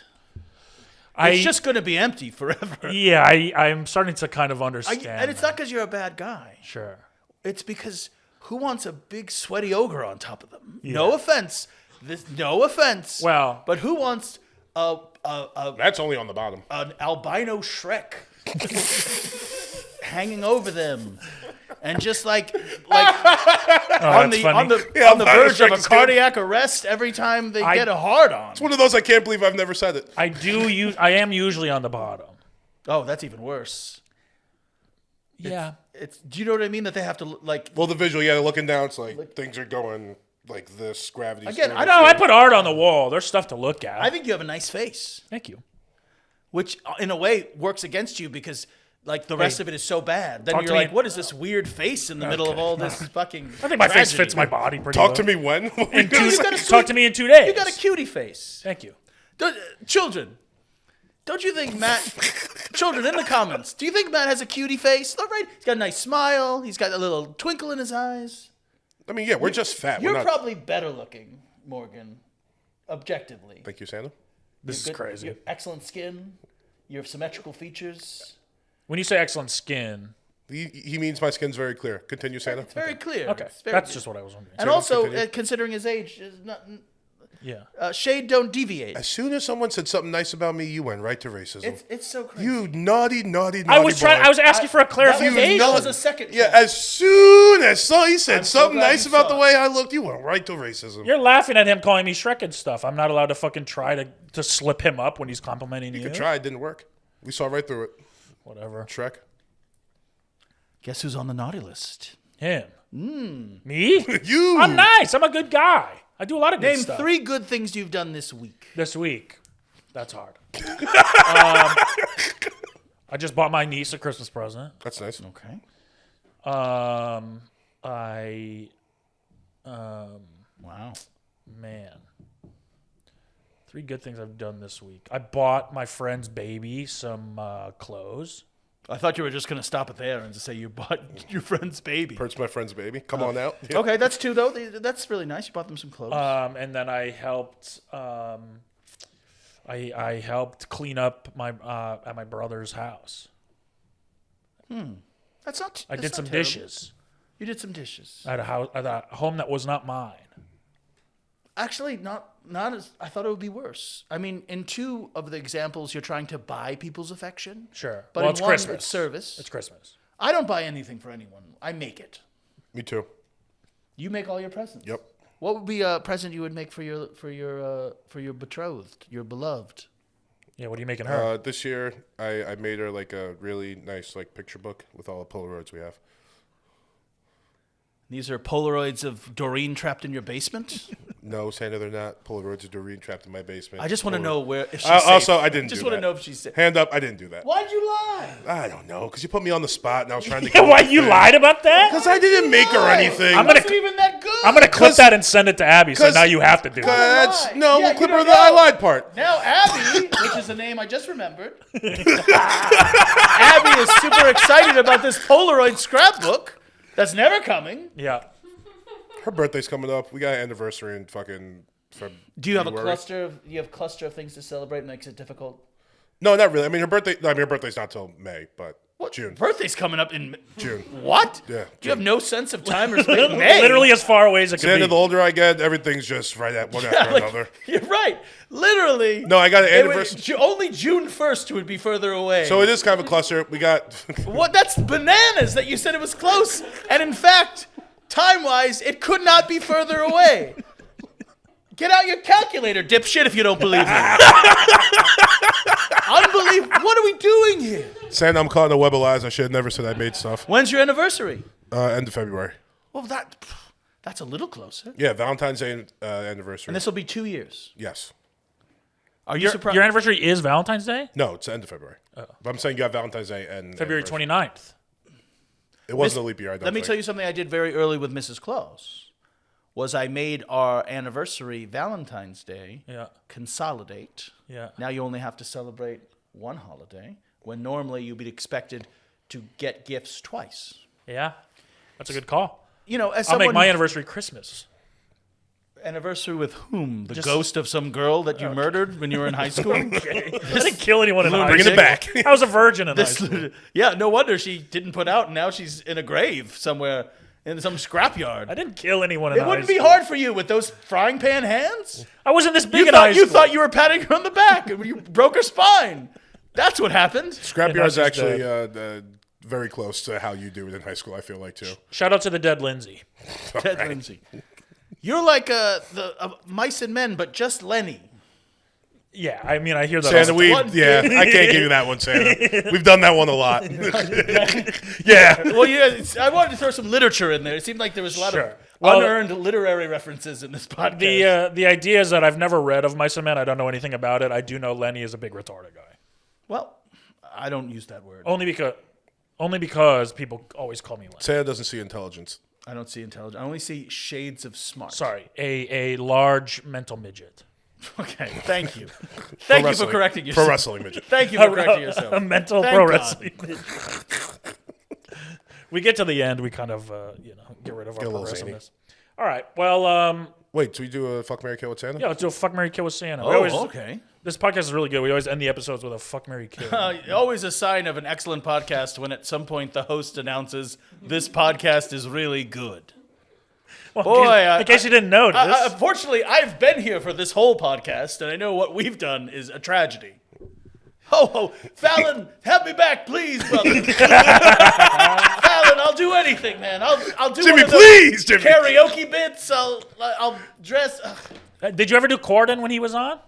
It's just going to be empty forever. Yeah, I'm starting to kind of understand. And it's not because you're a bad guy. Sure. It's because who wants a big sweaty ogre on top of them? Yeah. No offense. No offense. Well, but who wants That's only on the bottom. an albino Shrek hanging over them? And just like on the verge of a cardiac arrest every time they get a hard on. It's one of those I can't believe I've never said it. I am usually on the bottom. Oh, that's even worse. Yeah. Do you know what I mean? That they have to like. Well, the visual, yeah, looking down, it's like things are going like this. Gravity. Again, I No, I put art on the wall. There's stuff to look at. I think you have a nice face, Thank you. which in a way works against you because like the rest of it is so bad. Then talk you're to me- like, what is this weird face in the middle of all this fucking? I think my face tragedy? fits my body pretty Talk well. to me when? Talk to me in 2 days. You got a cutie face. Thank you. Children, don't you think Matt? Children in the comments, do you think Matt has a cutie face? All right, he's got a nice smile. He's got a little twinkle in his eyes. I mean, yeah, we're just fat. You're We're not. probably better looking, Morgan, objectively. Thank you, Santa. This is crazy. You have excellent skin. You have symmetrical features. When you say excellent skin, He means my skin's very clear. Continue, Santa. It's very clear. okay, It's very that's clear. just what I was wondering. And Santa, also, continue. considering his age, is not, Yeah. shade don't deviate. As soon as someone said something nice about me, you went right to racism. It's so crazy. You naughty I boy. was asking for a clarification. That was a second. Yeah, choice. as soon as he said I'm so something glad nice you about saw the it. way I looked, you went right to racism. You're laughing at him calling me Shrek and stuff. I'm not allowed to fucking try to slip him up when he's complimenting you. You could try, it didn't work. We saw right through it. Whatever. Shrek. Guess who's on the naughty list? Him. Me? You. I'm nice. I'm a good guy. I do a lot of good Name stuff. 3 good things you've done this week. This week. That's hard. I just bought my niece a Christmas present. That's nice. Okay. Wow. Man. 3 good things I've done this week. I bought my friend's baby some clothes. I thought you were just going to stop it there and just say you bought your friend's baby. Hurts my friend's baby. Come on out. Yeah. Okay, that's 2 though. That's really nice. You bought them some clothes. And then I helped. I helped clean up my at my brother's house. That's not. I that's did not some terrible. dishes You did some dishes. at a home that was not mine. Actually, not as I thought it would be worse. I mean, in 2 of the examples, you're trying to buy people's affection. Sure, But well, in it's 1, Christmas. it's service. It's Christmas. I don't buy anything for anyone. I make it. Me too. You make all your presents. Yep. What would be a present you would make for your betrothed, your beloved? Yeah, what are you making her? This year, I made her like a really nice like picture book with all the Polaroids we have. These are Polaroids of Doreen trapped in your basement. No, Santa, they're not. Polaroids of Doreen trapped in my basement. I just want to Polaroid- know where. If she's Also, safe. I didn't Just do want to that. know if she's safe. Hand up, I didn't do that. Why'd you lie? I don't know, because you put me on the spot and I was trying to. Yeah, why you lied about that? Because I didn't make her anything. I'm gonna- Wasn't even that good. I'm gonna clip that and send it to Abby. So 'cause- now you have to do it. That's, Lie. no, Yeah, we'll clip you her don't the I know. lied part. Now Abby, which is a name I just remembered. Abby is super excited about this Polaroid scrapbook that's never coming. Yeah. Her birthday's coming up. We got an anniversary in fucking February. Do you have a cluster of things to celebrate? Makes it difficult. No, not really. I mean, her birthday. No, I mean, her birthday's not till May, but June. Birthday's coming up in June. What? Yeah, You have no sense of time or space. May. Literally as far away as it could Santa, be. the older I get, everything's just right at one after Like, another. you're right. Literally. No, I got an it would- anniversary. only June 1st would be further away. So it is kind of a cluster. We got. What? That's bananas that you said it was close. And in fact, time-wise, it could not be further away. Get out your calculator, dipshit, if you don't believe me. Unbelievable. What are we doing here? Santa, I'm calling a web of lies. I should have never said I made stuff. When's your anniversary? End of February. Well, that's a little closer. Yeah, Valentine's Day anniversary. And this will be 2 years. Yes. Are you surprised? Your anniversary is Valentine's Day? No, it's the end of February. But I'm saying you got Valentine's Day and February anniversary. 29th. It wasn't a leap year. I don't Let me think. tell you something I did very early with Mrs. Claus. Was I made our anniversary Valentine's Day Yeah. consolidate. Yeah. Now you only have to celebrate one holiday when normally you'd be expected to get gifts twice. Yeah. That's a good call. You know, as I'll someone make my anniversary Christmas. anniversary with whom? The Just- ghost of some girl that you murdered when you were in high school? I didn't kill anyone in high Bringing school. it back. I was a virgin in high school. Yeah, no wonder she didn't put out and now she's in a grave somewhere in some scrapyard. I didn't kill anyone in It high wouldn't be school. hard for you with those frying pan hands. I wasn't this big You in high thought, school. you thought you were patting her on the back and you broke her spine. That's what happened. Scrapyard's she's actually very close to how you do it in high school, I feel like, too. Shout out to the dead Lindsay. Ted Lindsay. You're like the Mice and Men, but just Lenny. Yeah, I mean, I hear that. Santa, all the time. I can't give you that one, Santa. We've done that one a lot. Yeah. Well, yeah, I wanted to throw some literature in there. It seemed like there was a lot Sure. of Well, unearned literary references in this podcast. The idea is that I've never read of Mice and Men. I don't know anything about it. I do know Lenny is a big retarded guy. Well, I don't use that word. Only because people always call me Lenny. Santa doesn't see intelligence. I don't see intelligence. I only see shades of smart. Sorry, a large mental midget. Okay, thank you. Thank you for Wrestling. correcting yourself. Pro wrestling midget. Thank you for correcting yourself. A mental Thank pro God. wrestling midget. We get to the end, we kind of get rid of our a little zany. progressiveness. All right, well, Wait, do we do a fuck, marry, kill with Santa? yeah, let's do a fuck, marry, kill with Santa. We Oh, always, okay. This podcast is really good. We always end the episodes with a fuck, marry, kill. Always a sign of an excellent podcast when at some point the host announces this podcast is really good. Well, Boy, in case you didn't notice. Unfortunately, I've been here for this whole podcast, and I know what we've done is a tragedy. Ho, ho. Fallon, have me back, please, brother. Fallon, I'll do anything, man. I'll do Jimmy, one of those please, Jimmy. karaoke bits. I'll dress. Did you ever do Corden when he was on?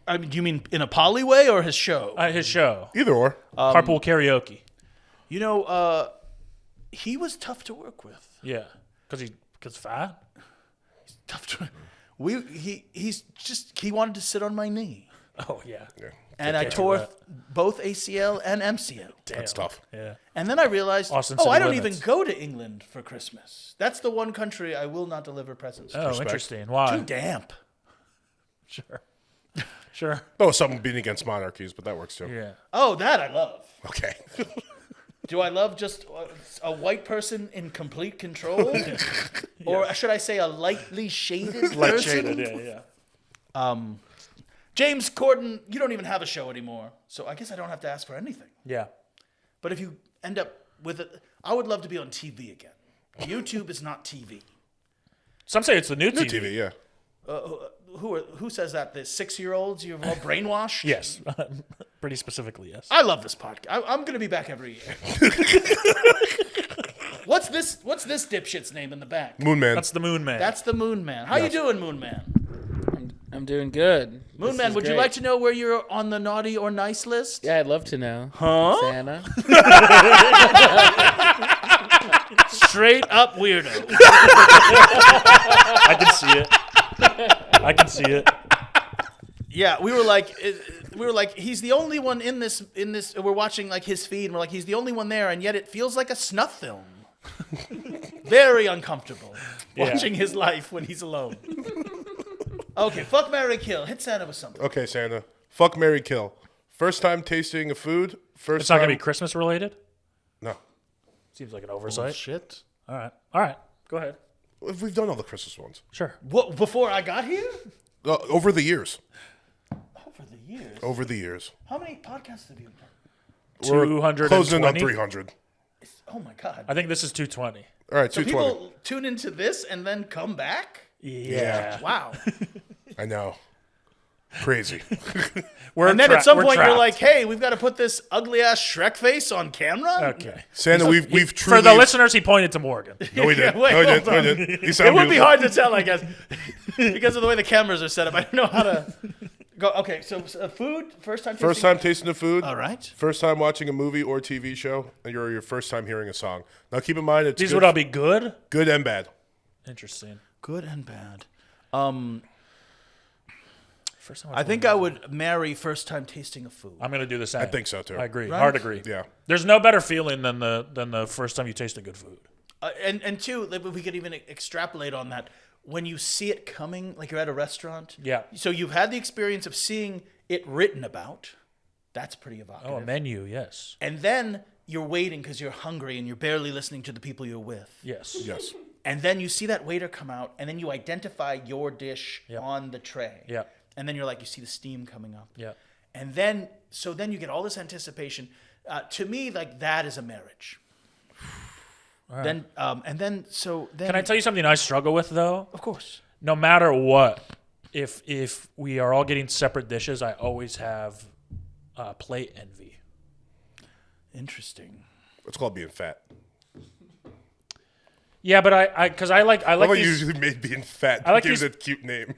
I mean, do you mean in a poly way or his show? His show. Either or. Carpool karaoke. You know, he was tough to work with. Yeah. Because fat? Tough to. He wanted to sit on my knee. Oh, yeah. And I tore both ACL and MCL. Damn. That's tough. Yeah. And then I realized, Austin I City don't limits. even go to England for Christmas. That's the one country I will not deliver presents to. Oh, interesting. Why? Too damp. Sure. Sure. Oh, something beating against monarchies, but that works too. Yeah. Oh, that I love. Okay. Do I love just a white person in complete control? Or should I say a lightly shaded person? yeah. James Corden, you don't even have a show anymore. So I guess I don't have to ask for anything. Yeah. But if you end up with it, I would love to be on TV again. YouTube is not TV. Some say it's the new New TV. TV, yeah. Who says that? The 6-year-olds you're all brainwashed? Yes. Pretty specifically, yes. I love this podcast. I'm going to be back every year. What's this dipshit's name in the back? Moon Man. That's the Moon Man. That's the Moon Man. How you doing, Moon Man? I'm doing good. Moon This Man, is would you great. like to know where you're on the naughty or nice list? Yeah, I'd love to know. Huh? Santa. Straight up weirdo. I can see it. I can see it. Yeah, we were like, he's the only one in this. We're watching like his feed, and we're like, he's the only one there, and yet it feels like a snuff film. Very uncomfortable watching his life when he's alone. Okay, fuck, marry, kill. Hit Santa with something. Okay, Santa. Fuck, marry, kill. First time tasting a food. First It's not time. going to be Christmas related? No. Seems like an oversight. Shit. All right. All right. Go ahead. We've done all the Christmas ones. Sure. What, before I got here? Over the years. Over the years. How many podcasts have you done? We're 220? closing in on 300. Oh my god. I think this is 220. All right, So 220. people tune into this and then come back? Yeah. Wow. I know. Crazy. And then at some point you're like, hey, we've got to put this ugly ass Shrek face on camera? okay. Santa, we've truly. For the listeners, he pointed to Morgan. No, he didn't. Wait, No, he hold didn't. No, he on. didn't. He It sounded would be beautiful. hard to tell, I guess, because of the way the cameras are set up. I don't know how to go. Okay, so food, first time tasting. First time tasting the food. All right. First time watching a movie or TV show, and your first time hearing a song. Now, keep in mind, it's These good, would all be good? good and bad. Interesting. Good and bad. First time I think I would marry first time tasting of food. I'm going to do the same. I think so, too. I agree. Right? Hard agree. Yeah. There's no better feeling than the first time you taste a good food. And two, if we could even extrapolate on that, when you see it coming, like you're at a restaurant. Yeah. So you've had the experience of seeing it written about. That's pretty evocative. Oh, a menu, yes. And then you're waiting because you're hungry and you're barely listening to the people you're with. Yes. Yes. And then you see that waiter come out, and then you identify your dish Yep. on the tray. Yeah. And then you're like, you see the steam coming up. Yeah. And then, so then you get all this anticipation. To me, like that is a marriage. Then, and then, so then. Can I tell you something I struggle with, though? Of course. No matter what, if we are all getting separate dishes, I always have plate envy. Interesting. It's called being fat. Yeah, but I because I like I like these, usually made being fat. I like Give these- it a cute name.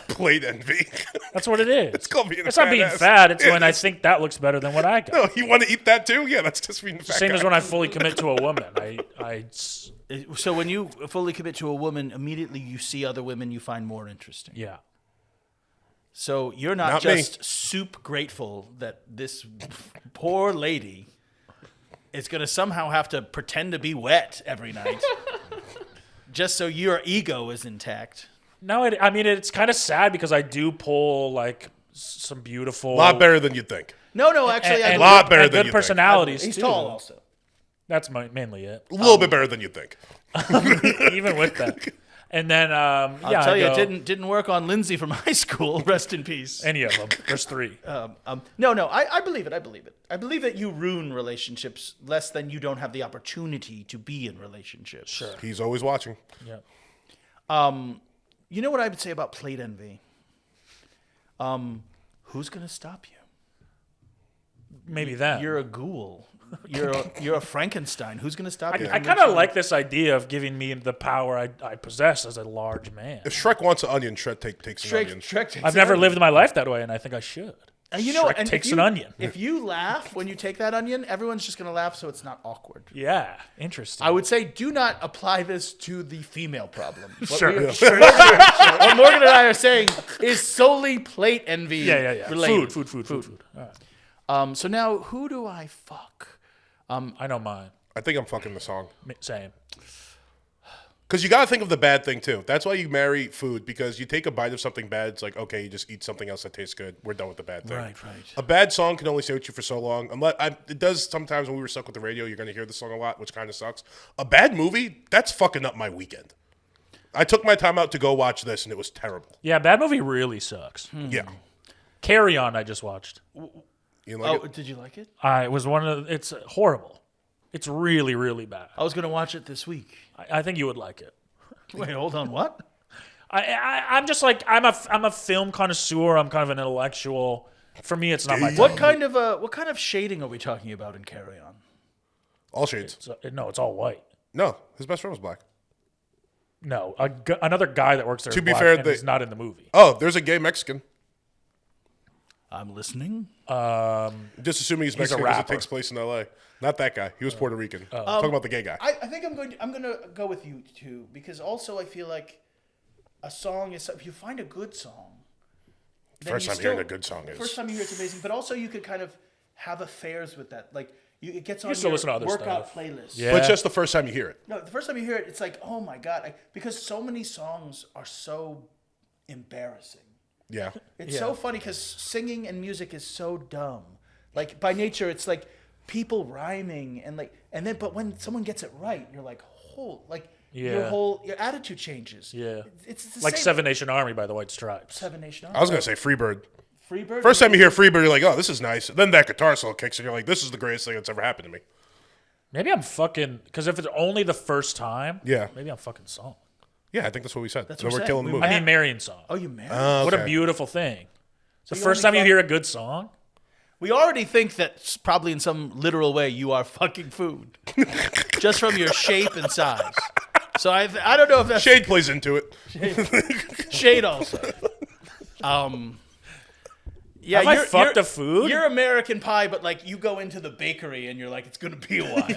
Plate envy. that's what it is. It's called being a It's not fat being ass. fat. It's Yeah, when I it's- think that looks better than what I got. No, you want to eat that too? Yeah, that's just being a fat. Same guy. as when I fully commit to a woman. So when you fully commit to a woman, immediately you see other women you find more interesting. Yeah. So you're not Not me. just soup grateful that this poor lady is going to somehow have to pretend to be wet every night just so your ego is intact. No, I mean it's kind of sad because I do pull like some beautiful, A lot better than you'd think. No, actually, I and, believe- lot better and than good you think. personalities. he's too. tall also. That's mainly it. A little bit better than you'd think. Even with that, and then I'll yeah, tell I you, go, it didn't work on Lindsay from high school. Rest in peace. any of them. There's three. No, I believe it. I believe it. I believe that you ruin relationships less than you don't have the opportunity to be in relationships. Sure. He's always watching. Yeah. You know what I would say about plate envy? Who's gonna stop you? Maybe that. You're a ghoul. You're a Frankenstein. Who's gonna stop you? I kind of like this idea of giving me the power I possess as a large man. If Shrek wants an onion, Shrek takes an onion. Shrek takes I've an never onion. lived my life that way, and I think I should. You know, Shrek and takes if an onion. If you laugh when you take that onion, everyone's just gonna laugh, so it's not awkward. Yeah, interesting. I would say do not apply this to the female problem. Sure. What Morgan and I are saying is solely plate envy. Yeah. Related. Food. All right. So now, who do I fuck? I know mine. I think I'm fucking the song. Same. Because you got to think of the bad thing, too. That's why you marry food, because you take a bite of something bad, it's like, okay, you just eat something else that tastes good. We're done with the bad thing. Right. A bad song can only stay with you for so long. It does sometimes when we were stuck with the radio, you're going to hear the song a lot, which kind of sucks. A bad movie, that's fucking up my weekend. I took my time out to go watch this, and it was terrible. Yeah, bad movie really sucks. Yeah. Carry On, I just watched. You like it? Did you like it? It was it's horrible. It's really, really bad. I was gonna watch it this week. I think you would like it. Wait, hold on. What? I'm just like I'm a film connoisseur. I'm kind of an intellectual. For me, it's not my What type. kind of shading are we talking about in Carry On? All shades. It's all white. No, his best friend was black. No, another guy that works there. To is be black, fair, and he's not in the movie. Oh, there's a gay Mexican. I'm listening. Just assuming he's a Mexican because it rapper. takes place in L.A. Not that guy. He was Puerto Rican. Talking about the gay guy. I think I'm gonna go with you too, because also I feel like a song is, if you find a good song, then First you time hearing a good song is. First time you hear it's amazing, but also you could kind of have affairs with that. Like it gets on still your listen to other workout stuff. playlist. Yeah. But just the first time you hear it. No, the first time you hear it, it's like, oh my god, because so many songs are so embarrassing. Yeah. It's so funny because singing and music is so dumb. Like by nature, it's like people rhyming but when someone gets it right, you're like, your attitude changes. Yeah, It's the like same. Seven Nation Army by the White Stripes. Seven Nation Army. I was going to say Freebird. Freebird. First time you hear Freebird, you're like, oh, this is nice. Then that guitar solo kicks, and you're like, this is the greatest thing that's ever happened to me. Maybe I'm fucking because if it's only the first time, Yeah. maybe I'm fucking song. Yeah, I think that's what we said. That's Then what we're we killing the said. movie. I mean, Marion song. Oh, you married? What a Okay. beautiful thing. The you first only time you fuck- hear a good song. We already think that probably in some literal way you are fucking food, just from your shape and size. So I don't know if that's Shade plays into it. shade also. Yeah, Have I fucked a food? You're American Pie, but like you go into the bakery and you're like, it's gonna be a while.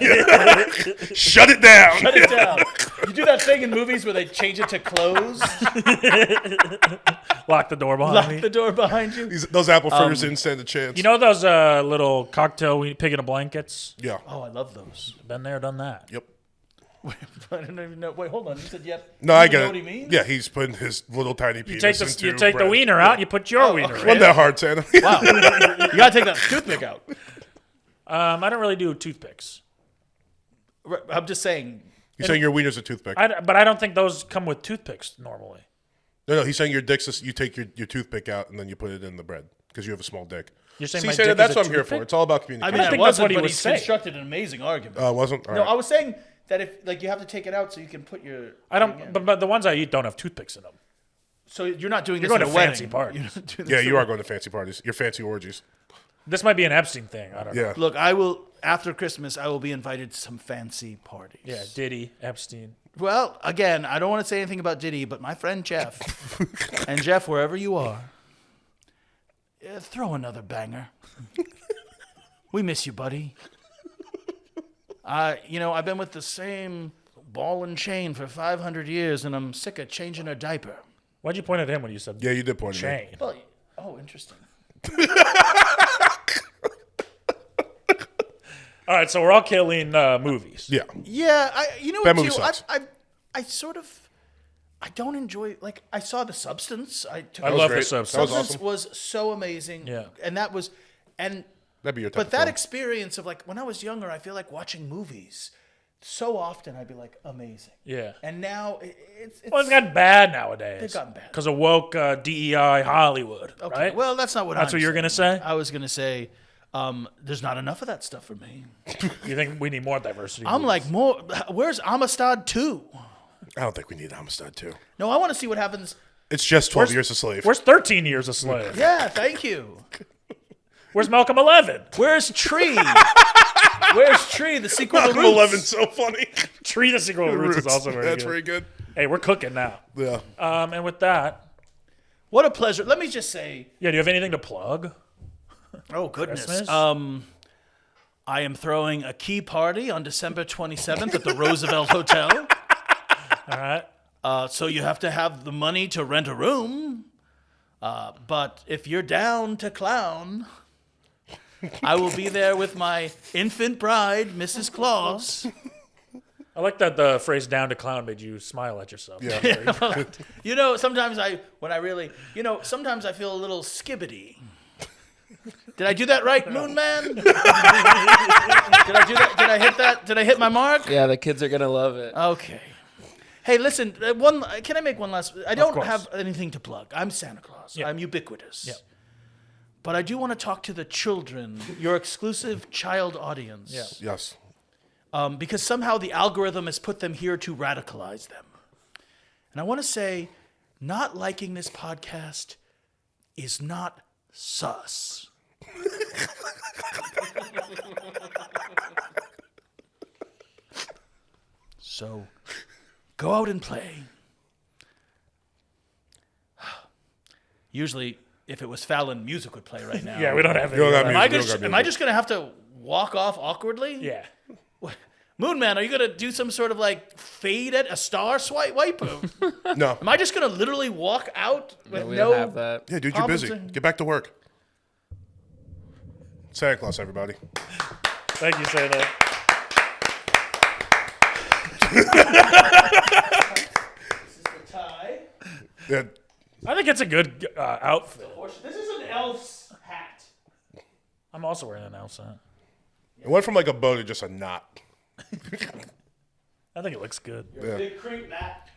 Shut it down. Shut it down. You do that thing in movies where they change it to close, Lock the door behind lock me. the door behind you. Those apple fritters didn't stand a chance. You know those little cocktail pig in a blankets? Yeah. Oh, I love those. Been there, done that. Yep. Wait, I don't even know. Wait, hold on. You said yep. No, You I even get know it. what he means? Yeah, he's putting his little tiny penis into You take the bread. wiener out, you put your wiener in. Wasn't that hard, Santa? Wow. You gotta take that toothpick out. I don't really do toothpicks. I'm just saying. He's saying your wiener's a toothpick. But I don't think those come with toothpicks normally. No, he's saying your dick's you take your toothpick out and then you put it in the bread because you have a small dick. You're saying See, my Santa, dick that's is a what I'm here for. toothpick? It's all about I communication. mean, I I think that's wasn't, what he but was he's saying. constructed an amazing argument. Wasn't? All No, right. I was saying that if like you have to take it out so you can put your. I don't. But the ones I eat don't have toothpicks in them. So you're not doing You're this going at to a wedding. fancy parties. You're not doing this Yeah, at you a- are going to fancy parties. Your fancy orgies. This might be an Epstein thing. I don't know. Yeah. Look, I will after Christmas. I will be invited to some fancy parties. Yeah, Diddy, Epstein. Well, again, I don't want to say anything about Diddy, but my friend Jeff, and Jeff, wherever you are, throw another banger. We miss you, buddy. I've been with the same ball and chain for 500 years, and I'm sick of changing her diaper. Why'd you point at him when you said Yeah, you did point at me. chain? Well, interesting. All right, so we're all killing movies. Yeah. Yeah, you know That what, movie too? sucks. I sort of, I don't enjoy, like, I saw The Substance. I love great. The Substance. That was Substance awesome. was so amazing. Yeah. And that was, and That'd be your type but of that film. experience of like when I was younger, I feel like watching movies. So often I'd be like, amazing. Yeah. And now it's Well, it's gotten bad nowadays. They've gotten bad. Because of woke DEI Hollywood, okay. right? Well, that's not what That's I'm what you're saying. going to say? I was gonna say, there's not enough of that stuff for me. You think we need more diversity? I'm like, more. Where's Amistad 2? I don't think we need Amistad too. No, I want to see what happens. It's just 12 Years a Slave. Where's 13 Years a Slave? Yeah, thank you. Where's Malcolm 11? Where's Tree? Where's Tree, the sequel to Malcolm Roots? 11's so funny. Tree the sequel of Roots is also very That's good. very good. Hey, we're cooking now. Yeah. And with that, What a pleasure. Let me just say, yeah, do you have anything to plug? oh goodness. Christmas? I am throwing a key party on December 27th at the Roosevelt Hotel. All right. So you have to have the money to rent a room. But if you're down to clown, I will be there with my infant bride, Mrs. Claus. I like that the phrase "down to clown" made you smile at yourself. Yeah. You know, sometimes sometimes I feel a little skibbity. Did I do that right, Moon Man? Did I do that? Did I hit that? Did I hit my mark? Yeah, the kids are gonna love it. Okay. Hey, listen. Can I make one last? I don't course. have anything to plug. I'm Santa Claus. Yeah. I'm ubiquitous. Yeah. But I do want to talk to the children, your exclusive child audience. Yeah. Yes. Because somehow the algorithm has put them here to radicalize them. And I want to say, not liking this podcast is not sus. So, go out and play. Usually, if it was Fallon, music would play right now. Yeah, we don't have You don't any. got of that. music. Am I just going to have to walk off awkwardly? Yeah. Moon Man, are you going to do some sort of like fade at a star swipe wipe? No. Am I just going to literally walk out with We no... don't have that. Yeah, dude, you're busy. Compensation. Get back to work. Santa Claus, everybody. Thank you, Santa. This is the tie. Yeah. I think it's a good outfit. This is an elf's hat. I'm also wearing an elf hat. It went from like a bow to just a knot. I think it looks good. Yeah. Big creep, Matt.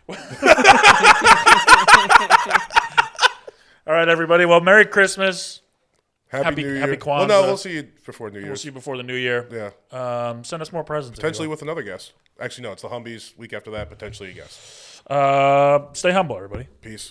All right, everybody. Well, Merry Christmas. Happy New Year. Happy Well, no, Kwanzaa. we'll see you before New We'll Year's. see you before the new year. Yeah. Send us more presents. if you Potentially want. with another guest. Actually, no, it's the Humbies. Week after that, potentially a guest. Stay humble, everybody. Peace.